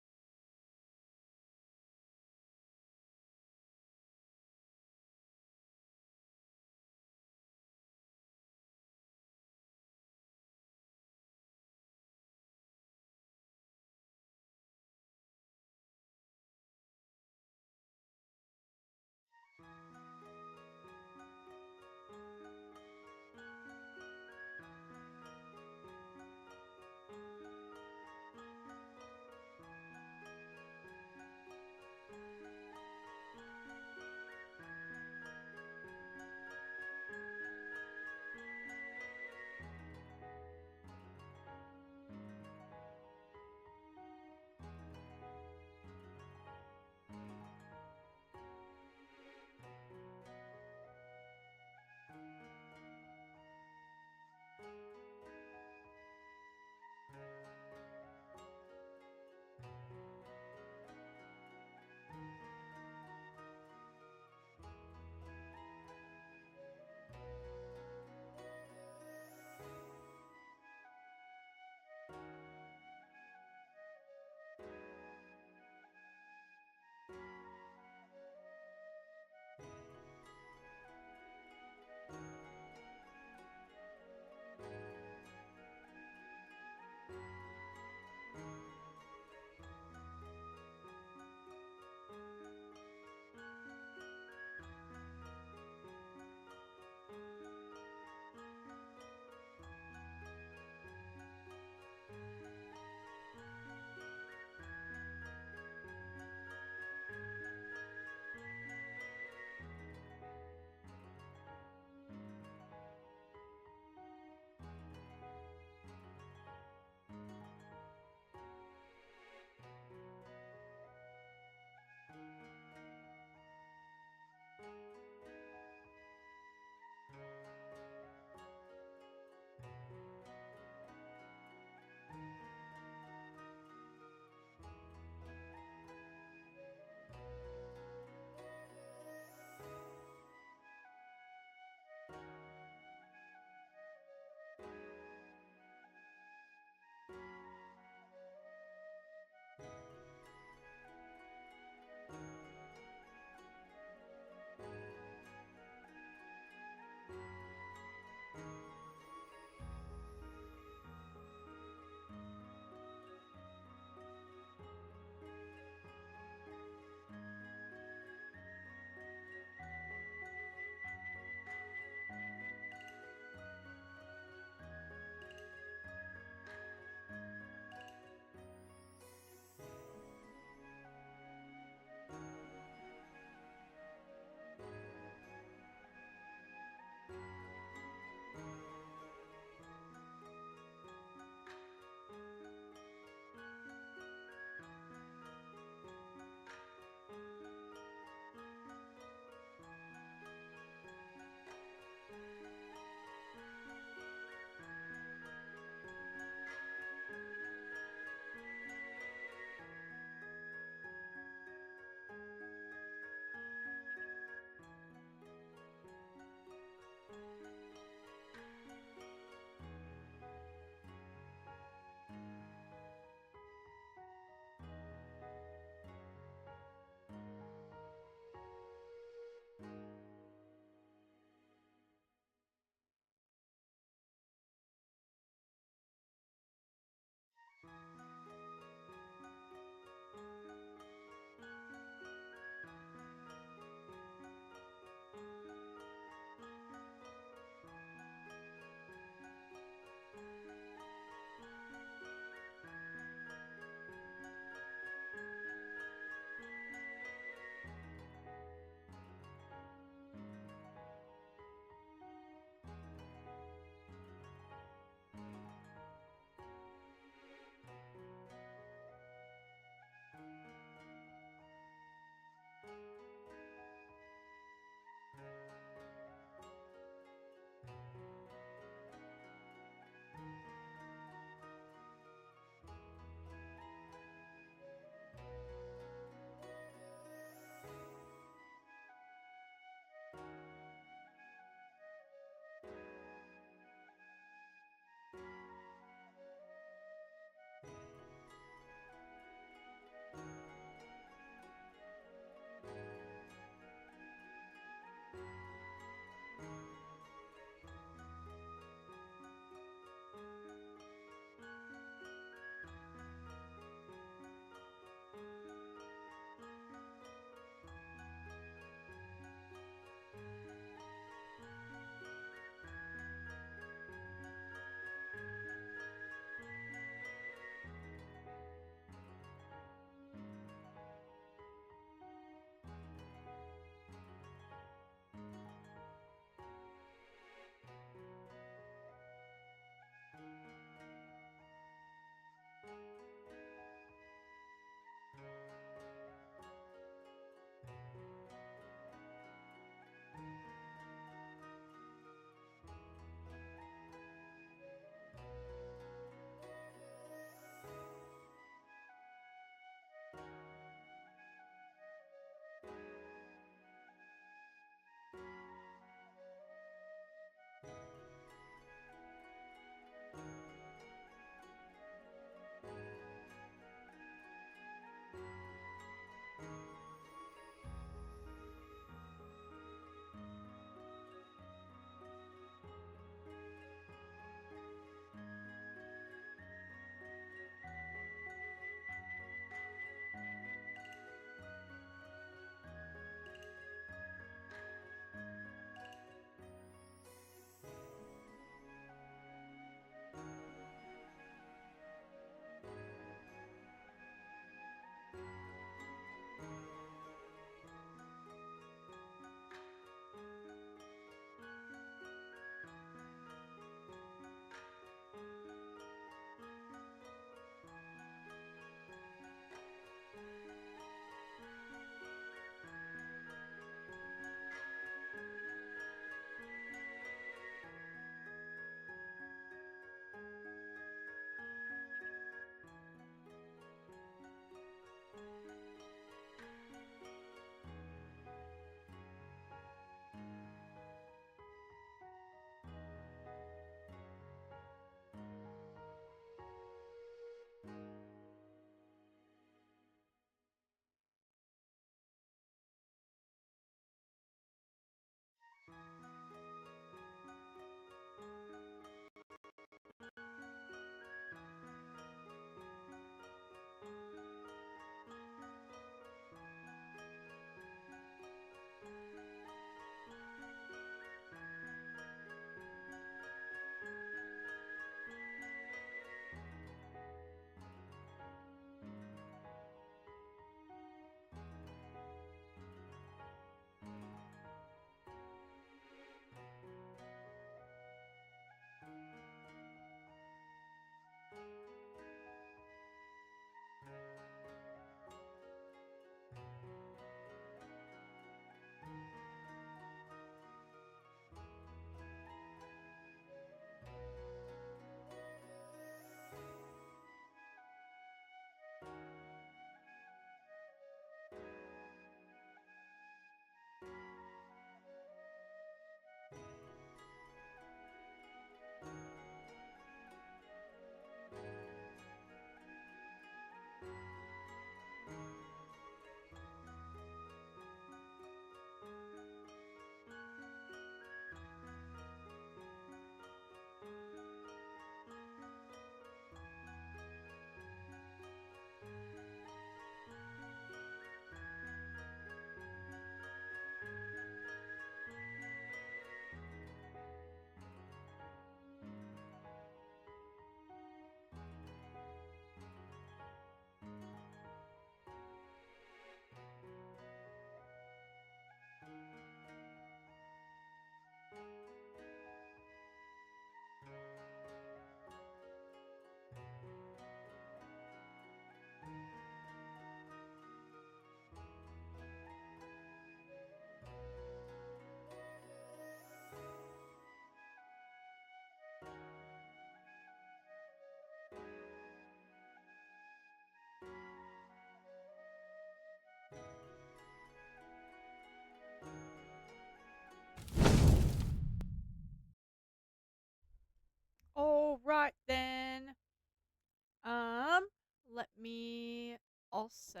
also...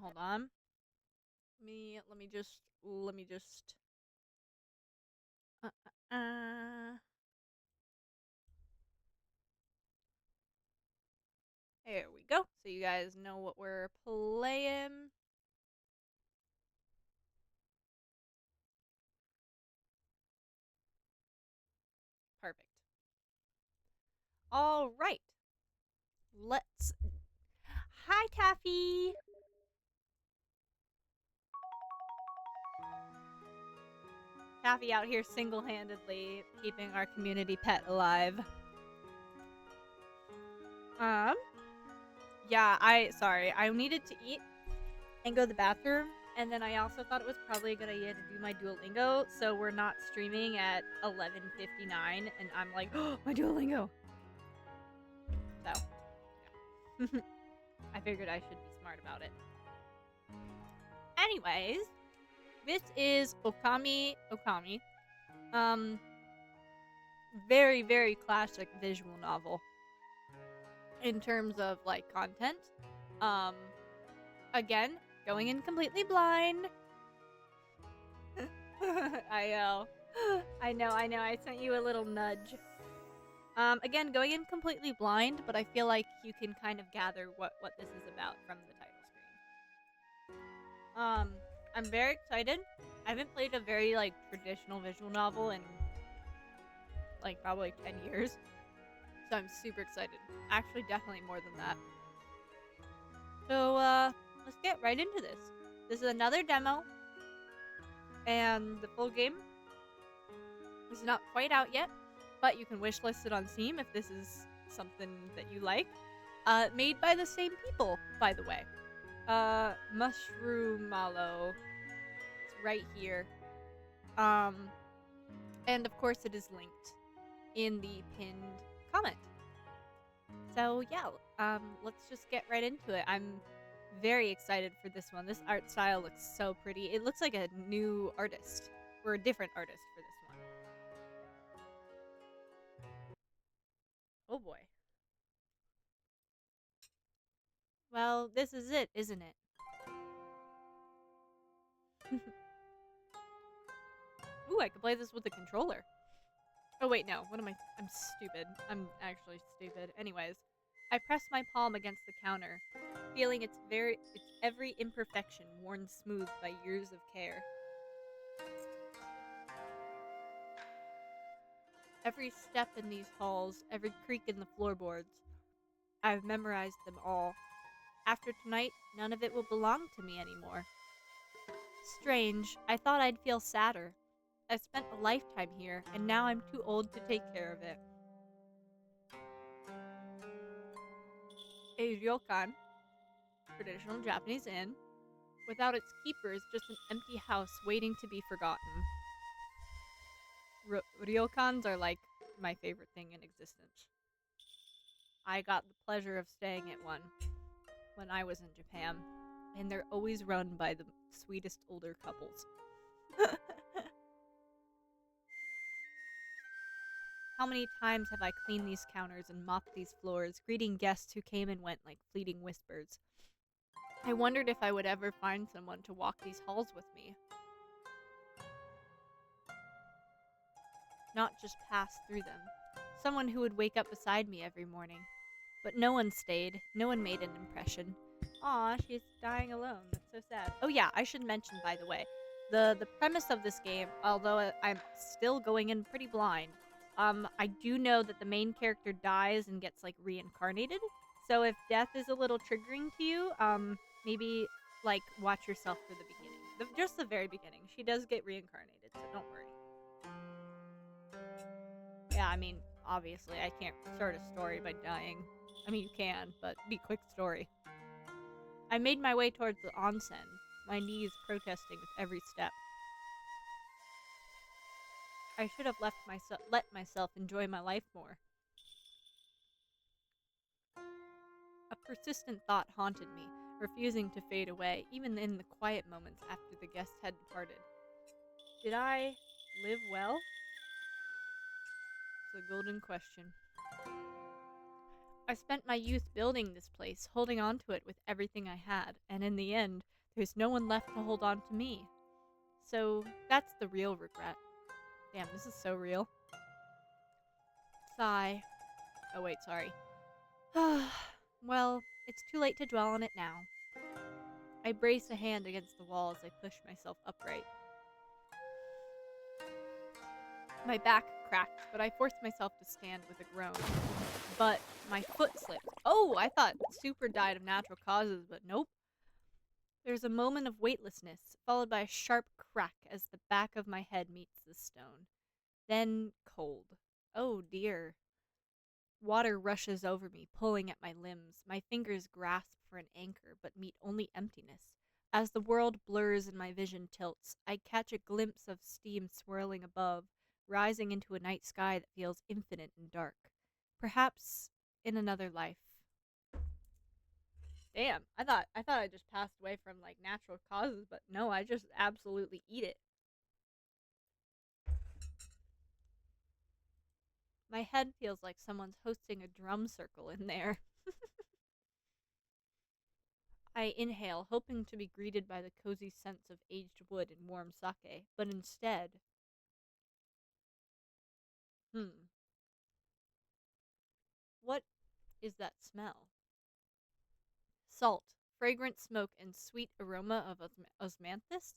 Hold on. Let me just... Uh, uh, uh. There we go. So you guys know what we're playing. Perfect. All right. Let's... Hi, Taffy! Taffy out here single-handedly keeping our community pet alive. Yeah, sorry, I needed to eat and go to the bathroom, and then I also thought it was probably a good idea to do my Duolingo, so we're not streaming at 11:59, and I'm like, oh, my Duolingo! So, yeah. I figured I should be smart about it. Anyways, this is Okami. Very, very classic visual novel in terms of, like, content. Again, going in completely blind. I know, I sent you a little nudge. Again, going in completely blind, but I feel like you can kind of gather what this is about from the title screen. I'm very excited. I haven't played a very, like, traditional visual novel in, like, probably 10 years. So I'm super excited. Actually, definitely more than that. So, let's get right into this. This is another demo, and the full game is not quite out yet, but you can wishlist it on Steam if this is something that you like. Made by the same people, by the way. Mushroomallow. It's right here. And of course it is linked in the pinned comment. So yeah, let's just get right into it. I'm very excited for this one. This art style looks so pretty. It looks like a new artist, or a different artist for this one. Oh boy. Well, this is it, isn't it? Ooh, I could play this with a controller. Oh wait, no. What am I? I'm stupid. I'm actually stupid. Anyways, I press my palm against the counter, feeling its every imperfection worn smooth by years of care. Every step in these halls, every creak in the floorboards, I've memorized them all. After tonight, none of it will belong to me anymore. Strange, I thought I'd feel sadder. I spent a lifetime here, and now I'm too old to take care of it. A ryokan, traditional Japanese inn, without its keepers, just an empty house waiting to be forgotten. Ryokans are like my favorite thing in existence. I got the pleasure of staying at one when I was in Japan, and they're always run by the sweetest older couples. How many times have I cleaned these counters and mopped these floors, greeting guests who came and went like fleeting whispers. I wondered if I would ever find someone to walk these halls with me. Not just pass through them. Someone who would wake up beside me every morning. But no one stayed. No one made an impression. Aw, she's dying alone. That's so sad. Oh yeah, I should mention, by the way, the premise of this game, although I'm still going in pretty blind, I do know that the main character dies and gets, like, reincarnated. So if death is a little triggering to you, maybe, like, watch yourself for the beginning. Just the very beginning. She does get reincarnated, so don't worry. Yeah, I mean, obviously, I can't start a story by dying. I mean, you can, but be quick story. I made my way towards the onsen, my knees protesting with every step. I should have let myself enjoy my life more. A persistent thought haunted me, refusing to fade away, even in the quiet moments after the guests had departed. Did I live well? It's a golden question. I spent my youth building this place, holding on to it with everything I had, and in the end, there's no one left to hold on to me. So that's the real regret. Damn, this is so real. Sigh. Oh wait, sorry. Well, it's too late to dwell on it now. I brace a hand against the wall as I push myself upright. My back cracked, but I forced myself to stand with a groan. But my foot slipped. Oh, I thought Super died of natural causes, but nope. There's a moment of weightlessness, followed by a sharp crack as the back of my head meets the stone. Then cold. Oh dear. Water rushes over me, pulling at my limbs. My fingers grasp for an anchor, but meet only emptiness. As the world blurs and my vision tilts, I catch a glimpse of steam swirling above, rising into a night sky that feels infinite and dark. Perhaps in another life. Damn, I thought I just passed away from like natural causes, but no, I just absolutely eat it. My head feels like someone's hosting a drum circle in there. I inhale, hoping to be greeted by the cozy scents of aged wood and warm sake, but instead, what is that smell? Salt, fragrant smoke, and sweet aroma of osmanthus?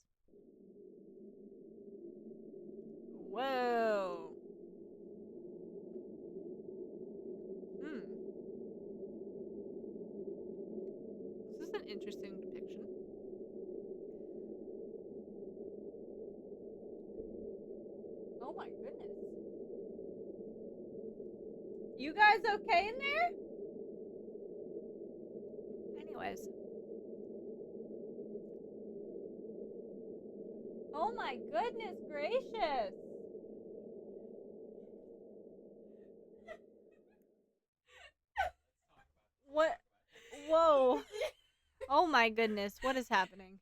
Whoa. Hmm. This is an interesting depiction. Oh my goodness. You guys okay in there? Anyways. Oh my goodness gracious. What? Whoa. Oh my goodness. What is happening?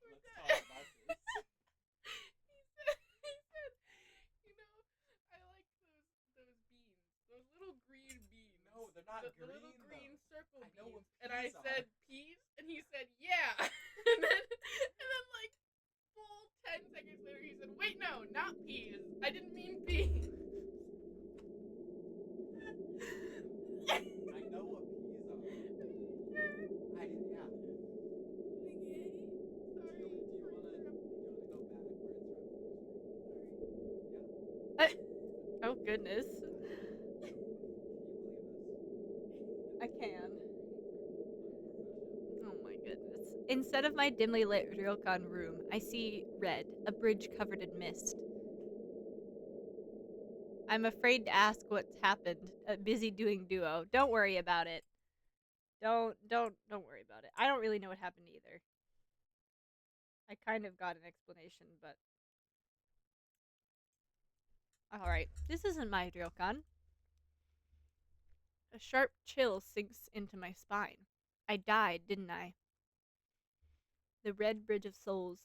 The little green circle beans. And I said peas, and he said yeah. and then like full 10 seconds later he said, wait, no, not peas. I didn't mean peas. I know what peas are. Sure. Yeah. Okay. Sorry. Do you wanna go back where it's from? Sorry. Yeah. Oh goodness. Can you believe this? I can. Oh my goodness. Instead of my dimly lit ryokan room, I see red, a bridge covered in mist. I'm afraid to ask what's happened. Busy doing duo. Don't worry about it. Don't worry about it. I don't really know what happened either. I kind of got an explanation, but all right. This isn't my ryokan. A sharp chill sinks into my spine. I died, didn't I? The red bridge of souls.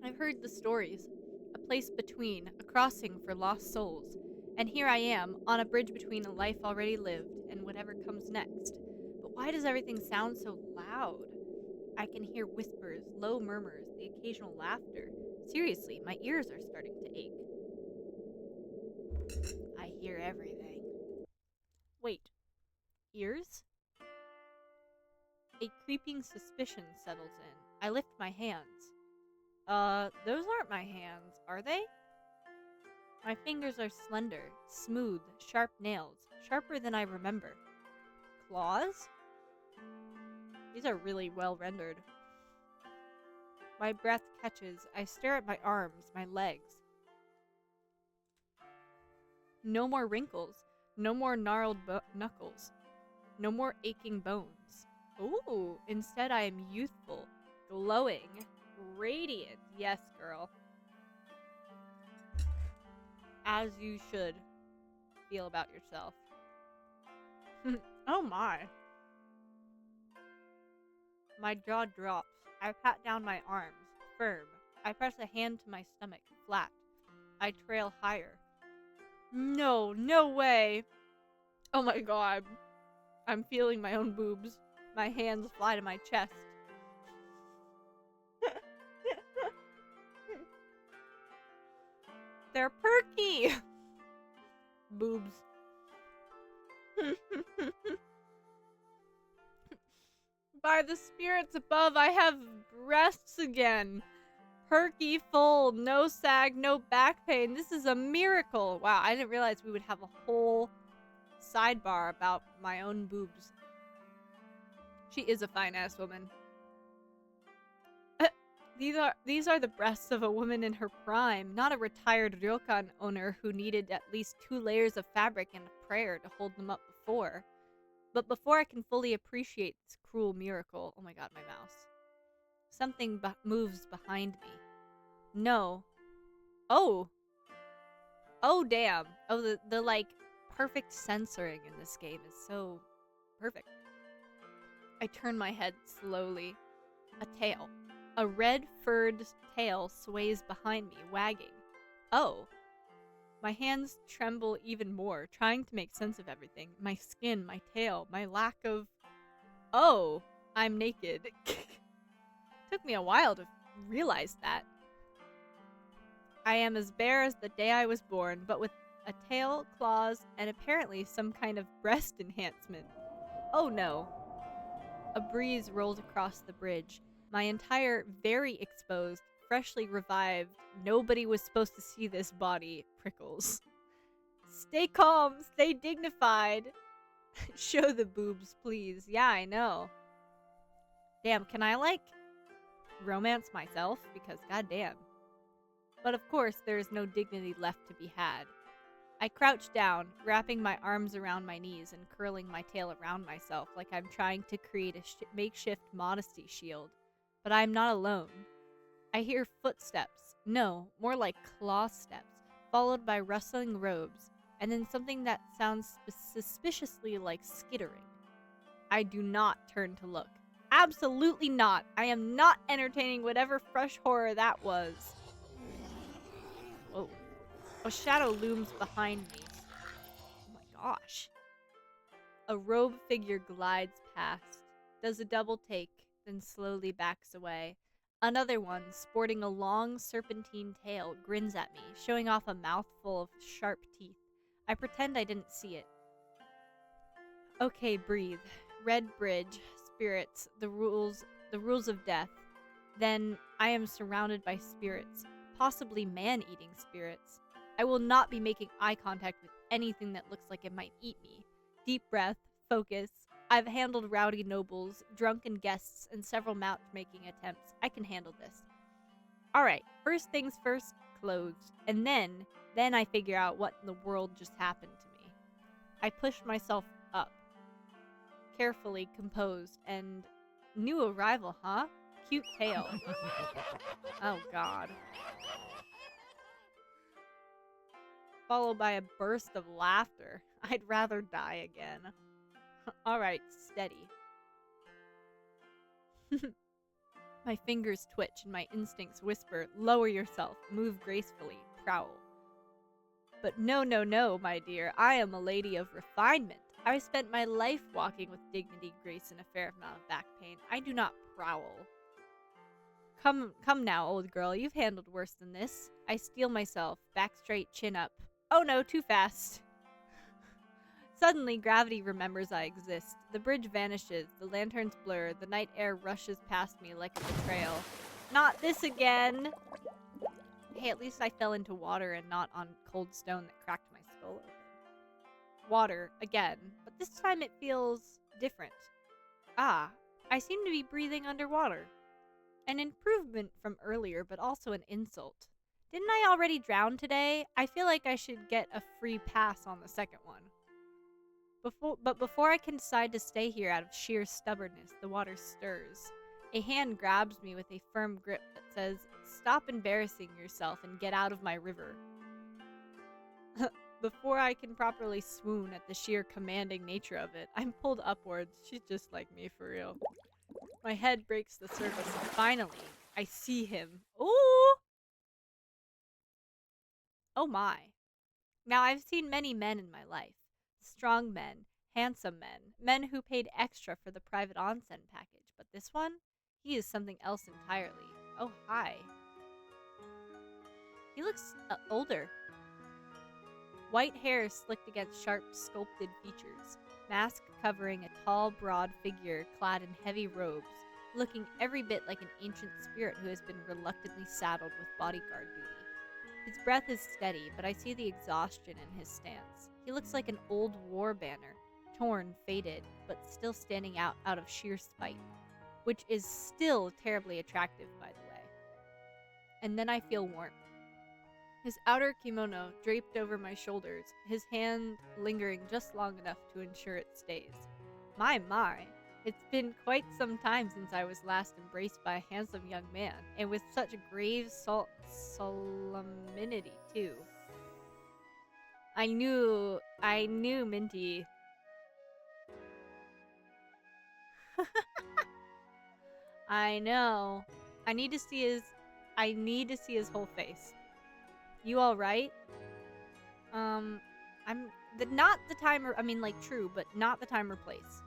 I've heard the stories. A place between, a crossing for lost souls. And here I am, on a bridge between a life already lived and whatever comes next. But why does everything sound so loud? I can hear whispers, low murmurs, the occasional laughter. Seriously, my ears are starting to ache. I hear everything. Wait, ears? A creeping suspicion settles in. I lift my hands. Those aren't my hands, are they? My fingers are slender, smooth, sharp nails, sharper than I remember. Claws? These are really well rendered. My breath catches. I stare at my arms, my legs. No more wrinkles. No more gnarled knuckles. No more aching bones. Ooh, instead I am youthful, glowing, radiant. Yes, girl. As you should feel about yourself. Oh my. My jaw drops. I pat down my arms, firm. I press a hand to my stomach, flat. I trail higher. No, no way. Oh my god. I'm feeling my own boobs. My hands fly to my chest. They're perky! Boobs. By the spirits above, I have breasts again. Perky, full, no sag, no back pain. This is a miracle. Wow, I didn't realize we would have a whole sidebar about my own boobs. She is a fine-ass woman. These are the breasts of a woman in her prime, not a retired ryokan owner who needed at least 2 layers of fabric and a prayer to hold them up before. But before I can fully appreciate this cruel miracle, oh my god, my mouse. Something moves behind me. No. Oh! Oh, damn. Oh, the like, perfect censoring in this game is so perfect. I turn my head slowly. A tail. A red furred tail sways behind me, wagging. Oh. My hands tremble even more, trying to make sense of everything. My skin, my tail, my lack of... Oh, I'm naked. Took me a while to realize that. I am as bare as the day I was born, but with a tail, claws, and apparently some kind of breast enhancement. Oh no. A breeze rolls across the bridge. My entire, very exposed, freshly revived, nobody was supposed to see this body prickles. Stay calm, stay dignified. Show the boobs, please. Yeah, I know. Damn, can I, like, romance myself? Because goddamn. But of course, there is no dignity left to be had. I crouch down, wrapping my arms around my knees and curling my tail around myself like I'm trying to create a makeshift modesty shield. But I am not alone. I hear footsteps. No, more like claw steps, followed by rustling robes, and then something that sounds suspiciously like skittering. I do not turn to look. Absolutely not. I am not entertaining whatever fresh horror that was. Whoa. A shadow looms behind me. Oh my gosh. A robed figure glides past, does a double take, then slowly backs away. Another one, sporting a long serpentine tail, grins at me, showing off a mouthful of sharp teeth. I pretend I didn't see it. Okay, breathe. Red bridge, spirits, the rules of death. Then I am surrounded by spirits, possibly man-eating spirits. I will not be making eye contact with anything that looks like it might eat me. Deep breath, focus. I've handled rowdy nobles, drunken guests, and several matchmaking attempts. I can handle this. Alright, first things first, clothes. And then I figure out what in the world just happened to me. I push myself up. Carefully composed and... New arrival, huh? Cute tail. Oh god. Followed by a burst of laughter. I'd rather die again. Alright, steady. My fingers twitch and my instincts whisper, lower yourself, move gracefully, prowl. But no, no, no, my dear, I am a lady of refinement. I've spent my life walking with dignity, grace, and a fair amount of back pain. I do not prowl. Come now, old girl, you've handled worse than this. I steel myself, back straight, chin up. Oh no, too fast. Suddenly, gravity remembers I exist. The bridge vanishes, the lanterns blur, the night air rushes past me like a betrayal. Not this again! Hey, at least I fell into water and not on cold stone that cracked my skull open. Water, again, but this time it feels different. Ah, I seem to be breathing underwater. An improvement from earlier, but also an insult. Didn't I already drown today? I feel like I should get a free pass on the second one. Before I can decide to stay here out of sheer stubbornness, the water stirs. A hand grabs me with a firm grip that says, "Stop embarrassing yourself and get out of my river." Before I can properly swoon at the sheer commanding nature of it, I'm pulled upwards. She's just like me, for real. My head breaks the surface, and finally, I see him. Ooh! Oh my. Now, I've seen many men in my life. Strong men, handsome men, men who paid extra for the private onsen package. But this one? He is something else entirely. Oh, hi. He looks older. White hair slicked against sharp, sculpted features. Mask covering a tall, broad figure clad in heavy robes, looking every bit like an ancient spirit who has been reluctantly saddled with bodyguard duty. His breath is steady, but I see the exhaustion in his stance. He looks like an old war banner, torn, faded, but still standing out of sheer spite, which is still terribly attractive, by the way. And then I feel warmth. His outer kimono draped over my shoulders, his hand lingering just long enough to ensure it stays. My, it's been quite some time since I was last embraced by a handsome young man, and with such grave solemnity, too. I knew Minty. I know. I need to see his whole face. You all right? Not the time or true, but not the time or place.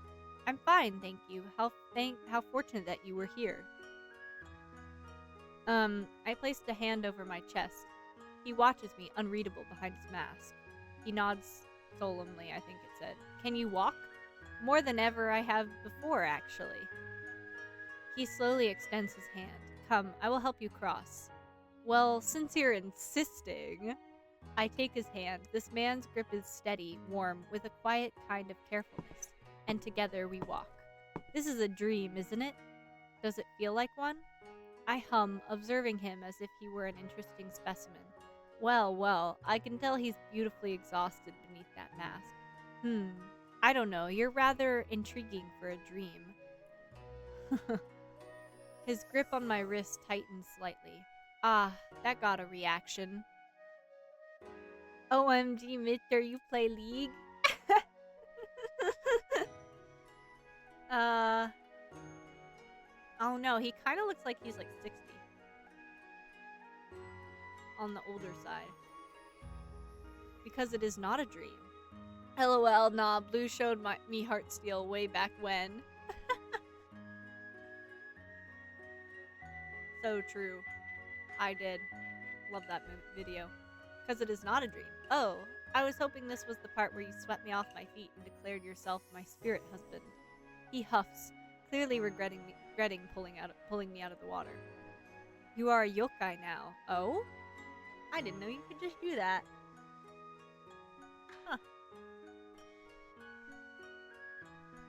I'm fine, thank you. How fortunate that you were here. I placed a hand over my chest. He watches me, unreadable behind his mask. He nods solemnly, I think it said. Can you walk? More than ever I have before, actually. He slowly extends his hand. Come, I will help you cross. Well, since you're insisting... I take his hand. This man's grip is steady, warm, with a quiet kind of carefulness. And together we walk. This is a dream, isn't it? Does it feel like one? I hum, observing him as if he were an interesting specimen. Well, I can tell he's beautifully exhausted beneath that mask. I don't know, you're rather intriguing for a dream. His grip on my wrist tightens slightly. Ah, that got a reaction. OMG, Mister, you play League? Oh no, he kind of looks like he's like 60. On the older side. Because it is not a dream. LOL, nah, Blue showed me Heartsteel way back when. So true. I did. Love that video. Because it is not a dream. Oh, I was hoping this was the part where you swept me off my feet and declared yourself my spirit husband. He huffs, clearly regretting pulling me out of the water. You are a yokai now. Oh? I didn't know you could just do that. Huh.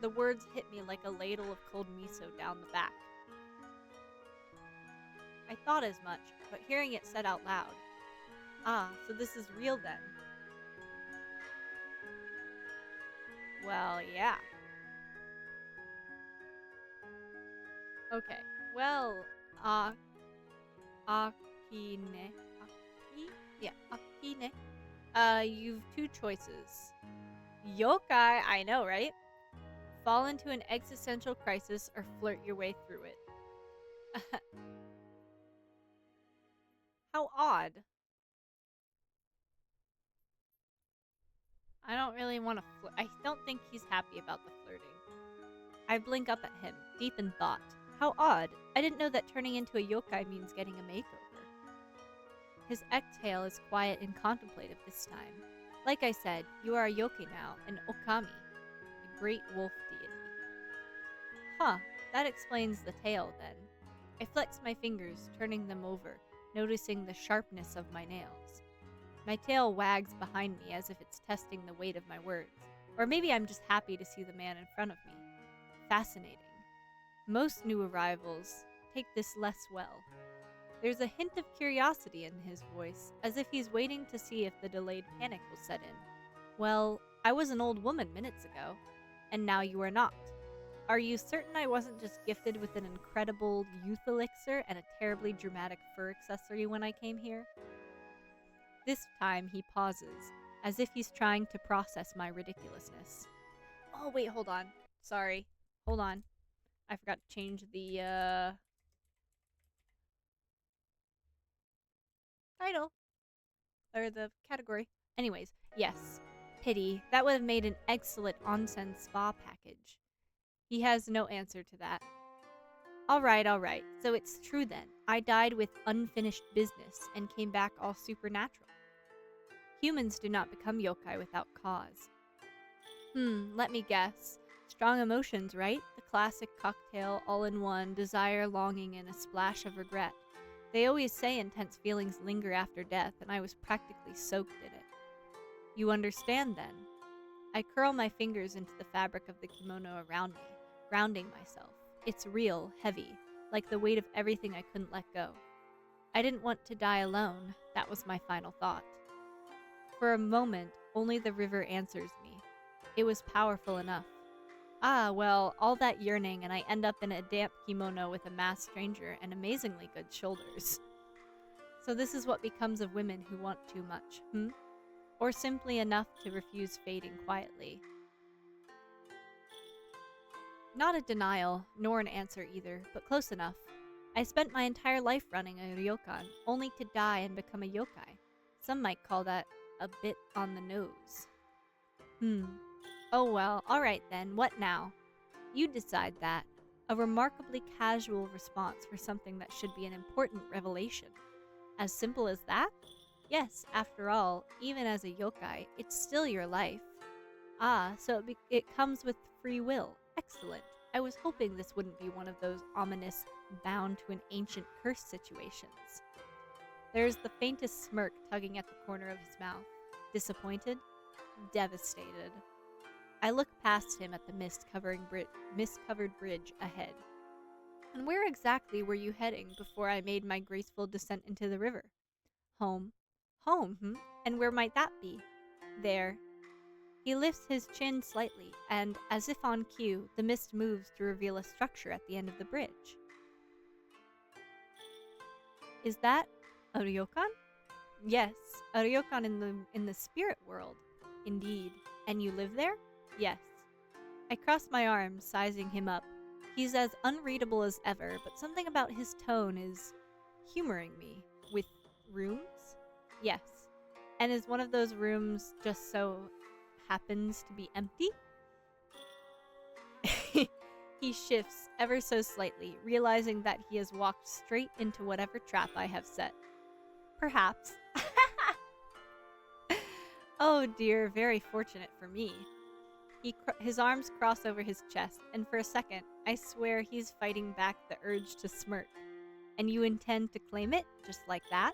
The words hit me like a ladle of cold miso down the back. I thought as much, but hearing it said out loud. Ah, so this is real then. Well, yeah. Okay. Well, Akine. Yeah, Akine. You've two choices. Yokai, I know, right? Fall into an existential crisis or flirt your way through it. How odd. I don't really want to flirt. I don't think he's happy about the flirting. I blink up at him, deep in thought. How odd. I didn't know that turning into a yokai means getting a makeover. His exhale is quiet and contemplative this time. Like I said, you are a yokai now, an Okami, a great wolf deity. Huh, that explains the tail then. I flex my fingers, turning them over, noticing the sharpness of my nails. My tail wags behind me as if it's testing the weight of my words. Or maybe I'm just happy to see the man in front of me. Fascinating. Most new arrivals take this less well. There's a hint of curiosity in his voice, as if he's waiting to see if the delayed panic will set in. Well, I was an old woman minutes ago, and now you are not. Are you certain I wasn't just gifted with an incredible youth elixir and a terribly dramatic fur accessory when I came here? This time he pauses, as if he's trying to process my ridiculousness. Oh, wait, hold on. Sorry. Hold on. I forgot to change the, title. Or the category. Anyways, yes. Pity. That would have made an excellent onsen spa package. He has no answer to that. Alright. So it's true then. I died with unfinished business and came back all supernatural. Humans do not become yokai without cause. Let me guess. Strong emotions, right? The classic cocktail, all in one, desire, longing, and a splash of regret. They always say intense feelings linger after death, and I was practically soaked in it. You understand, then? I curl my fingers into the fabric of the kimono around me, grounding myself. It's real, heavy, like the weight of everything I couldn't let go. I didn't want to die alone. That was my final thought. For a moment, only the river answers me. It was powerful enough. Well, all that yearning, and I end up in a damp kimono with a masked stranger and amazingly good shoulders. So this is what becomes of women who want too much, Or simply enough to refuse fading quietly. Not a denial, nor an answer either, but close enough. I spent my entire life running a ryokan, only to die and become a yokai. Some might call that a bit on the nose. Oh well, alright then, what now? You decide that. A remarkably casual response for something that should be an important revelation. As simple as that? Yes, after all, even as a yokai, it's still your life. So it comes with free will. Excellent. I was hoping this wouldn't be one of those ominous, bound to an ancient curse situations. There's the faintest smirk tugging at the corner of his mouth. Disappointed? Devastated. I look past him at the mist-covered bridge ahead. And where exactly were you heading before I made my graceful descent into the river? Home. Home, And where might that be? There. He lifts his chin slightly, and, as if on cue, the mist moves to reveal a structure at the end of the bridge. Is that a ryokan? Yes, a ryokan in the spirit world. Indeed. And you live there? Yes. I cross my arms, sizing him up. He's as unreadable as ever, but something about his tone is humoring me. With rooms? Yes. And is one of those rooms just so happens to be empty? He shifts ever so slightly, realizing that he has walked straight into whatever trap I have set. Perhaps. Oh dear, very fortunate for me. His arms cross over his chest, and for a second, I swear he's fighting back the urge to smirk. And you intend to claim it, just like that?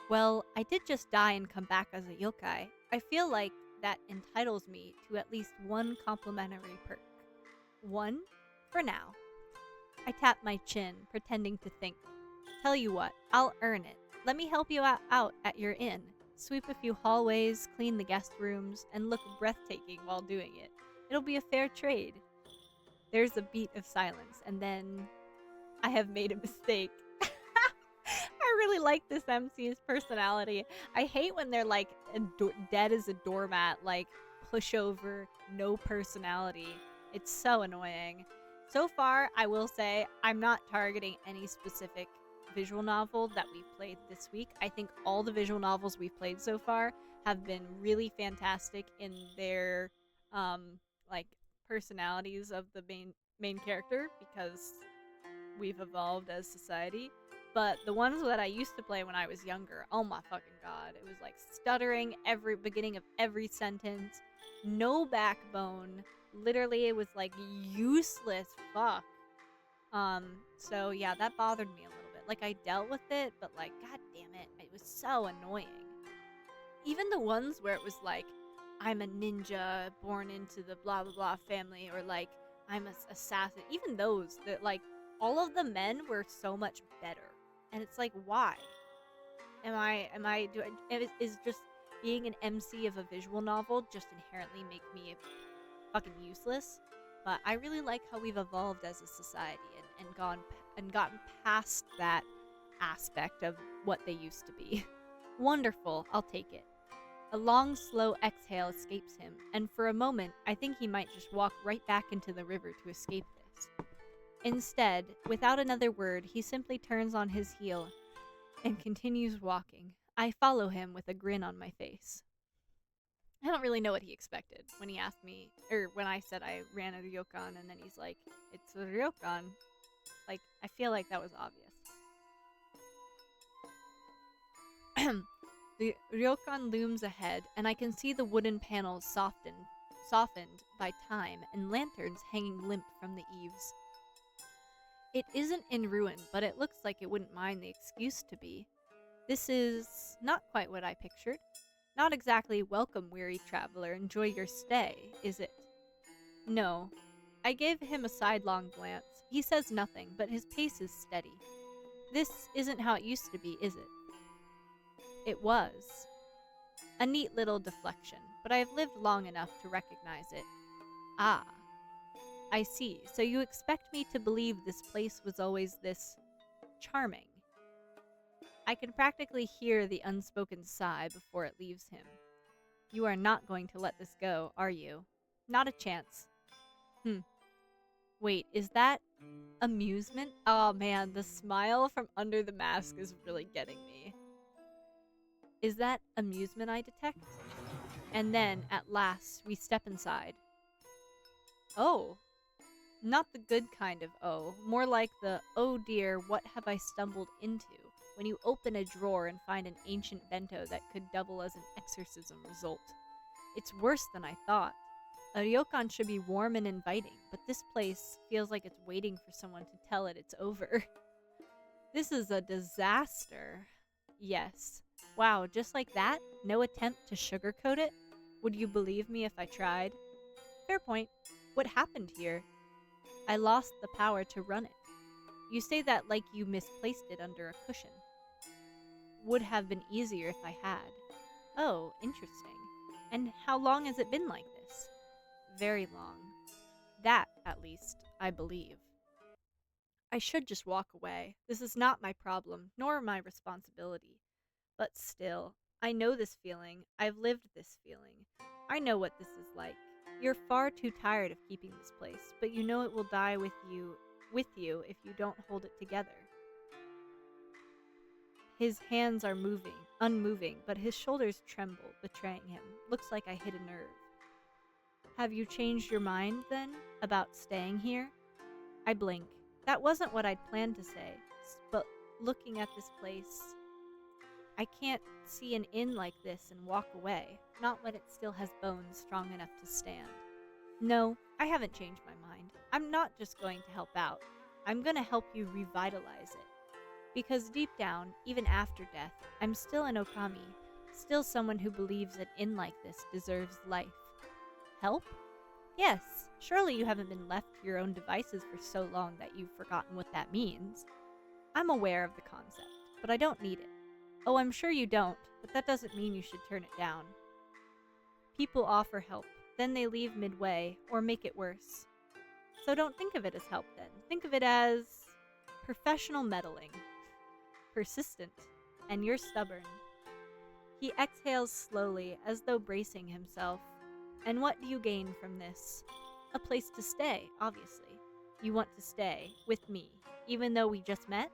Well, I did just die and come back as a yokai. I feel like that entitles me to at least one complimentary perk. One? For now. I tap my chin, pretending to think. Tell you what, I'll earn it. Let me help you out at your inn. Sweep a few hallways, clean the guest rooms, and look breathtaking while doing it. It'll be a fair trade. There's a beat of silence, and then I have made a mistake. I really like this MC's personality. I hate when they're like dead as a doormat, like pushover, no personality. It's so annoying. So far, I will say I'm not targeting any specific visual novel that we've played this week. I think all the visual novels we've played so far have been really fantastic in their like personalities of the main character, because we've evolved as society. But the ones that I used to play when I was younger, oh my fucking god, it was like stuttering every beginning of every sentence, no backbone. Literally, it was like useless. Fuck. So yeah, that bothered me a little bit. Like, I dealt with it, but like, god damn it, it was so annoying. Even the ones where it was like, I'm a ninja born into the blah blah blah family, or like, I'm an assassin. Even those, that like, all of the men were so much better. And it's like, why? Is just being an MC of a visual novel just inherently make me fucking useless? But I really like how we've evolved as a society and gotten past that aspect of what they used to be. Wonderful, I'll take it. A long, slow exhale escapes him, and for a moment, I think he might just walk right back into the river to escape this. Instead, without another word, he simply turns on his heel and continues walking. I follow him with a grin on my face. I don't really know what he expected when he asked me, or when I said I ran a ryokan, and then he's like, it's a ryokan. Like, I feel like that was obvious. The ryokan looms ahead, and I can see the wooden panels softened by time, and lanterns hanging limp from the eaves. It isn't in ruin, but it looks like it wouldn't mind the excuse to be. This is not quite what I pictured. Not exactly welcome, weary traveler, enjoy your stay, is it? No. I gave him a sidelong glance. He says nothing, but his pace is steady. This isn't how it used to be, is it? It was. A neat little deflection, but I have lived long enough to recognize it. Ah. I see. So you expect me to believe this place was always this charming. I can practically hear the unspoken sigh before it leaves him. You are not going to let this go, are you? Not a chance. Wait, is that amusement? Oh man, the smile from under the mask is really getting me. Is that amusement I detect? And then, at last, we step inside. Oh. Not the good kind of oh, more like the oh dear, what have I stumbled into, when you open a drawer and find an ancient bento that could double as an exorcism result. It's worse than I thought. A ryokan should be warm and inviting, but this place feels like it's waiting for someone to tell it it's over. This is a disaster. Yes. Wow, just like that? No attempt to sugarcoat it? Would you believe me if I tried? Fair point. What happened here? I lost the power to run it. You say that like you misplaced it under a cushion. Would have been easier if I had. Oh, interesting. And how long has it been like this? Very long. That, at least, I believe. I should just walk away. This is not my problem, nor my responsibility. But still, I know this feeling. I've lived this feeling. I know what this is like. You're far too tired of keeping this place, but you know it will die with you if you don't hold it together. His hands are unmoving, but his shoulders tremble, betraying him. Looks like I hit a nerve. Have you changed your mind, then, about staying here? I blink. That wasn't what I'd planned to say, but looking at this place, I can't see an inn like this and walk away, not when it still has bones strong enough to stand. No, I haven't changed my mind. I'm not just going to help out. I'm going to help you revitalize it. Because deep down, even after death, I'm still an Okami, still someone who believes an inn like this deserves life. Help? Yes, surely you haven't been left to your own devices for so long that you've forgotten what that means. I'm aware of the concept, but I don't need it. Oh, I'm sure you don't, but that doesn't mean you should turn it down. People offer help, then they leave midway, or make it worse. So don't think of it as help then. Think of it as professional meddling. Persistent. And you're stubborn. He exhales slowly, as though bracing himself. And what do you gain from this? A place to stay, obviously. You want to stay, with me, even though we just met?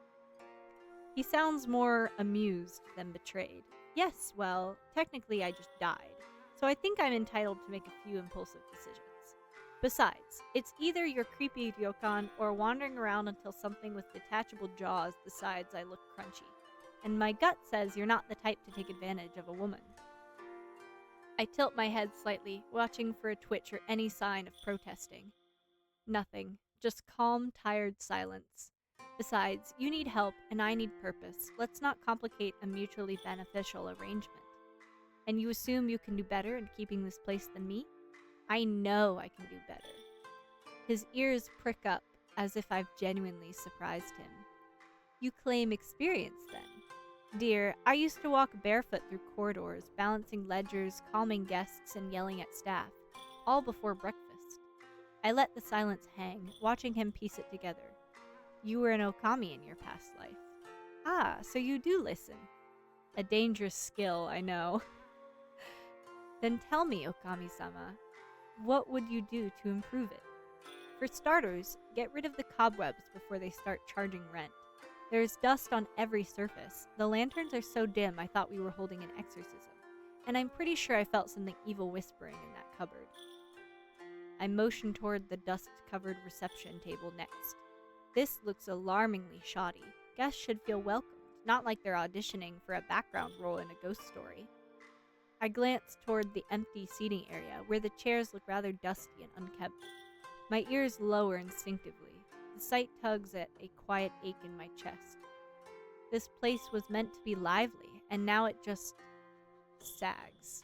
He sounds more amused than betrayed. Yes, well, technically I just died, so I think I'm entitled to make a few impulsive decisions. Besides, it's either your creepy ryokan or wandering around until something with detachable jaws decides I look crunchy. And my gut says you're not the type to take advantage of a woman. I tilt my head slightly, watching for a twitch or any sign of protesting. Nothing, just calm, tired silence. Besides, you need help and I need purpose. Let's not complicate a mutually beneficial arrangement. And you assume you can do better in keeping this place than me? I know I can do better. His ears prick up as if I've genuinely surprised him. You claim experience then? Dear, I used to walk barefoot through corridors, balancing ledgers, calming guests, and yelling at staff, all before breakfast. I let the silence hang, watching him piece it together. You were an Okami in your past life. Ah, so you do listen. A dangerous skill, I know. Then tell me, Okami-sama, what would you do to improve it? For starters, get rid of the cobwebs before they start charging rent. There's dust on every surface. The lanterns are so dim I thought we were holding an exorcism. and I'm pretty sure I felt something evil whispering in that cupboard. I motioned toward the dust-covered reception table next. This looks alarmingly shoddy. Guests should feel welcomed, not like they're auditioning for a background role in a ghost story. I glanced toward the empty seating area, where the chairs look rather dusty and unkempt. My ears lower instinctively. The sight tugs at a quiet ache in my chest. This place was meant to be lively, and now it just sags.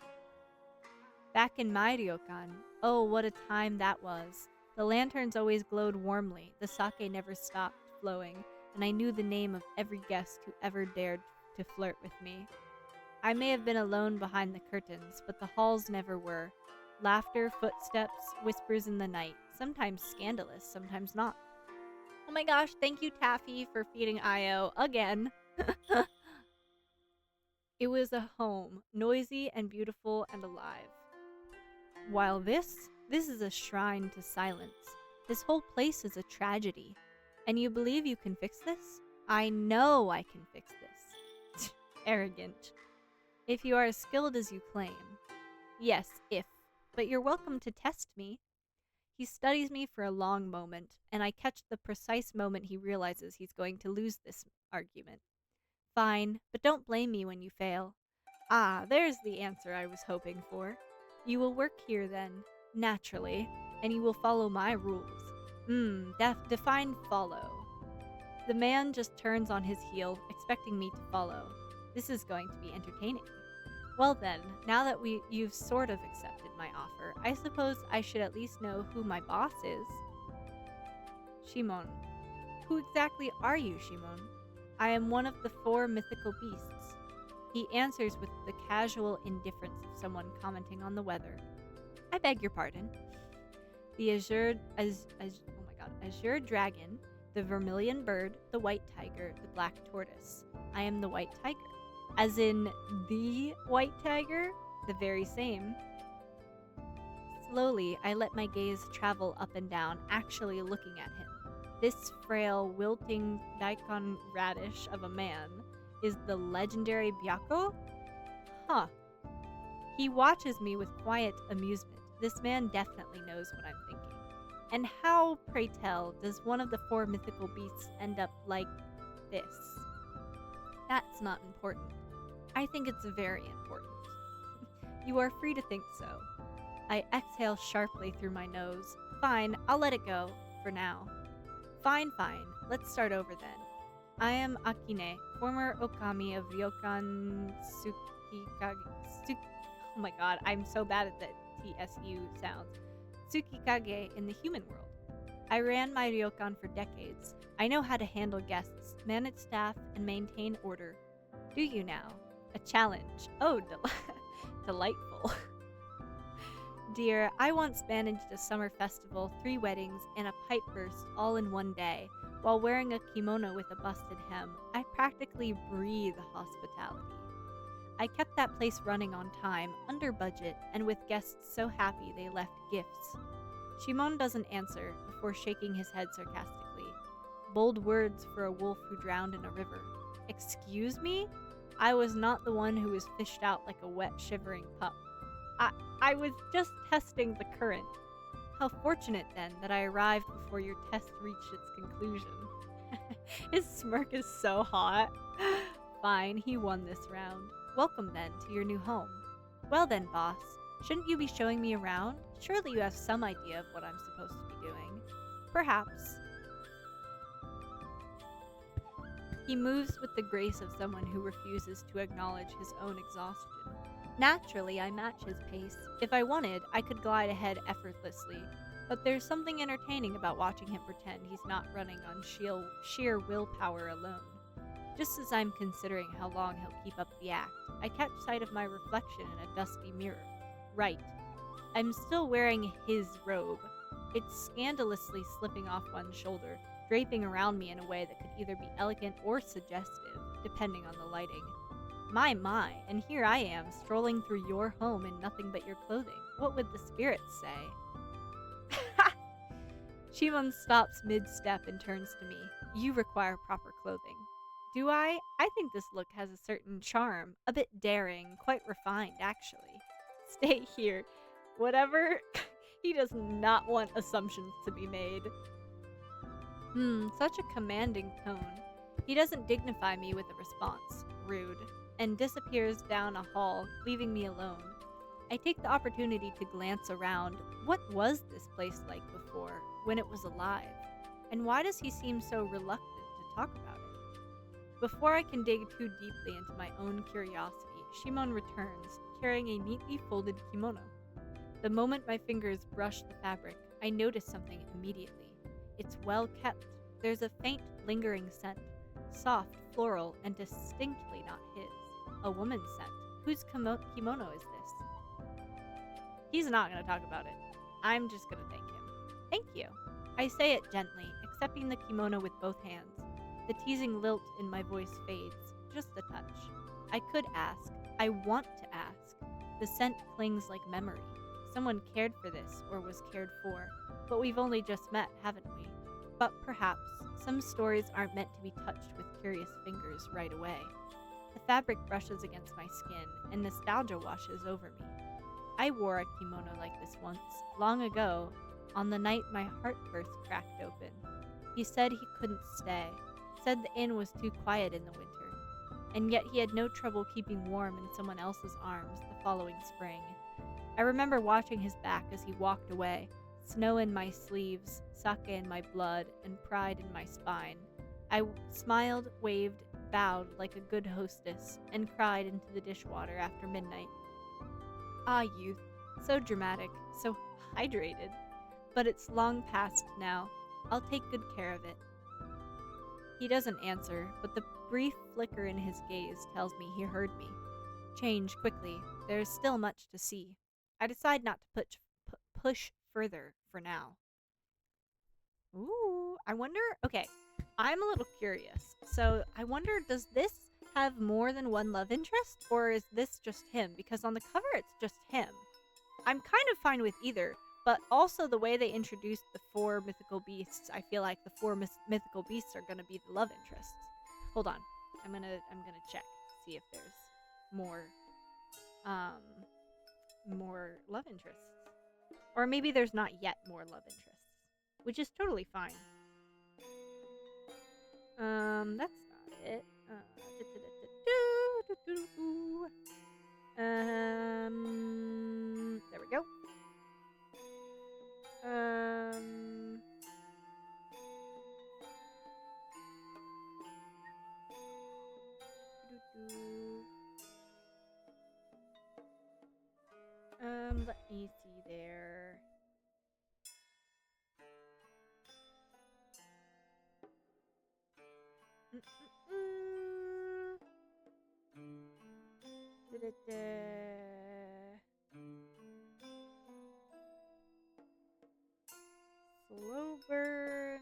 Back in my ryokan, oh, what a time that was. The lanterns always glowed warmly, the sake never stopped flowing, and I knew the name of every guest who ever dared to flirt with me. I may have been alone behind the curtains, but the halls never were. Laughter, footsteps, whispers in the night, sometimes scandalous, sometimes not. Oh my gosh, thank you, Taffy, for feeding Io again. It was a home, noisy and beautiful and alive. While this is a shrine to silence. This whole place is a tragedy. And you believe you can fix this? I know I can fix this. Arrogant. If you are as skilled as you claim. Yes, if. But you're welcome to test me. He studies me for a long moment, and I catch the precise moment he realizes he's going to lose this argument. Fine, but don't blame me when you fail. Ah, there's the answer I was hoping for. You will work here then, naturally, and you will follow my rules. Define follow. The man just turns on his heel, expecting me to follow. This is going to be entertaining. Well then, now that you've sort of accepted my offer, I suppose I should at least know who my boss is. Shimon. Who exactly are you, Shimon? I am one of the 4 mythical beasts. He answers with the casual indifference of someone commenting on the weather. I beg your pardon. The azure dragon, the vermilion bird, the white tiger, the black tortoise. I am the white tiger. As in the white tiger? The very same. Slowly, I let my gaze travel up and down, actually looking at him. This frail, wilting daikon radish of a man is the legendary Byakko? Huh. He watches me with quiet amusement. This man definitely knows what I'm thinking. And how, pray tell, does one of the 4 mythical beasts end up like this? That's not important. I think it's very important. You are free to think so. I exhale sharply through my nose. Fine, I'll let it go, for now. Fine. Let's start over then. I am Akine, former Okami of Ryokan Tsukikage. Oh my god, I'm so bad at the TSU sounds. Tsukikage in the human world. I ran my ryokan for decades. I know how to handle guests, manage staff, and maintain order. Do you now? A challenge. Oh, delightful. Dear, I once managed a summer festival, 3 weddings, and a pipe burst all in one day. While wearing a kimono with a busted hem, I practically breathe hospitality. I kept that place running on time, under budget, and with guests so happy they left gifts. Shimon doesn't answer, before shaking his head sarcastically. Bold words for a wolf who drowned in a river. Excuse me? I was not the one who was fished out like a wet, shivering pup. I was just testing the current. How fortunate, then, that I arrived before your test reached its conclusion. His smirk is so hot. Fine, he won this round. Welcome, then, to your new home. Well then, boss, shouldn't you be showing me around? Surely you have some idea of what I'm supposed to be doing. Perhaps. He moves with the grace of someone who refuses to acknowledge his own exhaustion. Naturally, I match his pace. If I wanted, I could glide ahead effortlessly, but there's something entertaining about watching him pretend he's not running on sheer willpower alone. Just as I'm considering how long he'll keep up the act, I catch sight of my reflection in a dusty mirror. Right. I'm still wearing his robe. It's scandalously slipping off one shoulder, draping around me in a way that could either be elegant or suggestive, depending on the lighting. My, and here I am, strolling through your home in nothing but your clothing. What would the spirits say? Shimon stops mid-step and turns to me. You require proper clothing. Do I? I think this look has a certain charm, a bit daring, quite refined, actually. Stay here. Whatever. He does not want assumptions to be made. Such a commanding tone. He doesn't dignify me with a response, rude, and disappears down a hall, leaving me alone. I take the opportunity to glance around. What was this place like before, when it was alive? And why does he seem so reluctant to talk about it? Before I can dig too deeply into my own curiosity, Shimon returns, carrying a neatly folded kimono. The moment my fingers brush the fabric, I notice something immediately. It's well kept. There's a faint, lingering scent, soft, floral, and distinctly not his. A woman's scent. Whose kimono is this? He's not going to talk about it. I'm just going to thank him. Thank you. I say it gently, accepting the kimono with both hands. The teasing lilt in my voice fades, just a touch. I could ask. I want to ask. The scent clings like memory. Someone cared for this, or was cared for, but we've only just met, haven't we? But perhaps some stories aren't meant to be touched with curious fingers right away. The fabric brushes against my skin, and nostalgia washes over me. I wore a kimono like this once, long ago, on the night my heart first cracked open. He said he couldn't stay, said the inn was too quiet in the winter, and yet he had no trouble keeping warm in someone else's arms the following spring. I remember watching his back as he walked away, snow in my sleeves, sake in my blood, and pride in my spine. I smiled, waved, bowed like a good hostess, and cried into the dishwater after midnight. Ah, youth, so dramatic, so hydrated. But it's long past now. I'll take good care of it. He doesn't answer, but the brief flicker in his gaze tells me he heard me. Change quickly. There's still much to see. I decide not to push further for now. Ooh, I wonder... Okay, I'm a little curious. So I wonder, does this have more than one love interest? Or is this just him? Because on the cover, it's just him. I'm kind of fine with either. But also the way they introduced the 4 mythical beasts, I feel like the 4 mythical beasts are going to be the love interests. Hold on. I'm gonna check. See if there's more love interests. Or maybe there's not yet more love interests, which is totally fine. That's not it. There we go. Let me see there. Slow burn.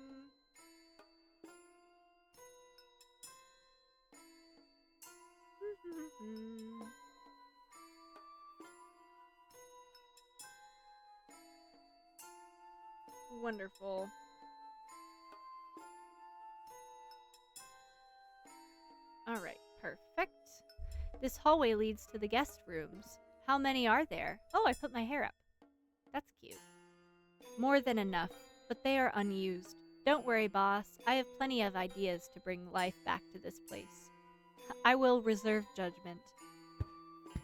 Wonderful. Alright, perfect. This hallway leads to the guest rooms. How many are there? Oh, I put my hair up. That's cute. More than enough, but they are unused. Don't worry, boss. I have plenty of ideas to bring life back to this place. I will reserve judgment.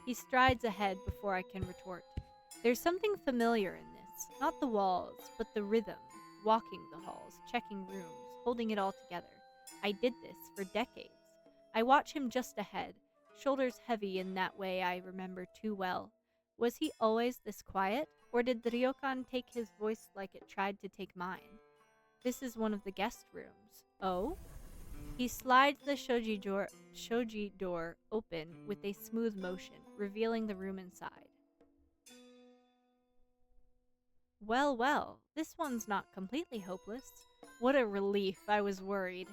He strides ahead before I can retort. There's something familiar in this. Not the walls, but the rhythm. Walking the halls, checking rooms, holding it all together. I did this for decades. I watch him just ahead, shoulders heavy in that way I remember too well. Was he always this quiet, or did the ryokan take his voice like it tried to take mine? This is one of the guest rooms. Oh? He slides the shoji door open with a smooth motion, revealing the room inside. Well, well, this one's not completely hopeless. What a relief, I was worried.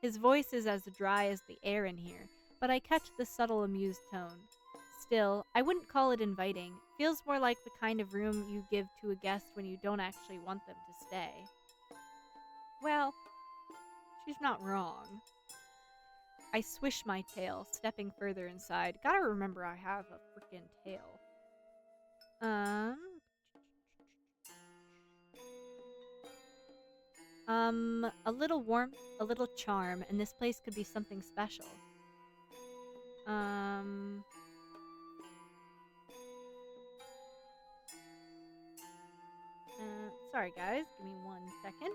His voice is as dry as the air in here, but I catch the subtle amused tone. Still, I wouldn't call it inviting. Feels more like the kind of room you give to a guest when you don't actually want them to stay. Well, she's not wrong. I swish my tail, stepping further inside. Gotta remember I have a freaking tail. A little warmth, a little charm, and this place could be something special. Sorry guys, give me 1 second.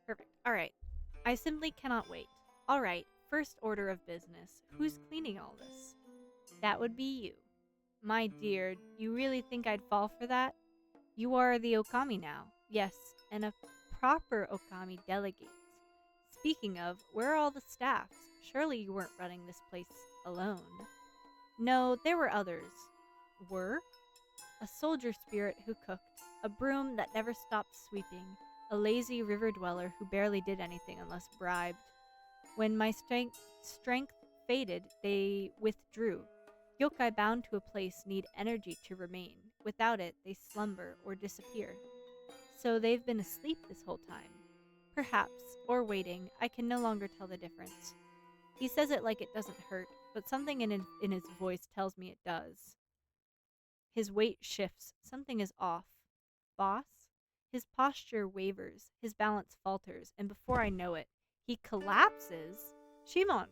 Perfect. Alright. I simply cannot wait. Alright, first order of business. Who's cleaning all this? That would be you. My dear, you really think I'd fall for that? You are the Okami now. Yes, and a proper Okami delegates. Speaking of, where are all the staffs? Surely you weren't running this place alone. No, there were others. Were? A soldier spirit who cooked, a broom that never stopped sweeping, a lazy river dweller who barely did anything unless bribed. When my strength faded, they withdrew. Yokai bound to a place need energy to remain. Without it, they slumber or disappear. So they've been asleep this whole time. Perhaps, or waiting, I can no longer tell the difference. He says it like it doesn't hurt, but something in his voice tells me it does. His weight shifts. Something is off. Boss? His posture wavers. His balance falters. And before I know it, he collapses. Shimon!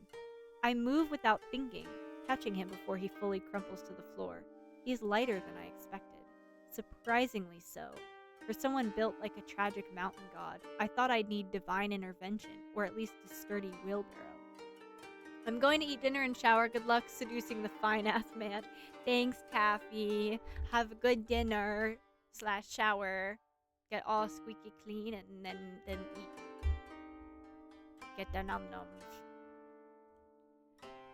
I move without thinking, catching him before he fully crumples to the floor. He is lighter than I expected. Surprisingly so. For someone built like a tragic mountain god, I thought I'd need divine intervention, or at least a sturdy wheelbarrow. I'm going to eat dinner and shower. Good luck seducing the fine-ass man. Thanks, Taffy. Have a good dinner / shower. Get all squeaky clean and then eat. Get the num-nums.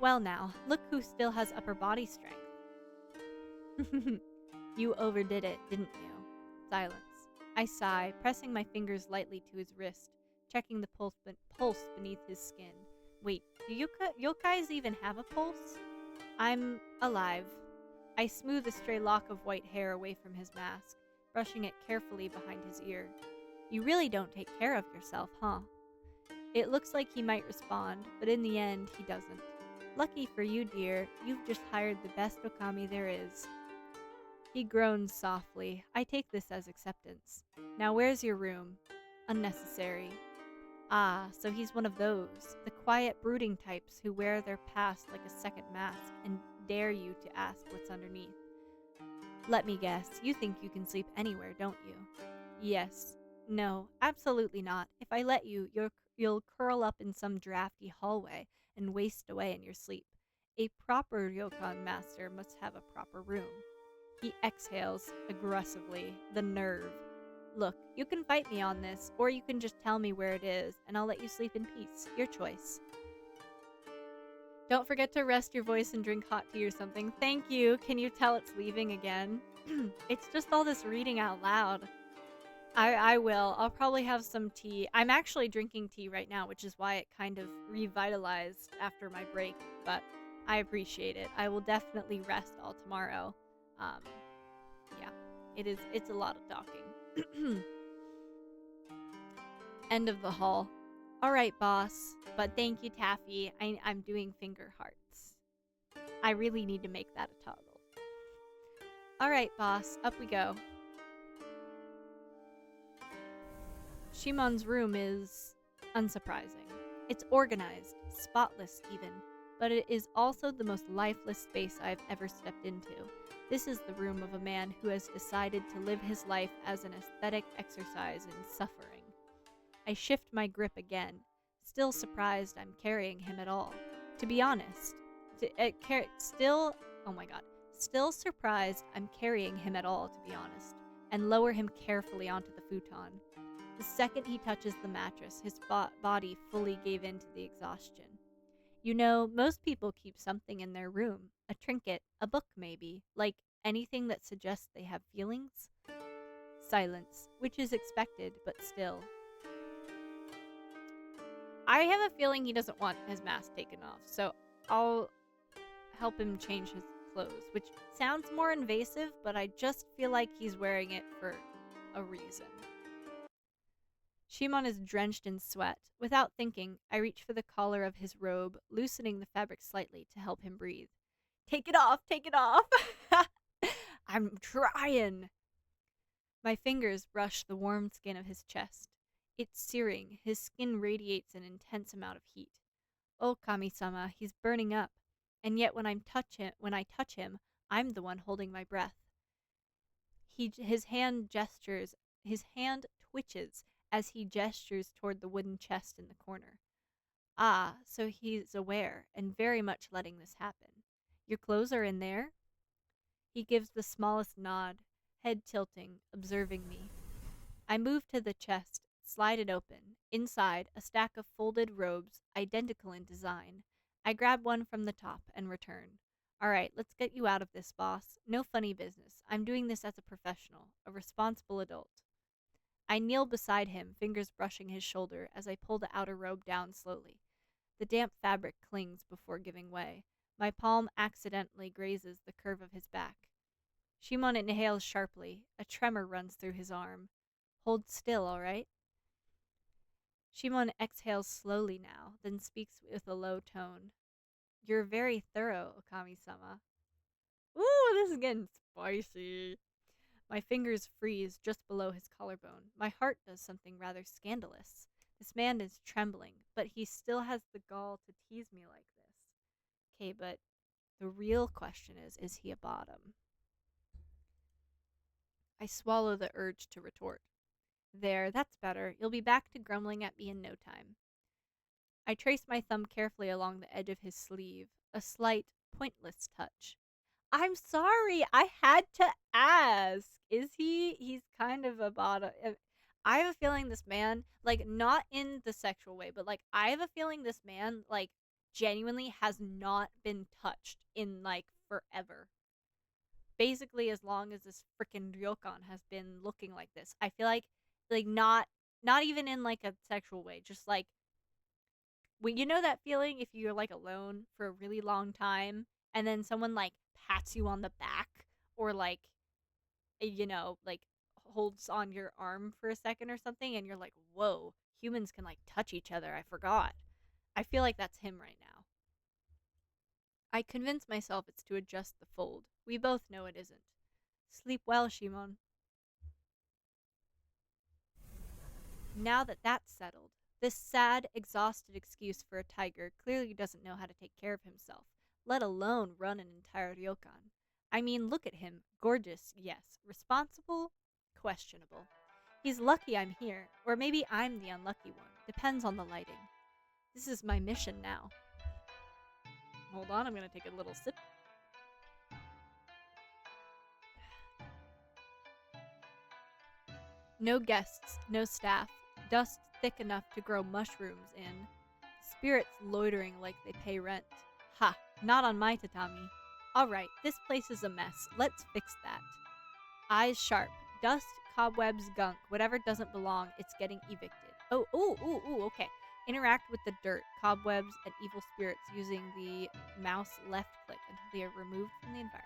Well now, look who still has upper body strength. You overdid it, didn't you? Silence. I sigh, pressing my fingers lightly to his wrist, checking the pulse beneath his skin. Wait, do yokais even have a pulse? I'm alive. I smooth a stray lock of white hair away from his mask, brushing it carefully behind his ear. You really don't take care of yourself, huh? It looks like he might respond, but in the end, he doesn't. Lucky for you, dear, you've just hired the best Okami there is. He groans softly. I take this as acceptance. Now where's your room? Unnecessary. Ah, so he's one of those, the quiet brooding types who wear their past like a second mask and dare you to ask what's underneath. Let me guess, you think you can sleep anywhere, don't you? Yes. No, absolutely not. If I let you, you'll curl up in some drafty hallway and waste away in your sleep. A proper ryokan master must have a proper room. He exhales aggressively. The nerve. Look, you can fight me on this, or you can just tell me where it is, and I'll let you sleep in peace. Your choice. Don't forget to rest your voice and drink hot tea or something. Thank you. Can you tell it's leaving again? It's just all this reading out loud. I will. I'll probably have some tea. I'm actually drinking tea right now, which is why it kind of revitalized after my break, but I appreciate it. I will definitely rest all tomorrow. Yeah, it's a lot of talking. End of the hall. Alright, boss. But thank you, Taffy. I'm doing finger hearts. I really need to make that a toggle. Alright, boss. Up we go. Shimon's room is unsurprising. It's organized, spotless even, but it is also the most lifeless space I've ever stepped into. This is the room of a man who has decided to live his life as an aesthetic exercise in suffering. I shift my grip again, still surprised I'm carrying him at all. To be honest, still surprised I'm carrying him at all, to be honest, and lower him carefully onto the futon. The second he touches the mattress, his body fully gave in to the exhaustion. You know, most people keep something in their room. A trinket, a book maybe, like anything that suggests they have feelings. Silence, which is expected, but still. I have a feeling he doesn't want his mask taken off, so help him change his clothes, which sounds more invasive, but I just feel like he's wearing it for a reason. Shimon is drenched in sweat. Without thinking, I reach for the collar of his robe, loosening the fabric slightly to help him breathe. Take it off! Take it off! I'm trying! My fingers brush the warm skin of his chest. It's searing. His skin radiates an intense amount of heat. Oh, Kami-sama, he's burning up. And yet when I touch him, I'm the one holding my breath. His hand twitches as he gestures toward the wooden chest in the corner. Ah, so he's aware and very much letting this happen. Your clothes are in there? He gives the smallest nod, head tilting, observing me. I move to the chest, slide it open. Inside, a stack of folded robes, identical in design. I grab one from the top and return. All right, let's get you out of this, boss. No funny business. I'm doing this as a professional, a responsible adult. I kneel beside him, fingers brushing his shoulder as I pull the outer robe down slowly. The damp fabric clings before giving way. My palm accidentally grazes the curve of his back. Shimon inhales sharply. A tremor runs through his arm. Hold still, all right? Shimon exhales slowly now, then speaks with a low tone. You're very thorough, Okami-sama. Ooh, this is getting spicy. My fingers freeze just below his collarbone. My heart does something rather scandalous. This man is trembling, but he still has the gall to tease me like this. Okay, but the real question is he a bottom? I swallow the urge to retort. There, that's better. You'll be back to grumbling at me in no time. I trace my thumb carefully along the edge of his sleeve, a slight, pointless touch. I'm sorry, I had to ask. Is he? He's kind of a bottom. I have a feeling this man, like, not in the sexual way, but, like, I have a feeling this man, like, genuinely has not been touched in, like, forever. Basically, as long as this freaking ryokan has been looking like this. I feel like, not even in, like, a sexual way, just, like, when you know that feeling if you're, like, alone for a really long time, and then someone, like, pats you on the back, or, like, you know, like, holds on your arm for a second or something, and you're like, whoa, humans can, like, touch each other, I forgot. I feel like that's him right now. I convince myself it's to adjust the fold. We both know it isn't. Sleep well, Shimon. Now that that's settled, this sad, exhausted excuse for a tiger clearly doesn't know how to take care of himself, let alone run an entire ryokan. I mean, look at him. Gorgeous, yes. Responsible? Questionable. He's lucky I'm here, or maybe I'm the unlucky one. Depends on the lighting. This is my mission now. Hold on, I'm gonna take a little sip. No guests, no staff. Dust thick enough to grow mushrooms in. Spirits loitering like they pay rent. Ha! Not on my tatami. Alright, this place is a mess. Let's fix that. Eyes sharp. Dust, cobwebs, gunk. Whatever doesn't belong, it's getting evicted. Oh, ooh, okay. Interact with the dirt, cobwebs, and evil spirits using the mouse left click until they are removed from the environment.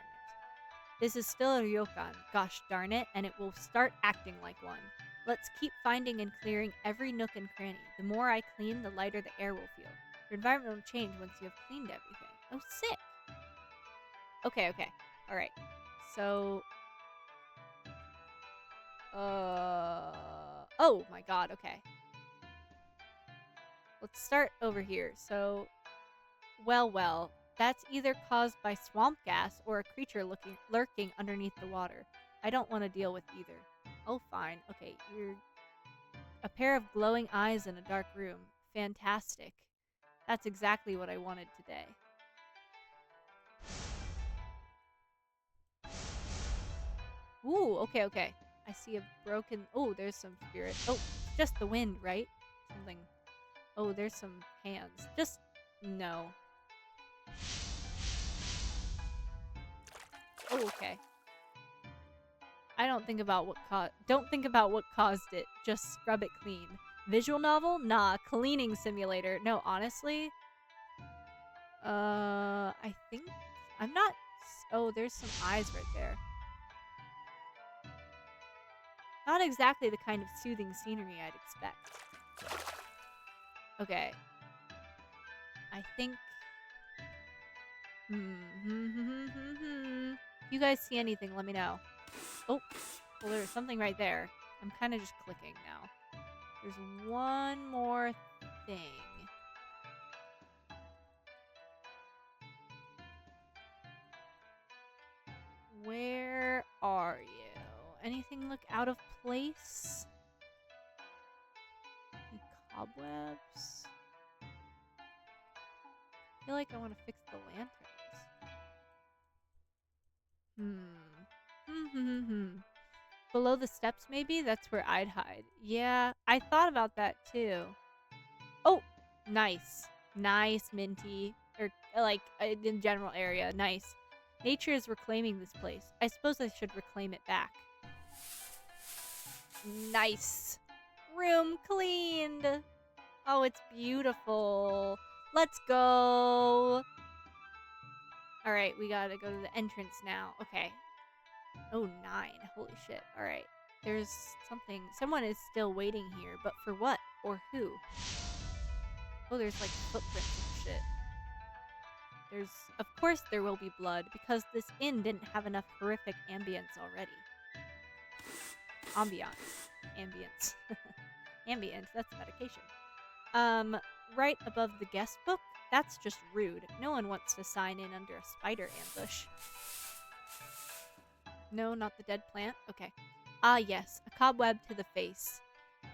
This is still a ryokan, gosh darn it, and it will start acting like one. Let's keep finding and clearing every nook and cranny. The more I clean, the lighter the air will feel. Your environment will change once you have cleaned everything. Oh, sick! Okay. Alright. So... Oh my god, okay. Let's start over here. So... Well. That's either caused by swamp gas or a creature lurking underneath the water. I don't want to deal with either. Oh, fine. Okay, you're... A pair of glowing eyes in a dark room. Fantastic. That's exactly what I wanted today. Ooh, okay. I see a broken... Oh, there's some spirit. Oh, just the wind, right? Something... Oh, there's some hands. Just... No. Oh, okay. I don't think about what caused it. Just scrub it clean. Visual novel? Nah. Cleaning simulator. No, honestly. I think I'm not... Oh, there's some eyes right there. Not exactly the kind of soothing scenery I'd expect. Okay. I think... If you guys see anything, let me know. Oh, well, there's something right there. I'm kind of just clicking now. There's one more thing. Where are you? Anything look out of place? Any cobwebs? I feel like I want to fix the lanterns. Below the steps, maybe? That's where I'd hide. Yeah, I thought about that too. Oh, nice. Nice, Minty. Or, like, in general area. Nice. Nature is reclaiming this place. I suppose I should reclaim it back. Nice. Room cleaned. Oh, it's beautiful. Let's go. Alright, we gotta go to the entrance now. Okay. Oh, 9. Holy shit. Alright. There's something. Someone is still waiting here, but for what? Or who? Oh, there's like footprints and shit. There's... Of course there will be blood, because this inn didn't have enough horrific ambience already. Ambience. Ambience, that's medication. Right above the guest book? That's just rude. No one wants to sign in under a spider ambush. No, not the dead plant? Okay. Ah, yes. A cobweb to the face.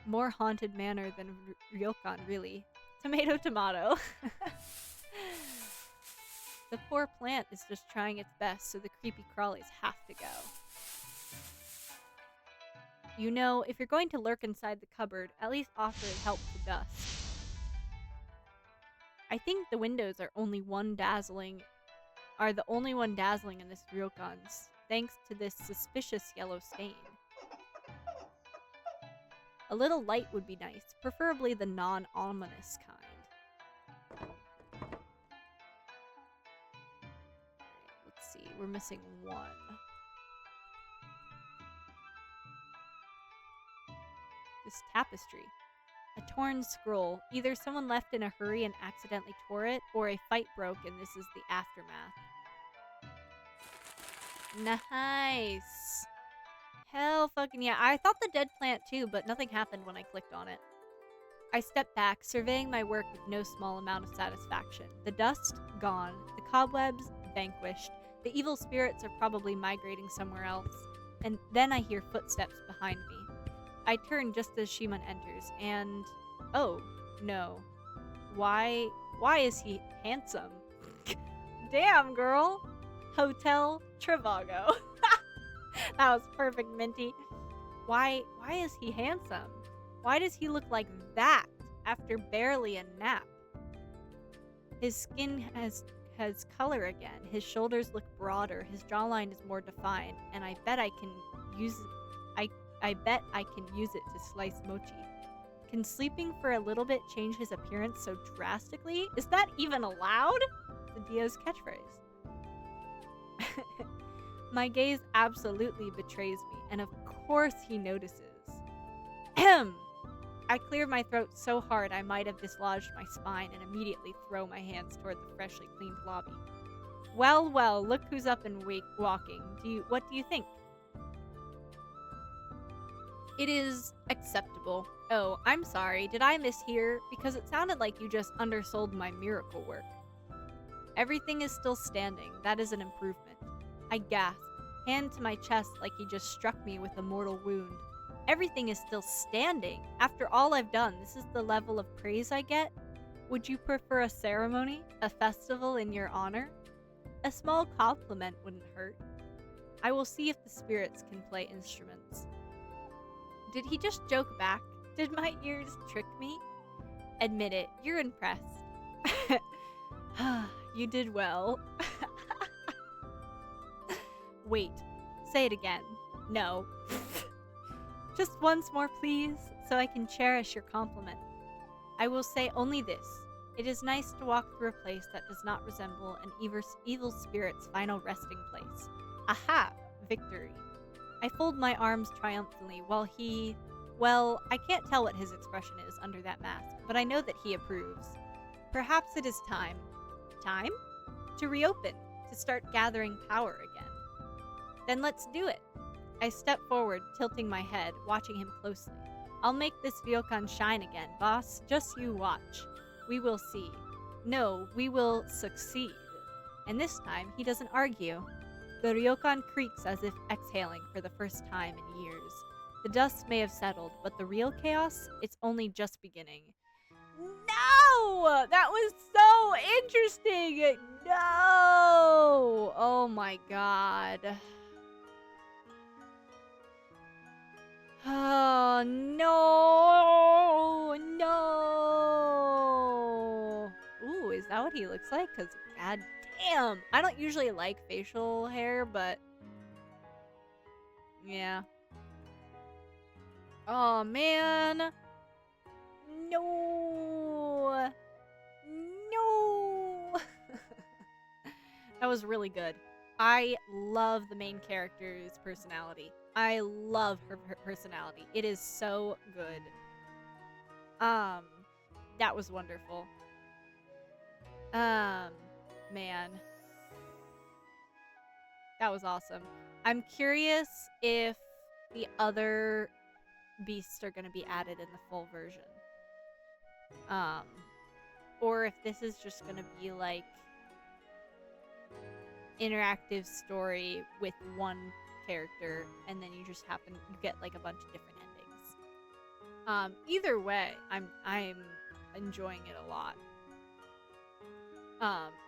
More haunted manor than ryokan, really. Tomato, tomato. The poor plant is just trying its best, so the creepy crawlies have to go. You know, if you're going to lurk inside the cupboard, at least offer it help to dust. I think the windows are the only one dazzling in this ryokan, thanks to this suspicious yellow stain. A little light would be nice, preferably the non-ominous kind. Let's see, we're missing one. This tapestry. A torn scroll. Either someone left in a hurry and accidentally tore it, or a fight broke and this is the aftermath. Nice. Hell fucking yeah. I thought the dead plant too, but nothing happened when I clicked on it. I stepped back, surveying my work with no small amount of satisfaction. The dust, gone. The cobwebs, vanquished. The evil spirits are probably migrating somewhere else. And then I hear footsteps behind me. I turn just as Shimon enters, and... Oh, no. Why is he handsome? Damn, girl! Hotel Trivago. That was perfect, Minty. Why is he handsome? Why does he look like that after barely a nap? His skin has color again. His shoulders look broader. His jawline is more defined, and I bet I can use it to slice mochi. Can sleeping for a little bit change his appearance so drastically? Is that even allowed? The Dio's catchphrase. My gaze absolutely betrays me, and of course he notices. Ahem! I clear my throat so hard I might have dislodged my spine and immediately throw my hands toward the freshly cleaned lobby. Well, well, look who's up and walking. What do you think? It is acceptable. Oh, I'm sorry. Did I mishear? Because it sounded like you just undersold my miracle work. Everything is still standing. That is an improvement. I gasp, hand to my chest like he just struck me with a mortal wound. Everything is still standing. After all I've done, this is the level of praise I get? Would you prefer a ceremony? A festival in your honor? A small compliment wouldn't hurt. I will see if the spirits can play instruments. Did he just joke back? Did my ears trick me? Admit it, you're impressed. You did well. Wait, say it again. No. Just once more, please, so I can cherish your compliment. I will say only this. It is nice to walk through a place that does not resemble an evil spirit's final resting place. Aha! Victory. I fold my arms triumphantly while he... Well, I can't tell what his expression is under that mask, but I know that he approves. Perhaps it is time. Time? To reopen, to start gathering power again. Then let's do it. I step forward, tilting my head, watching him closely. I'll make this ryokan shine again, boss. Just you watch. We will see. No, we will succeed. And this time, he doesn't argue. The ryokan creaks as if exhaling for the first time in years. The dust may have settled, but the real chaos, it's only just beginning. No! That was so interesting! No! Oh my god. Oh, no! No! Ooh, is that what he looks like? Because, god damn! I don't usually like facial hair, but... yeah. Oh, man! No! No! That was really good. I love the main character's personality. I love her personality. It is so good. That was wonderful. Man. That was awesome. I'm curious if the other beasts are going to be added in the full version. Or if this is just going to be like interactive story with one character and then you get like a bunch of different endings. Either way, I'm enjoying it a lot.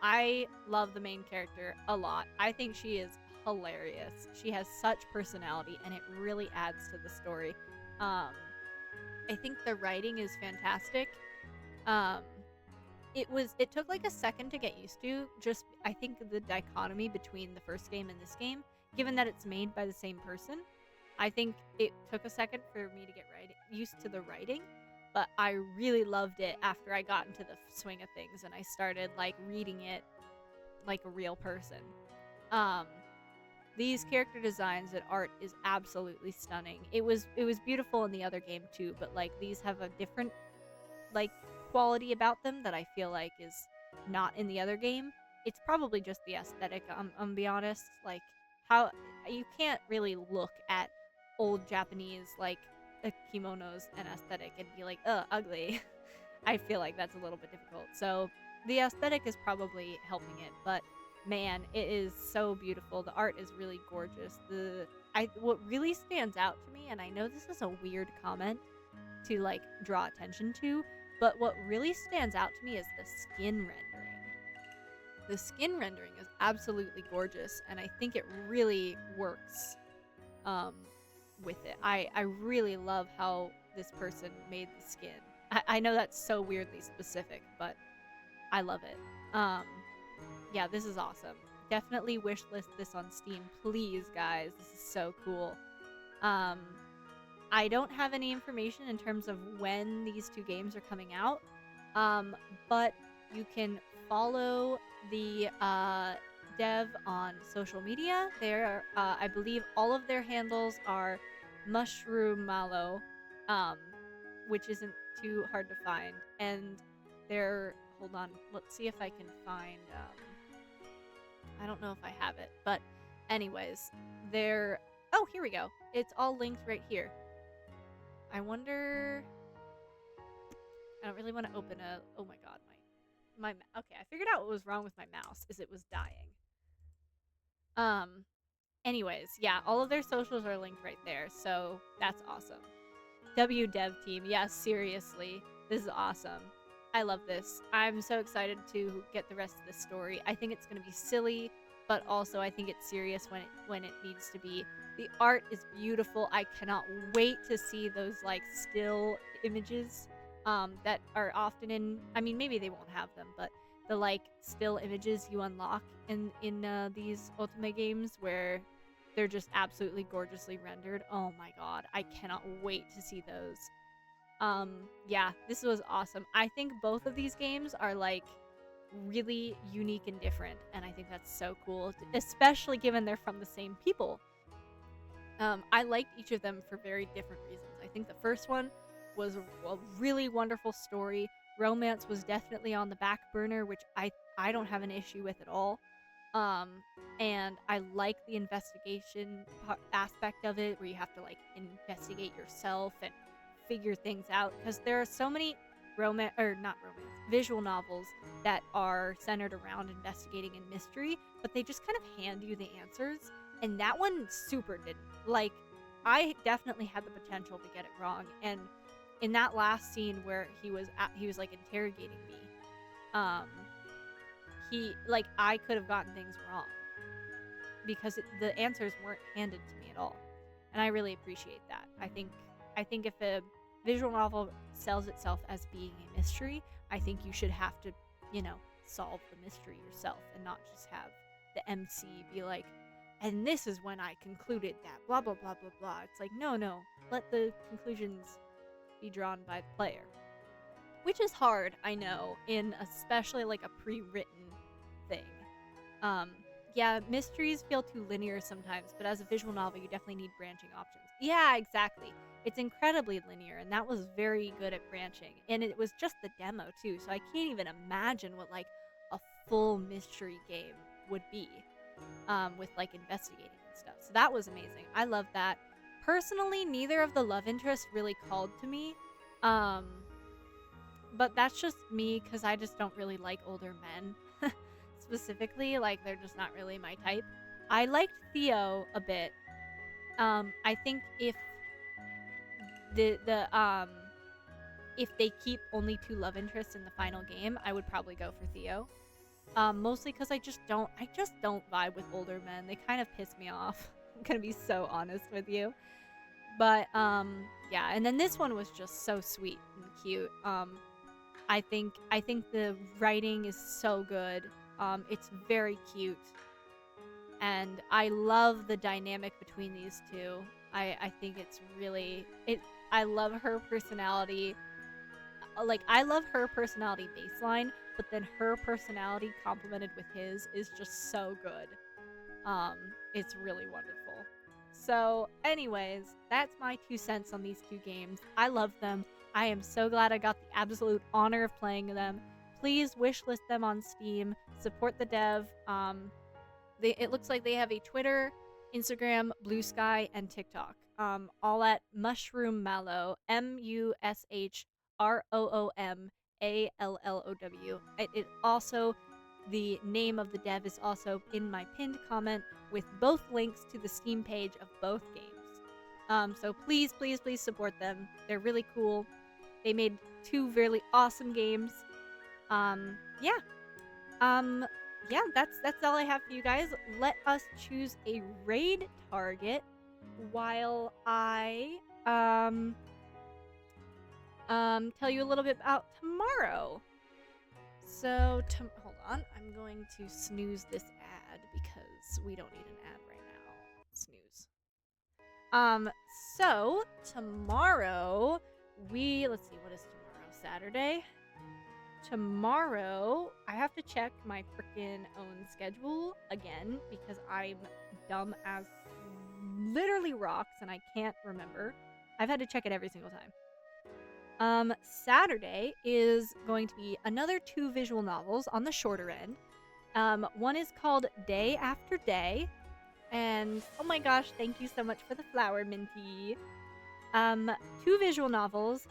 I love the main character a lot. I think she is hilarious. She has such personality and it really adds to the story. I think the writing is fantastic. It took like a second to get used to, just I think the dichotomy between the first game and this game, given that it's made by the same person. I think it took a second for me to get used to the writing, but I really loved it after I got into the swing of things and I started like reading it like a real person. These character designs and art is absolutely stunning. It was beautiful in the other game too, but like these have a different like quality about them that I feel like is not in the other game. It's probably just the aesthetic. I'm be honest, like how you can't really look at old Japanese like kimonos and aesthetic and be like, ugly. I feel like that's a little bit difficult. So the aesthetic is probably helping it, but man, it is so beautiful. The art is really gorgeous. What really stands out to me, and I know this is a weird comment to like draw attention to, but what really stands out to me is the skin rendering. The skin rendering is absolutely gorgeous, and I think it really works with it. I really love how this person made the skin. I know that's so weirdly specific, but I love it. Yeah, this is awesome. Definitely wishlist this on Steam, please, guys. This is so cool. I don't have any information in terms of when these two games are coming out, but you can follow the dev on social media. I believe all of their handles are Mushroomallow, which isn't too hard to find. And hold on, let's see if I can find, I don't know if I have it, but anyways, oh, here we go. It's all linked right here. I wonder, I don't really want to open oh my god, okay, I figured out what was wrong with my mouse, is it was dying. Anyways, yeah, all of their socials are linked right there, so that's awesome. Dev team, yes, seriously, this is awesome. I love this. I'm so excited to get the rest of the story. I think it's going to be silly, but also I think it's serious when it needs to be. The art is beautiful. I cannot wait to see those like still images that are often in, I mean, maybe they won't have them, but the like still images you unlock in these Okami games where they're just absolutely gorgeously rendered. Oh my god, I cannot wait to see those. Yeah, this was awesome. I think both of these games are like really unique and different, and I think that's so cool, especially given they're from the same people. I liked each of them for very different reasons. I think the first one was a really wonderful story. Romance was definitely on the back burner, which I don't have an issue with at all. Um, and I like the investigation aspect of it, where you have to like investigate yourself and figure things out. Because there are so many not romance, visual novels that are centered around investigating and mystery, but they just kind of hand you the answers. And that one super didn't. Like, I definitely had the potential to get it wrong. And in that last scene where he was like interrogating me, um, I could have gotten things wrong because the answers weren't handed to me at all, and I really appreciate that. I think if a visual novel sells itself as being a mystery, I think you should have to, solve the mystery yourself and not just have the MC be like, and this is when I concluded that blah blah blah blah blah. It's like, no, let the conclusions be drawn by the player, which is hard, I know, in especially like a pre-written thing. Yeah, mysteries feel too linear sometimes, but as a visual novel, you definitely need branching options. Yeah, exactly. It's incredibly linear, and that was very good at branching. And it was just the demo, too, so I can't even imagine what, like, a full mystery game would be, with, like, investigating and stuff. So that was amazing. I love that. Personally, neither of the love interests really called to me, but that's just me, because I just don't really like older men. Specifically, like, they're just not really my type. I liked Theo a bit. I think if if they keep only 2 love interests in the final game, I would probably go for Theo. Mostly because I just don't vibe with older men. They kind of piss me off. I'm gonna be so honest with you. But yeah, and then this one was just so sweet and cute. I think the writing is so good. It's very cute, and I love the dynamic between these two. I think it's really I love her personality. Like, I love her personality baseline, but then her personality complemented with his is just so good. It's really wonderful. So, anyways, that's my 2 cents on these 2 games. I love them. I am so glad I got the absolute honor of playing them. Please wishlist them on Steam. Support the dev. It looks like they have a Twitter, Instagram, Blue Sky, and TikTok. All at Mushroomallow, MushroomAllow. It also, the name of the dev is also in my pinned comment with both links to the Steam page of both games. So please, please, please support them. They're really cool. They made 2 really awesome games. Yeah. Yeah, that's all I have for you guys. Let us choose a raid target while I tell you a little bit about tomorrow. So hold on, I'm going to snooze this ad because we don't need an ad right now. Snooze. So tomorrow let's see, what is tomorrow? Saturday. Tomorrow, I have to check my frickin' own schedule again because I'm dumb as literally rocks and I can't remember. I've had to check it every single time. Saturday is going to be another 2 visual novels on the shorter end. One is called Day After Day, and oh my gosh, thank you so much for the flower, Minty. 2 visual novels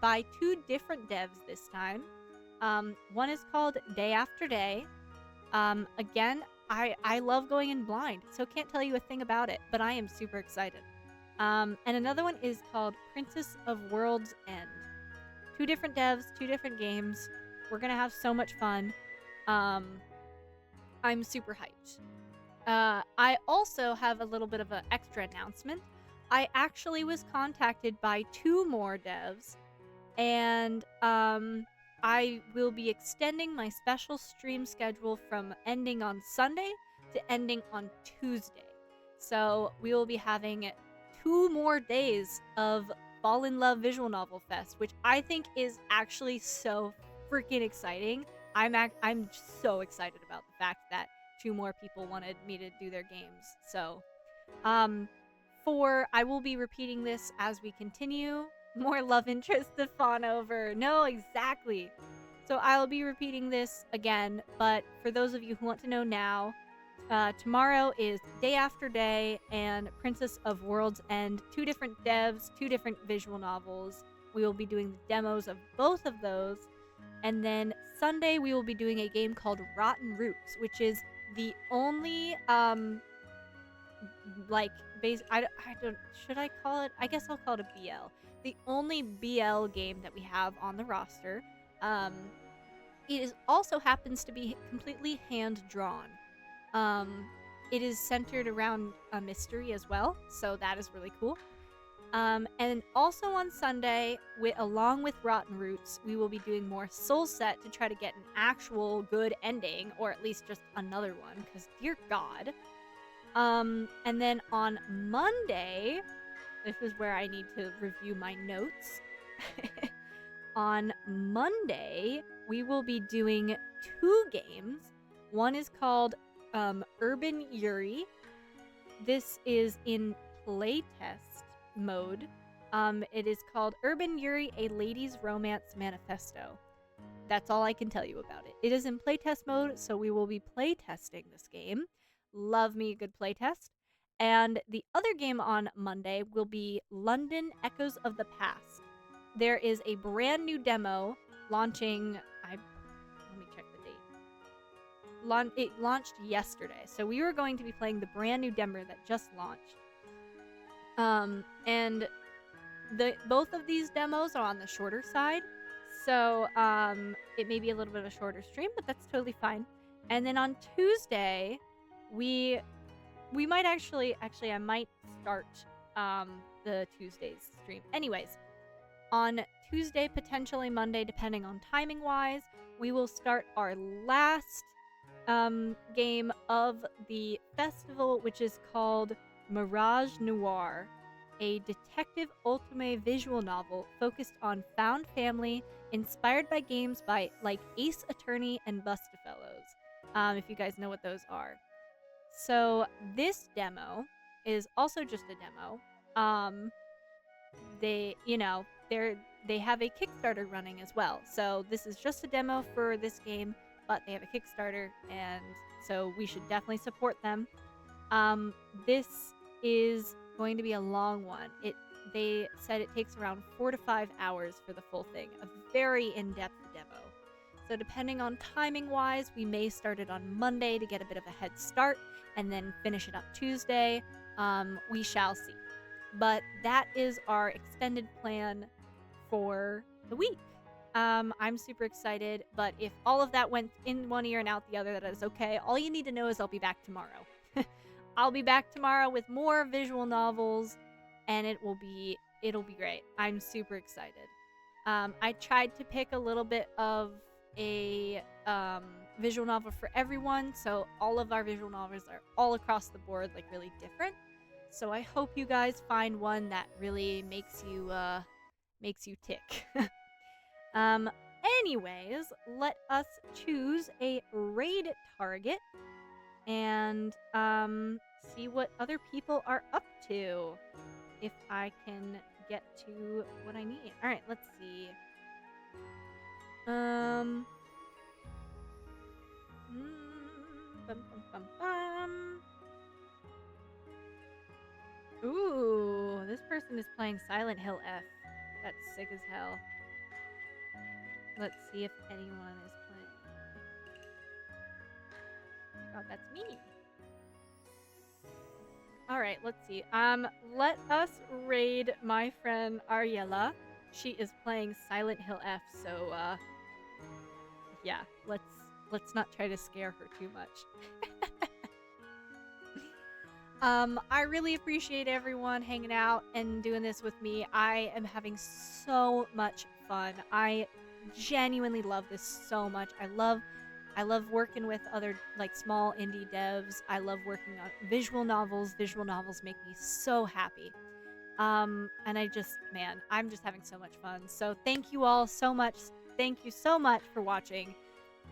by 2 different devs this time. One is called Day After Day. Again, I love going in blind, so can't tell you a thing about it, but I am super excited. And another one is called Princess of World's End. 2 different devs, 2 different games. We're gonna have so much fun. I'm super hyped. I also have a little bit of an extra announcement. I actually was contacted by 2 more devs, and I will be extending my special stream schedule from ending on Sunday to ending on Tuesday. So we will be having 2 more days of Fall in Love Visual Novel Fest, which I think is actually so freaking exciting. I'm so excited about the fact that 2 more people wanted me to do their games. So, I will be repeating this as we continue. More love interest to fawn over. No, exactly. So I'll be repeating this again, but for those of you who want to know now, tomorrow is Day After Day and Princess of World's End. 2 different devs, 2 different visual novels. We will be doing the demos of both of those. And then Sunday we will be doing a game called Rotten Roots, which is the only I don't, should I call it? I guess I'll call it a BL. The only BL game that we have on the roster. It is also happens to be completely hand drawn. It is centered around a mystery as well, so that is really cool. And also on Sunday, along with Rotten Roots, we will be doing more Soul Set to try to get an actual good ending, or at least just another one, because dear God. And then on Monday, this is where I need to review my notes. On Monday, we will be doing 2 games. One is called Urban Yuri. This is in playtest mode. It is called Urban Yuri, A Lady's Romance Manifesto. That's all I can tell you about it. It is in playtest mode, so we will be playtesting this game. Love me a good playtest. And the other game on Monday will be London Echoes of the Past. There is a brand new demo launching. Let me check the date. It launched yesterday, so we were going to be playing the brand new demo that just launched. And both of these demos are on the shorter side, so it may be a little bit of a shorter stream, but that's totally fine. And then on Tuesday, we might actually I might start the Tuesday's stream. Anyways, on Tuesday, potentially Monday, depending on timing wise, we will start our last game of the festival, which is called Mirage Noir, a detective ultimate visual novel focused on found family, inspired by games like Ace Attorney and Bustafellows, if you guys know what those are. So this demo is also just a demo. They have a Kickstarter running as well. So this is just a demo for this game, but they have a Kickstarter, and so we should definitely support them. This is going to be a long one. They said it takes around 4 to 5 hours for the full thing. A very in-depth demo. So depending on timing wise, we may start it on Monday to get a bit of a head start and then finish it up Tuesday. We shall see. But that is our extended plan for the week. I'm super excited, but if all of that went in one ear and out the other, that is okay. All you need to know is I'll be back tomorrow. I'll be back tomorrow with more visual novels, and it'll be great. I'm super excited. I tried to pick a little bit of a visual novel for everyone, so all of our visual novels are all across the board, like really different. So I hope you guys find one that really makes you tick. Anyways, let us choose a raid target and see what other people are up to. If I can get to what I need. All right, let's see. Bum, bum, bum, bum. Ooh, this person is playing Silent Hill F. That's sick as hell. Let's see if anyone is playing. Oh, that's me. Alright, let's see. Let us raid my friend Ariella. She is playing Silent Hill F, so yeah, let's not try to scare her too much. I really appreciate everyone hanging out and doing this with me. I am having so much fun. I genuinely love this so much. I love working with other like small indie devs. I love working on visual novels. Visual novels make me so happy. And man, I'm just having so much fun. So thank you all so much. Thank you so much for watching.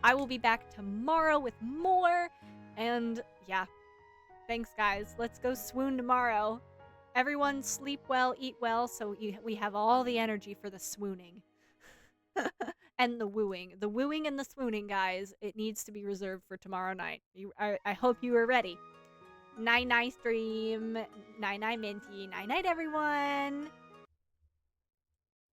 I will be back tomorrow with more. And yeah, thanks guys. Let's go swoon tomorrow. Everyone sleep well, eat well, so we have all the energy for the swooning. And the wooing. The wooing and the swooning, guys. It needs to be reserved for tomorrow night. I hope you are ready. Night stream. Night minty. Night everyone.